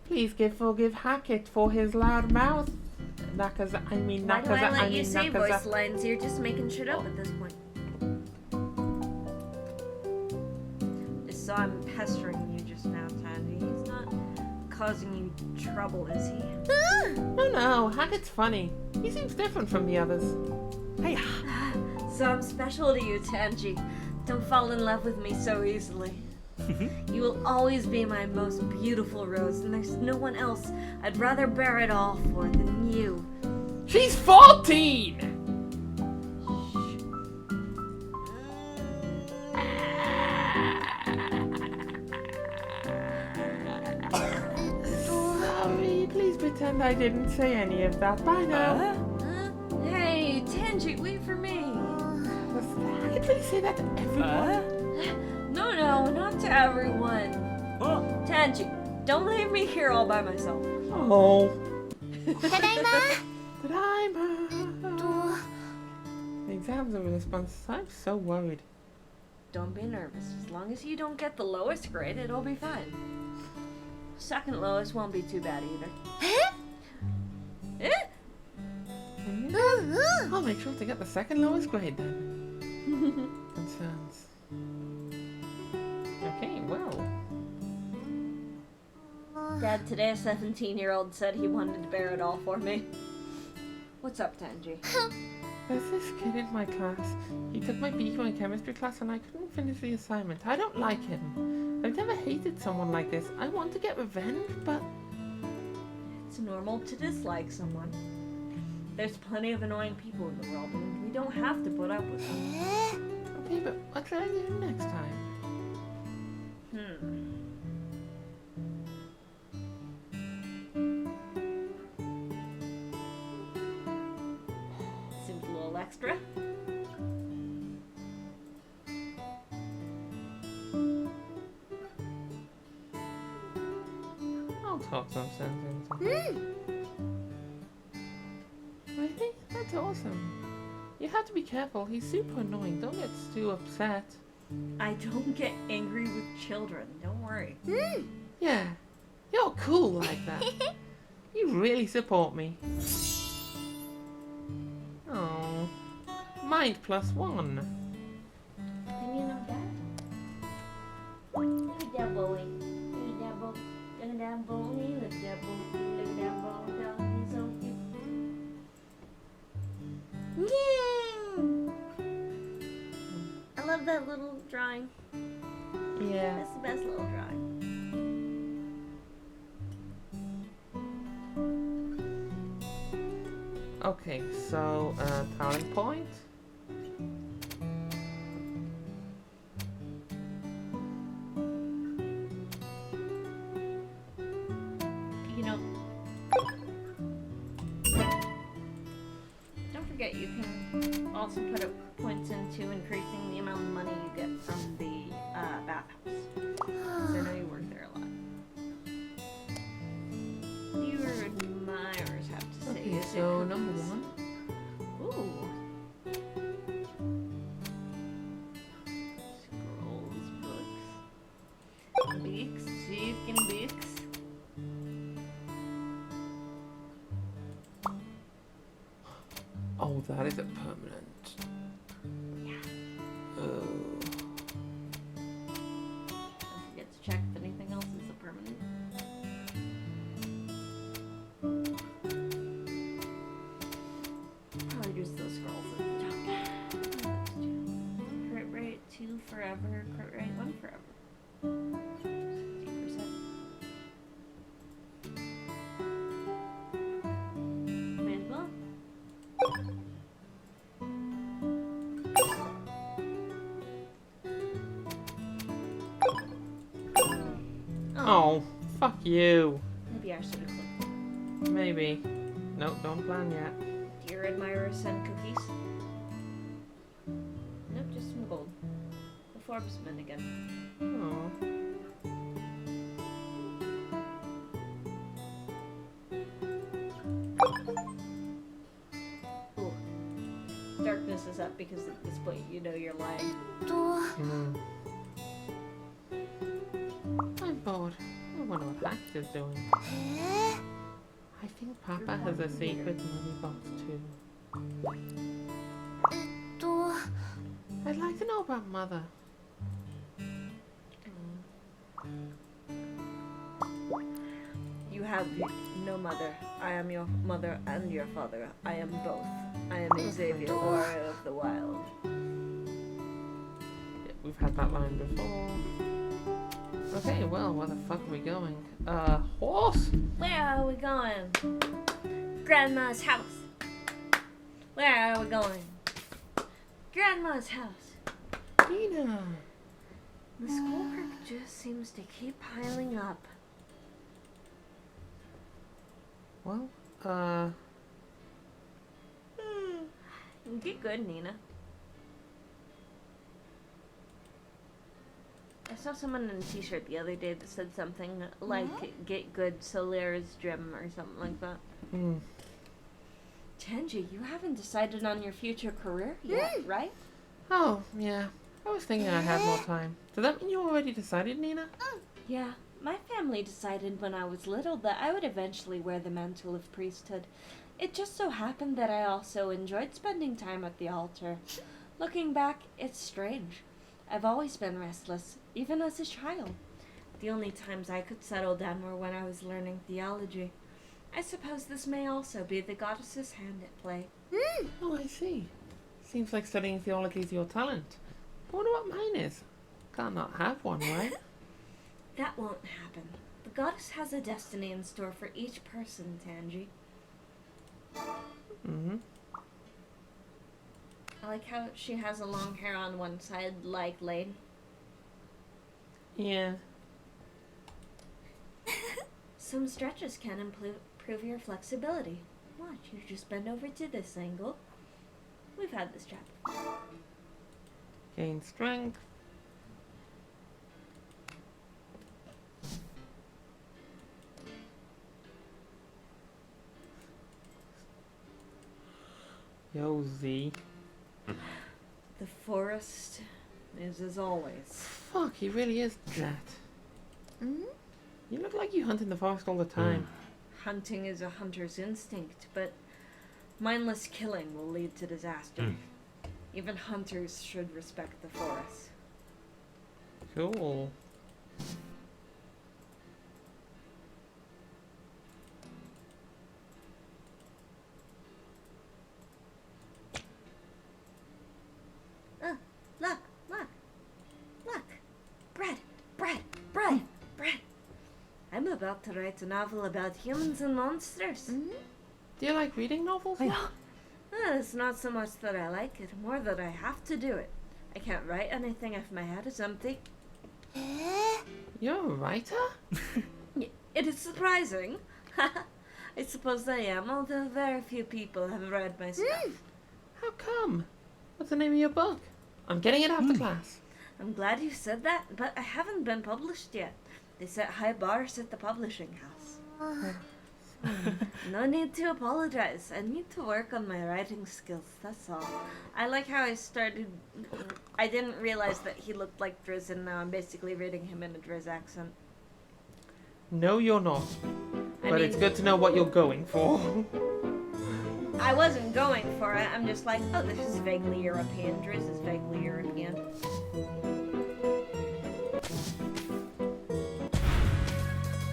Please forgive Hackett for his loud mouth. Why do I let you say voice lines? You're just making shit up at this point. Just saw him pestering you just now, Tangie. He's not causing you trouble, is he? No, Hackett's funny. He seems different from the others. Hey. So I'm special to you, Tangie. Don't fall in love with me so easily. You will always be my most beautiful rose, and there's no one else I'd rather bear it all for than you. She's 14! Sorry, please pretend I didn't say any of that. Bye now. Hey, Tangie, wait for me. I could really say that to everyone. No, not to everyone. Oh. Tangie, don't leave me here all by myself. Oh. Tadaima. Tadaima. The exams are this month. I'm so worried. Don't be nervous. As long as you don't get the lowest grade, it'll be fine. Second lowest won't be too bad either. I'll make sure to get the second lowest grade then. Concerns. Okay, well. Dad, today a 17-year-old said he wanted to bear it all for me. What's up, Tangie? There's this kid in my class. He took my BQ in chemistry class and I couldn't finish the assignment. I don't like him. I've never hated someone like this. I want to get revenge, but... It's normal to dislike someone. There's plenty of annoying people in the world, and we don't have to put up with them. Okay, but what should I do next time? extra. I'll talk some sense into him. Really? That's awesome. You have to be careful. He's super annoying. Don't get too upset. I don't get angry with children. Don't worry. Yeah. You're cool like that. You really support me. Oh. Mind +1. Can you not that? Look at that boy. Look at that boy. Look at that boy. Look at that boy. Look at that boy. He's so cute. I love that little drawing. Yeah. That's the best little drawing. Okay, so, talent point? You know, don't forget you can also put points into increasing the amount of money you get from the bathhouse. 'Cause I know you work there a lot. What do your admirers have to say? Okay, Is it so cookies? number 1. Ooh. Scrolls, books. Books, chicken books. Oh, that is a permanent. Oh. Don't forget to check if anything else is a permanent. Probably just those scrolls at the top. Crit rate 2 forever, crit rate 1 forever. 60%. May as well. Oh, fuck you. Maybe I should have clicked. Maybe. Nope, don't plan yet. Do your admirers send cookies? Nope, just some gold. The Forbesman again. Oh. Ooh. Darkness is up because at this point you know you're lying. Hmm. I'm bored. I wonder what Hack is doing. I think Papa has a secret money box too. I'd like to know about Mother. You have no mother. I am your mother and your father. I am both. I am Xavier, warrior of the wild. Yeah, we've had that line before. Okay, well, where the fuck are we going? Horse? Where are we going? Grandma's house. Where are we going? Grandma's house. Dina! The schoolwork just seems to keep piling up. Well, Get good, Nina. I saw someone in a t-shirt the other day that said something like, get good, Solaris Gym, or something like that. Tangie, you haven't decided on your future career yet, right? Oh, yeah. I was thinking I had more time. Does that mean you already decided, Nina? Yeah, my family decided when I was little that I would eventually wear the mantle of priesthood. It just so happened that I also enjoyed spending time at the altar. Looking back, it's strange. I've always been restless, even as a child. The only times I could settle down were when I was learning theology. I suppose this may also be the goddess's hand at play. Oh, I see. Seems like studying theology is your talent. I wonder what mine is. Can't not have one, right? That won't happen. The goddess has a destiny in store for each person, Tangie. Mm-hmm. I like how she has a long hair on one side, like Lane. Yeah. Some stretches can improve your flexibility. Watch, you just bend over to this angle. We've we've had this chat. Gain strength. Yo, Z. The forest is as always. Fuck, he really is Jet. Hmm? You look like you hunt in the forest all the time. Hunting is a hunter's instinct, but mindless killing will lead to disaster. Even hunters should respect the forest. Cool. Look, look, look. Bread, bread, bread, bread. I'm about to write a novel about humans and monsters. Do you like reading novels? It's not so much that I like it, more that I have to do it. I can't write anything if my head is empty. You're a writer? It is surprising. I suppose I am, although very few people have read my stuff. How come? What's the name of your book? I'm getting it after class. I'm glad you said that, but I haven't been published yet. They set high bars at the publishing house. No need to apologize. I need to work on my writing skills, that's all. I like how I started... I didn't realize that he looked like Driz, and now I'm basically reading him in a Driz accent. No, you're not. I But mean, it's good to know what you're going for. I wasn't going for it. I'm just like, oh, this is vaguely European. Driz is vaguely European.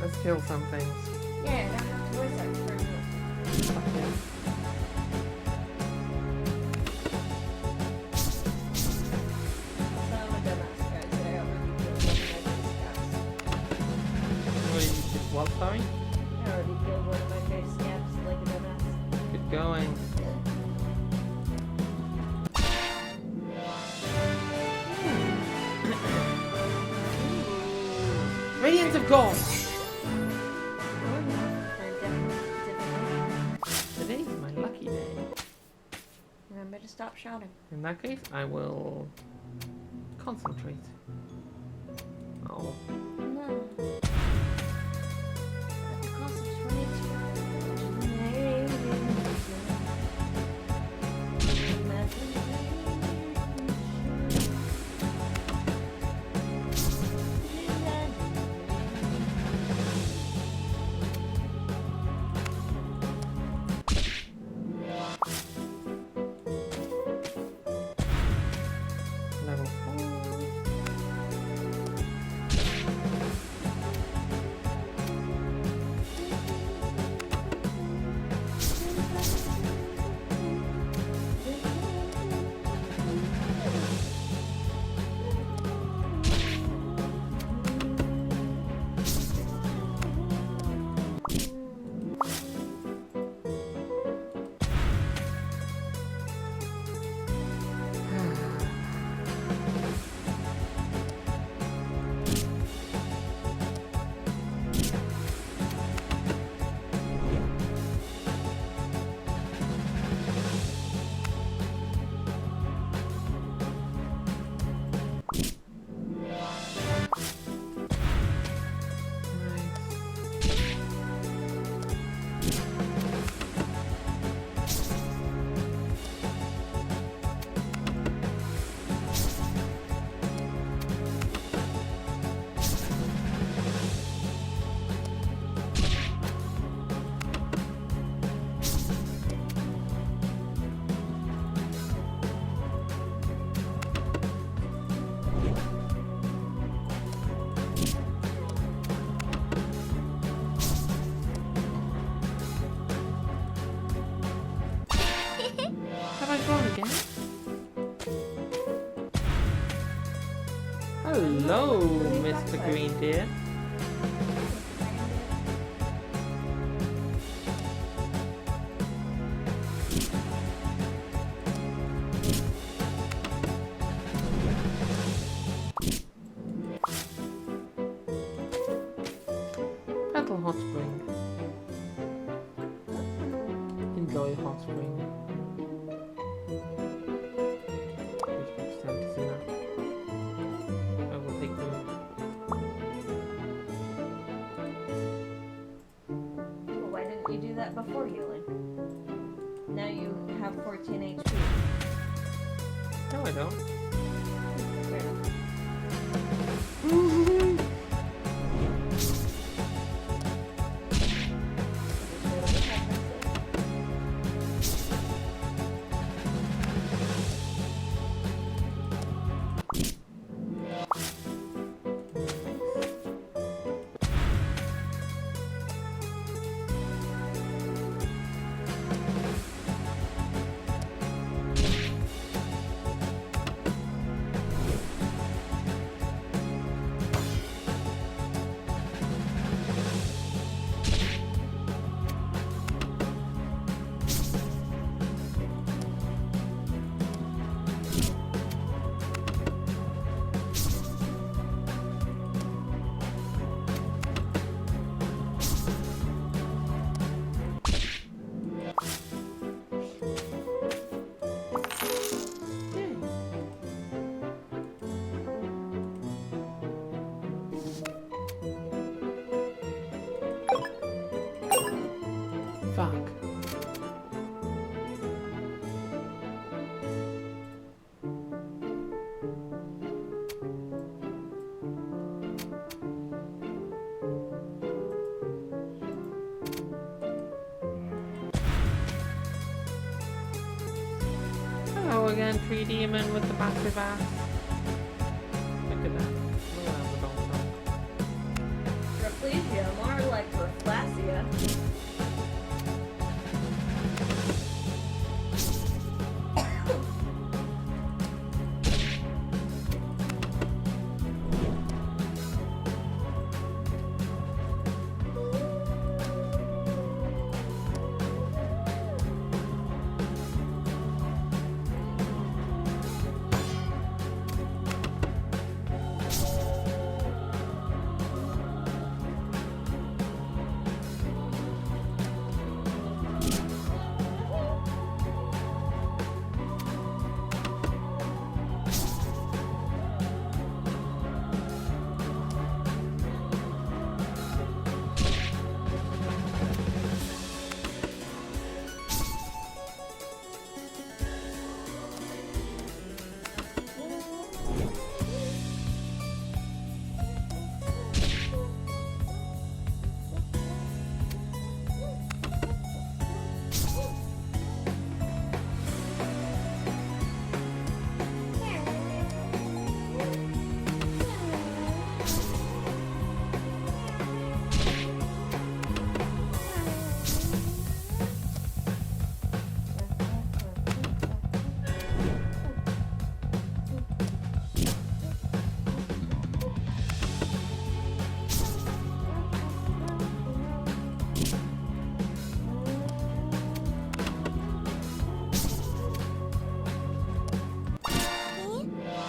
Let's kill some things. Yeah, I don't have to wizard for me. Fuck yeah. So I'm a dumbass guy today. I already killed one of my base scabs. What did you just what, sorry? I already killed one of my base scabs like a dumbass. Good going. Radiance of gold! Today's my lucky day. Remember to stop shouting. In that case, I will concentrate. Oh. No. At the cost of 22. Level 4. Have I gone again? Hello, Mr. Green Deer. Battle Hot Spring. Enjoy Hot Spring. I don't. Fair enough. Fuck. Hello again, Tree Demon with the massive ass. Look at that. Look at that little dog. Replegia, more like Reflacia.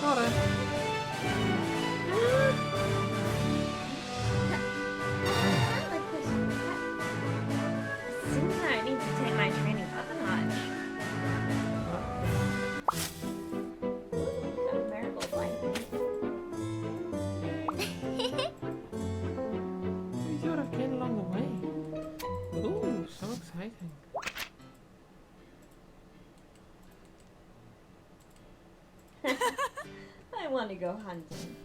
Got it. I like this. Seems that I need to take my training up a notch. Got a marigold light. Pretty sure I've gained along the way. Ooh, so exciting. I want to go hunting.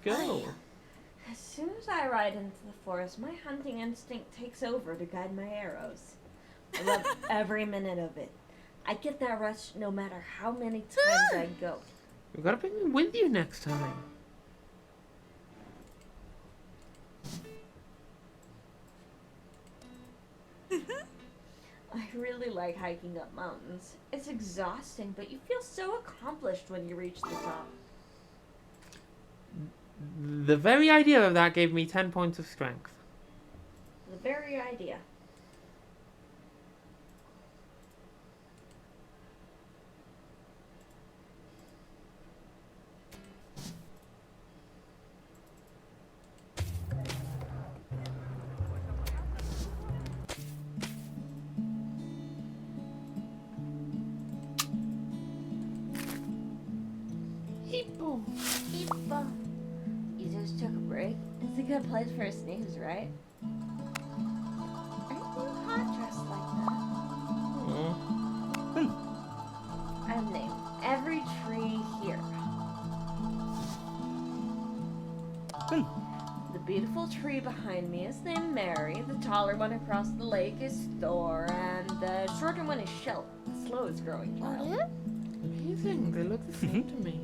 Go. As soon as I ride into the forest, my hunting instinct takes over to guide my arrows. I love every minute of it. I get that rush no matter how many times I go. You gotta bring me with you next time. I really like hiking up mountains. It's exhausting, but you feel so accomplished when you reach the top. The very idea of that gave me 10 points of strength. The very idea. Hippo. You just took a break? It's a good place for a snooze, right? Aren't you hot dressed like that? I've named every little tree behind me is named Mary. The taller one across the lake is Thor, and the shorter one is Shell, the slowest growing child. Amazing. They look the same to me.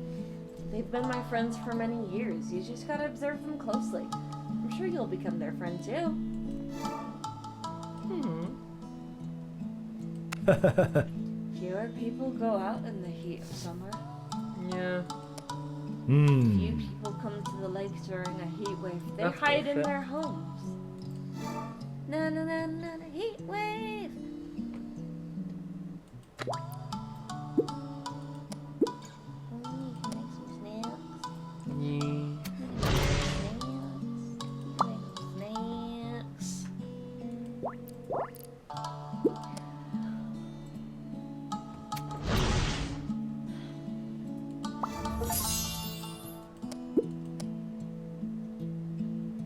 They've been my friends for many years. You just gotta observe them closely. I'm sure you'll become their friend too. Fewer people go out in the heat of summer. Yeah. Few people come to the lake during a heat wave. They That's hide in bullshit. their homes. Na na na na na heat wave. Yeah. Snacks.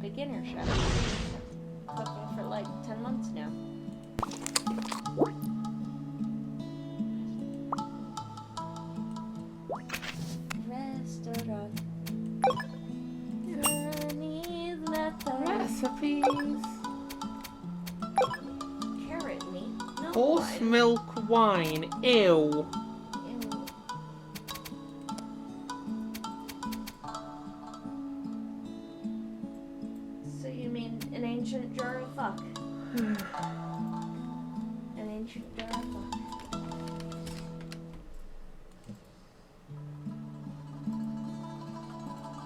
Beginner chef. Cooking for like 10 months now. Restaurant. Chinese method. Recipes. Carrot meat. No Horse wine. milk wine. Ew. Ew. So you mean an ancient jar of fuck? An ancient jar of fuck.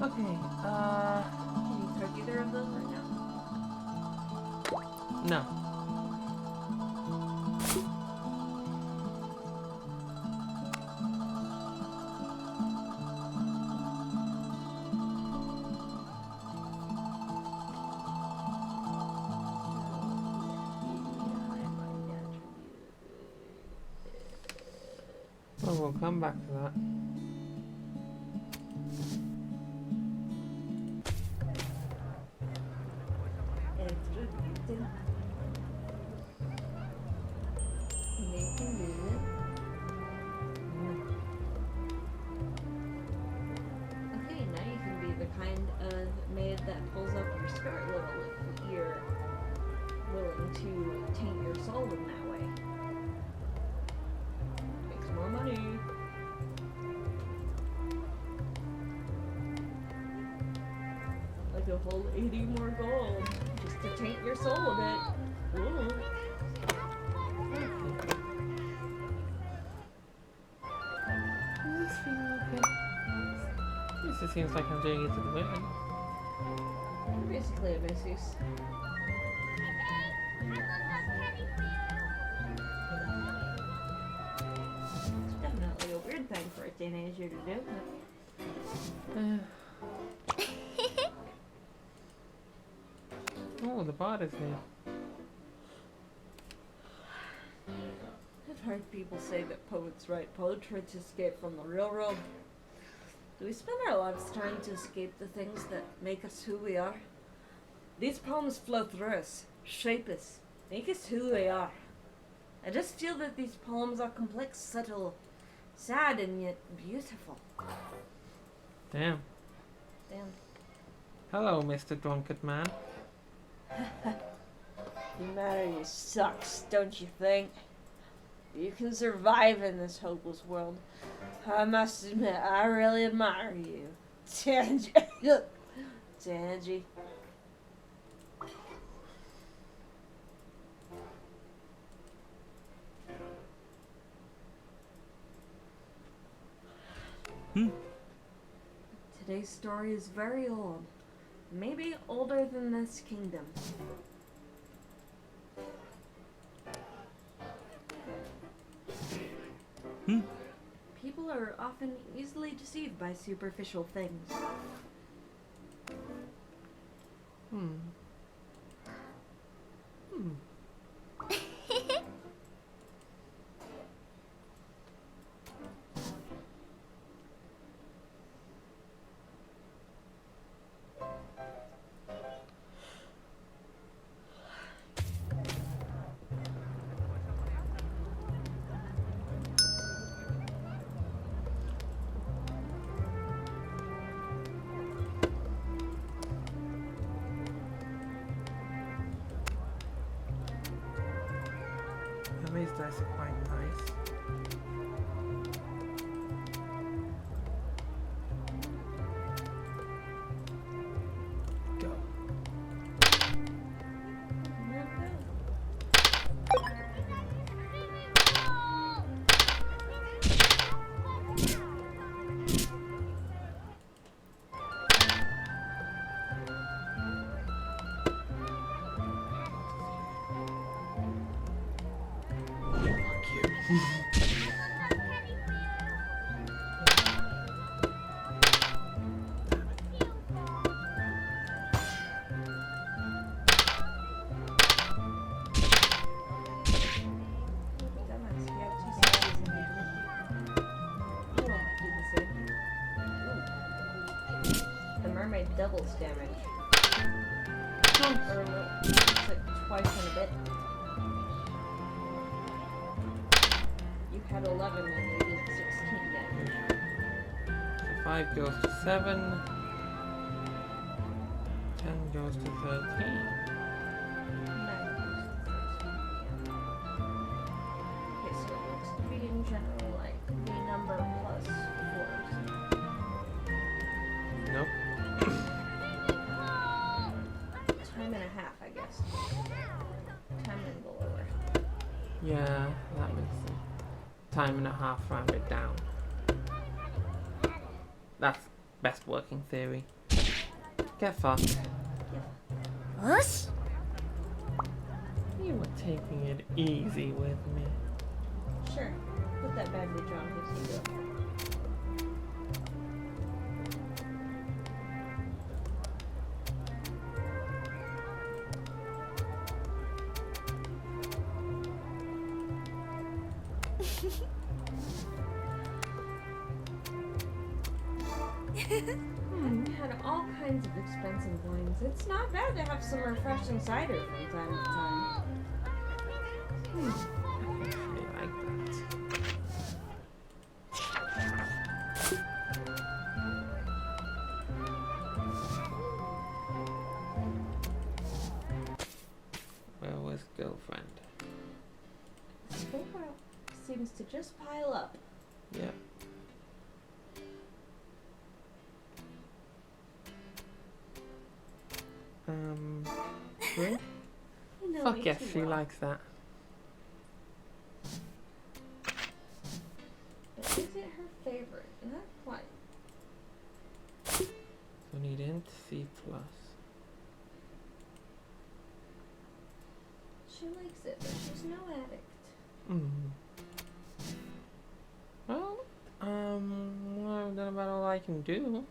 Okay. Can you cook either of those right now? No. Well, we'll come back to that. Okay, now you can be the kind of maid that pulls up your skirt a little if you're willing to taint your soul in that way. Makes more money. Like a whole 80 more gold just to taint your soul a bit. Ooh. At least it seems like I'm doing it to the women. You're basically a masseuse. It's definitely a weird thing for a teenager to do. Oh, the bot is here. I've heard people say that poets write poetry to escape from the real world. Do we spend our lives trying to escape the things that make us who we are? These poems flow through us, shape us, make us who we are. I just feel that these poems are complex, subtle, sad, and yet beautiful. Damn. Damn. Hello, Mr. Drunkard Man. Humanity sucks, don't you think? You can survive in this hopeless world. I must admit, I really admire you. Tangie. Tangie. Today's story is very old. Maybe older than this kingdom. People are often easily deceived by superficial things. Hmm. Hmm. mermaid doubles damage. Or it's like twice in a bit. You had 11 and you did 16 damage. So 5 goes to 7. 10 goes to 13. 9 goes to 13. Okay, so it looks to be in general like the number plus 4s. Nope. Time and a half, I guess. Time and lower. Yeah, that makes sense. Time and a half rounded down. That's best working theory. Get fucked. Us? You were taking it easy with me. Sure. Put that bandage on if you go. Had all kinds of expensive wines. It's not bad to have some refreshing cider from time to time. I like that. Where was girlfriend? Score seems to just pile up. Yeah. Really? No, Fuck me yes, too she well. likes that. But is it her favorite? Not quite. So need int C plus. She likes it, but she's no addict. Well, I've done about all I can do.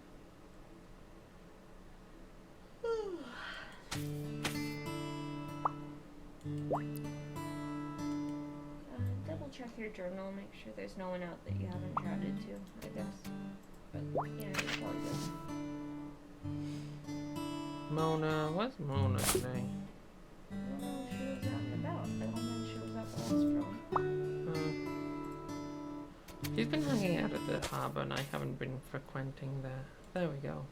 Double check your journal, make sure there's no one out that you haven't chatted to, I guess. But yeah, it's probably good. Mona, what's Mona today? Well, she was out and about. I don't think she was at the restaurant. She's been hanging out at the harbour and I haven't been frequenting there. There we go.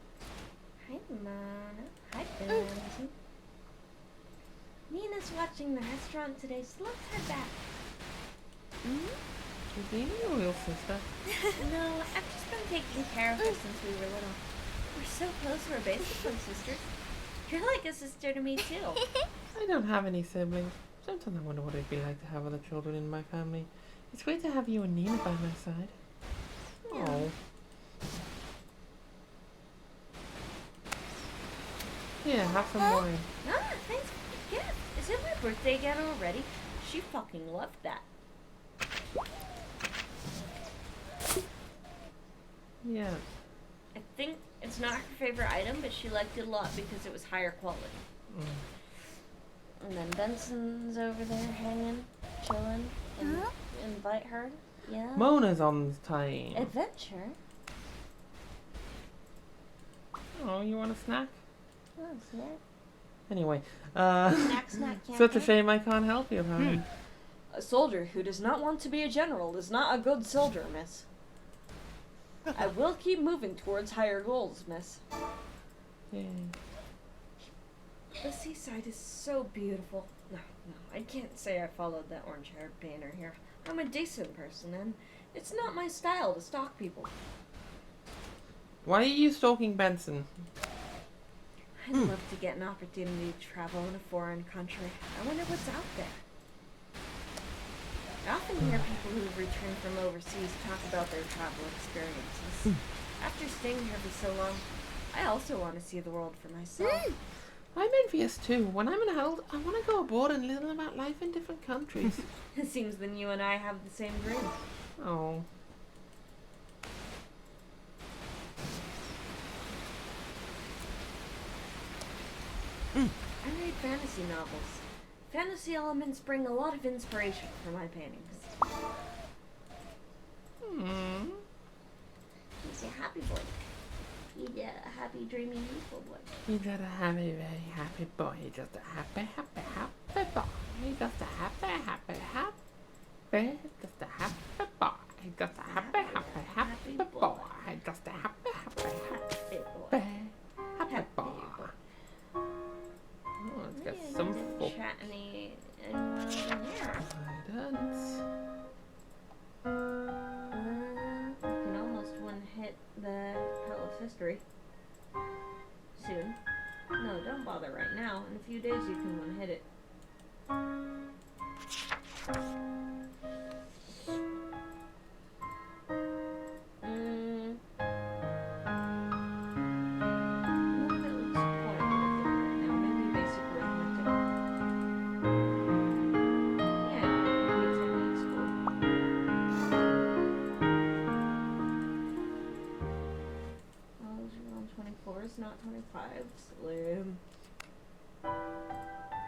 Hi, Mona. Hi, Benson. Nina's watching the restaurant today, so let's head back. Is Nina your real sister? No, I've just been taking care of her since we were little. We're so close, we're basically sisters. You're like a sister to me, too. I don't have any siblings. Sometimes I wonder what it'd be like to have other children in my family. It's great to have you and Nina by my side. Yeah. Oh. Here, have some wine. Ah, thanks for the gift. Is it my birthday again already? She fucking loved that. Yeah. I think it's not her favorite item, but she liked it a lot because it was higher quality. And then Benson's over there hanging, chilling, and invite her. Yeah. Mona's on time. Adventure? Oh, you want a snack? Oh, snack. Anyway, Snack, such a campaign. shame I can't help you, huh? A soldier who does not want to be a general is not a good soldier, miss. I will keep moving towards higher goals, miss. Yay. The seaside is so beautiful. No, I can't say I followed that orange-haired painter here. I'm a decent person, and it's not my style to stalk people. Why are you stalking Benson? I'd love to get an opportunity to travel in a foreign country. I wonder what's out there. I often hear people who return from overseas talk about their travel experiences. After staying here for so long, I also want to see the world for myself. I'm envious too. When I'm an adult, I want to go abroad and learn about life in different countries. It seems then you and I have the same dreams. Oh. I read fantasy novels. Fantasy elements bring a lot of inspiration for my paintings. Hmm. He's a happy boy. He's a happy, dreamy, youthful boy. He's just a happy, very happy boy. He's just a happy, happy, happy boy. He's just a happy, happy, happy. Just a happy boy. He's just a happy, happy, happy boy. He's just a happy, happy, happy, happy boy. Oh, let's get some folk. Chat anyone in here? Guidance. You can almost one-hit the Hell of History. Soon. No, don't bother right now. In a few days you can one-hit it. None of it looks quite worth it right now. Maybe basic arithmetic. Yeah, maybe technique school. Oh, 24 is not 25. Slim.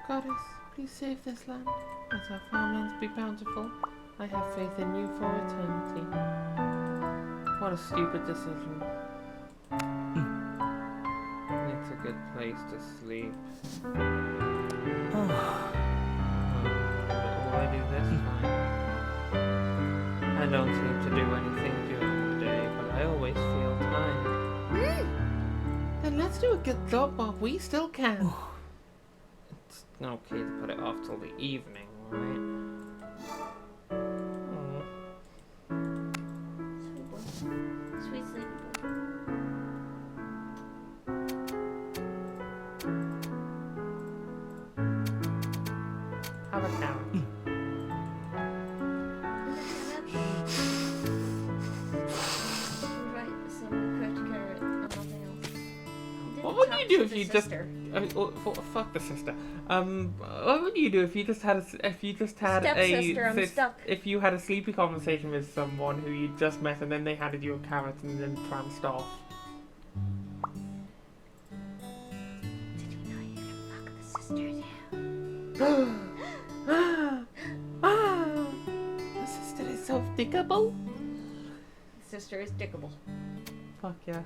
Goddess, please save this land. Let our farmlands be bountiful. I have faith in you for eternity. What a stupid decision. It's a good place to sleep. Oh, will I do this fine? I don't seem to do anything during the day, but I always feel tired. Then let's do a good job while we still can. It's okay to put it off till the evening, right? Sweet boy. Sweet sleepy boy. Have a carrot. Right, some cooked carrot and nothing else. What would you do if The you just? sister. Fuck the sister. What would you do if you just had Stepsister, I'm stuck. if you had a sleepy conversation with someone who you just met and then they handed you a carrot and then pranced off? Did you know you can fuck the sister too? The sister is so dickable. Sister is dickable. Fuck yes.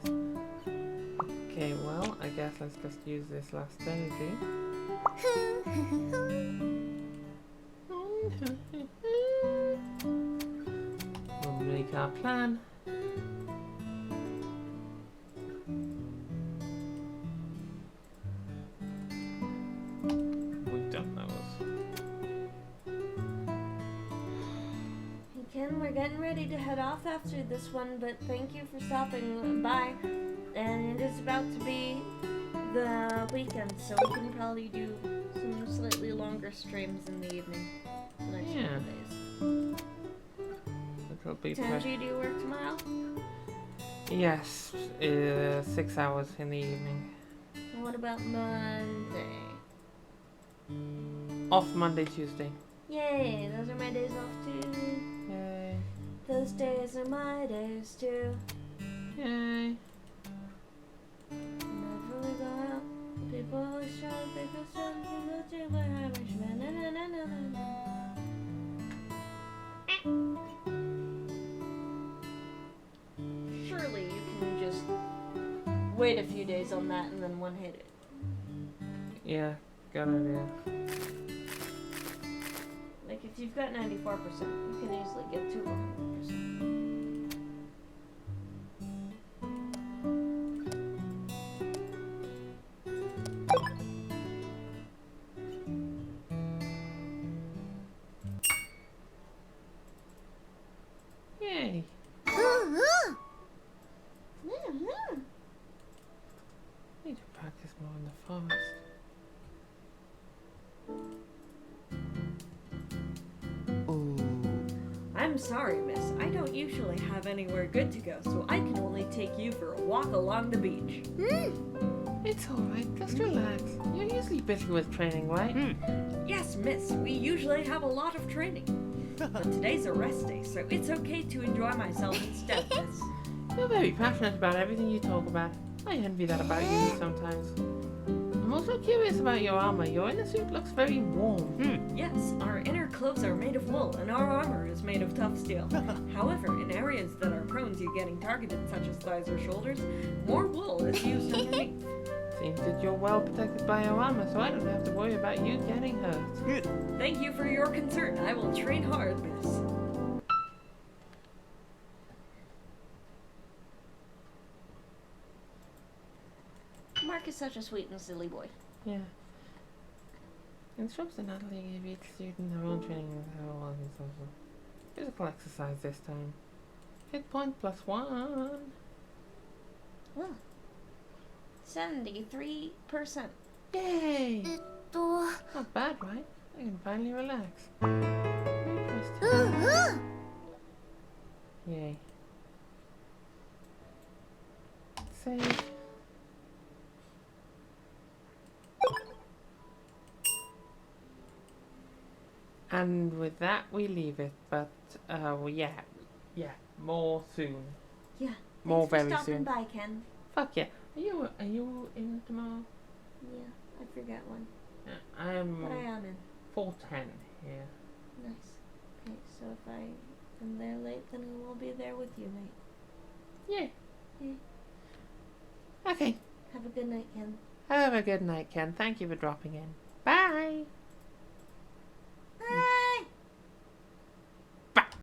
Okay, well, I guess let's just use this last daisy. We'll make our plan. We've done those. Hey Ken, we're getting ready to head off after this one, but thank you for stopping by. And it is about to be the weekend, so we can probably do some slightly longer streams in the evening. The next Yeah. couple days. It'll be Tangie, do you work tomorrow? Yes, 6 hours in the evening. And what about Monday? Off Monday, Tuesday. Yay, those are my days off too. Yay. Those days are my days too. Yay. Never we go out. People always try to think of something but you were having na na na na na na. Surely you can just wait a few days on that and then one hit it. Yeah, good idea. Like if you've got 94%, you can easily get to 100%. Yay. Need to practice more in the forest. I'm sorry, miss. I don't usually have anywhere good to go, so I can only take you for a walk along the beach. It's alright, just relax. You're usually busy with training, right? Yes, miss. We usually have a lot of training. But today's a rest day, so it's okay to enjoy myself instead, miss. You're very passionate about everything you talk about. I envy that about you sometimes. I'm also curious about your armor. Your inner suit looks very warm. Yes, our inner clothes are made of wool, and our armor is made of tough steel. However, in areas that are prone to getting targeted, such as thighs or shoulders, more wool is used underneath. Seems that you're well protected by your armor, so I don't have to worry about you getting hurt. Thank you for your concern. I will train hard, miss. Mark is such a sweet and silly boy. Yeah. Instructor Natalie gave each student their own training and social. Physical exercise this time. Hit point +1. Well, 73%. Yay! Not bad, right? I can finally relax. Yay. Save. And with that, we leave it. But, yeah, more soon. Yeah. More Thanks for very stopping soon. by, Ken. Fuck yeah. Are you in tomorrow? Yeah, I forget one. I am But I am in. 4:10 here. Nice. Okay, so if I am there late, then I will be there with you, mate. Yeah. Yeah. Okay. Have a good night, Ken. Have a good night, Ken. Thank you for dropping in.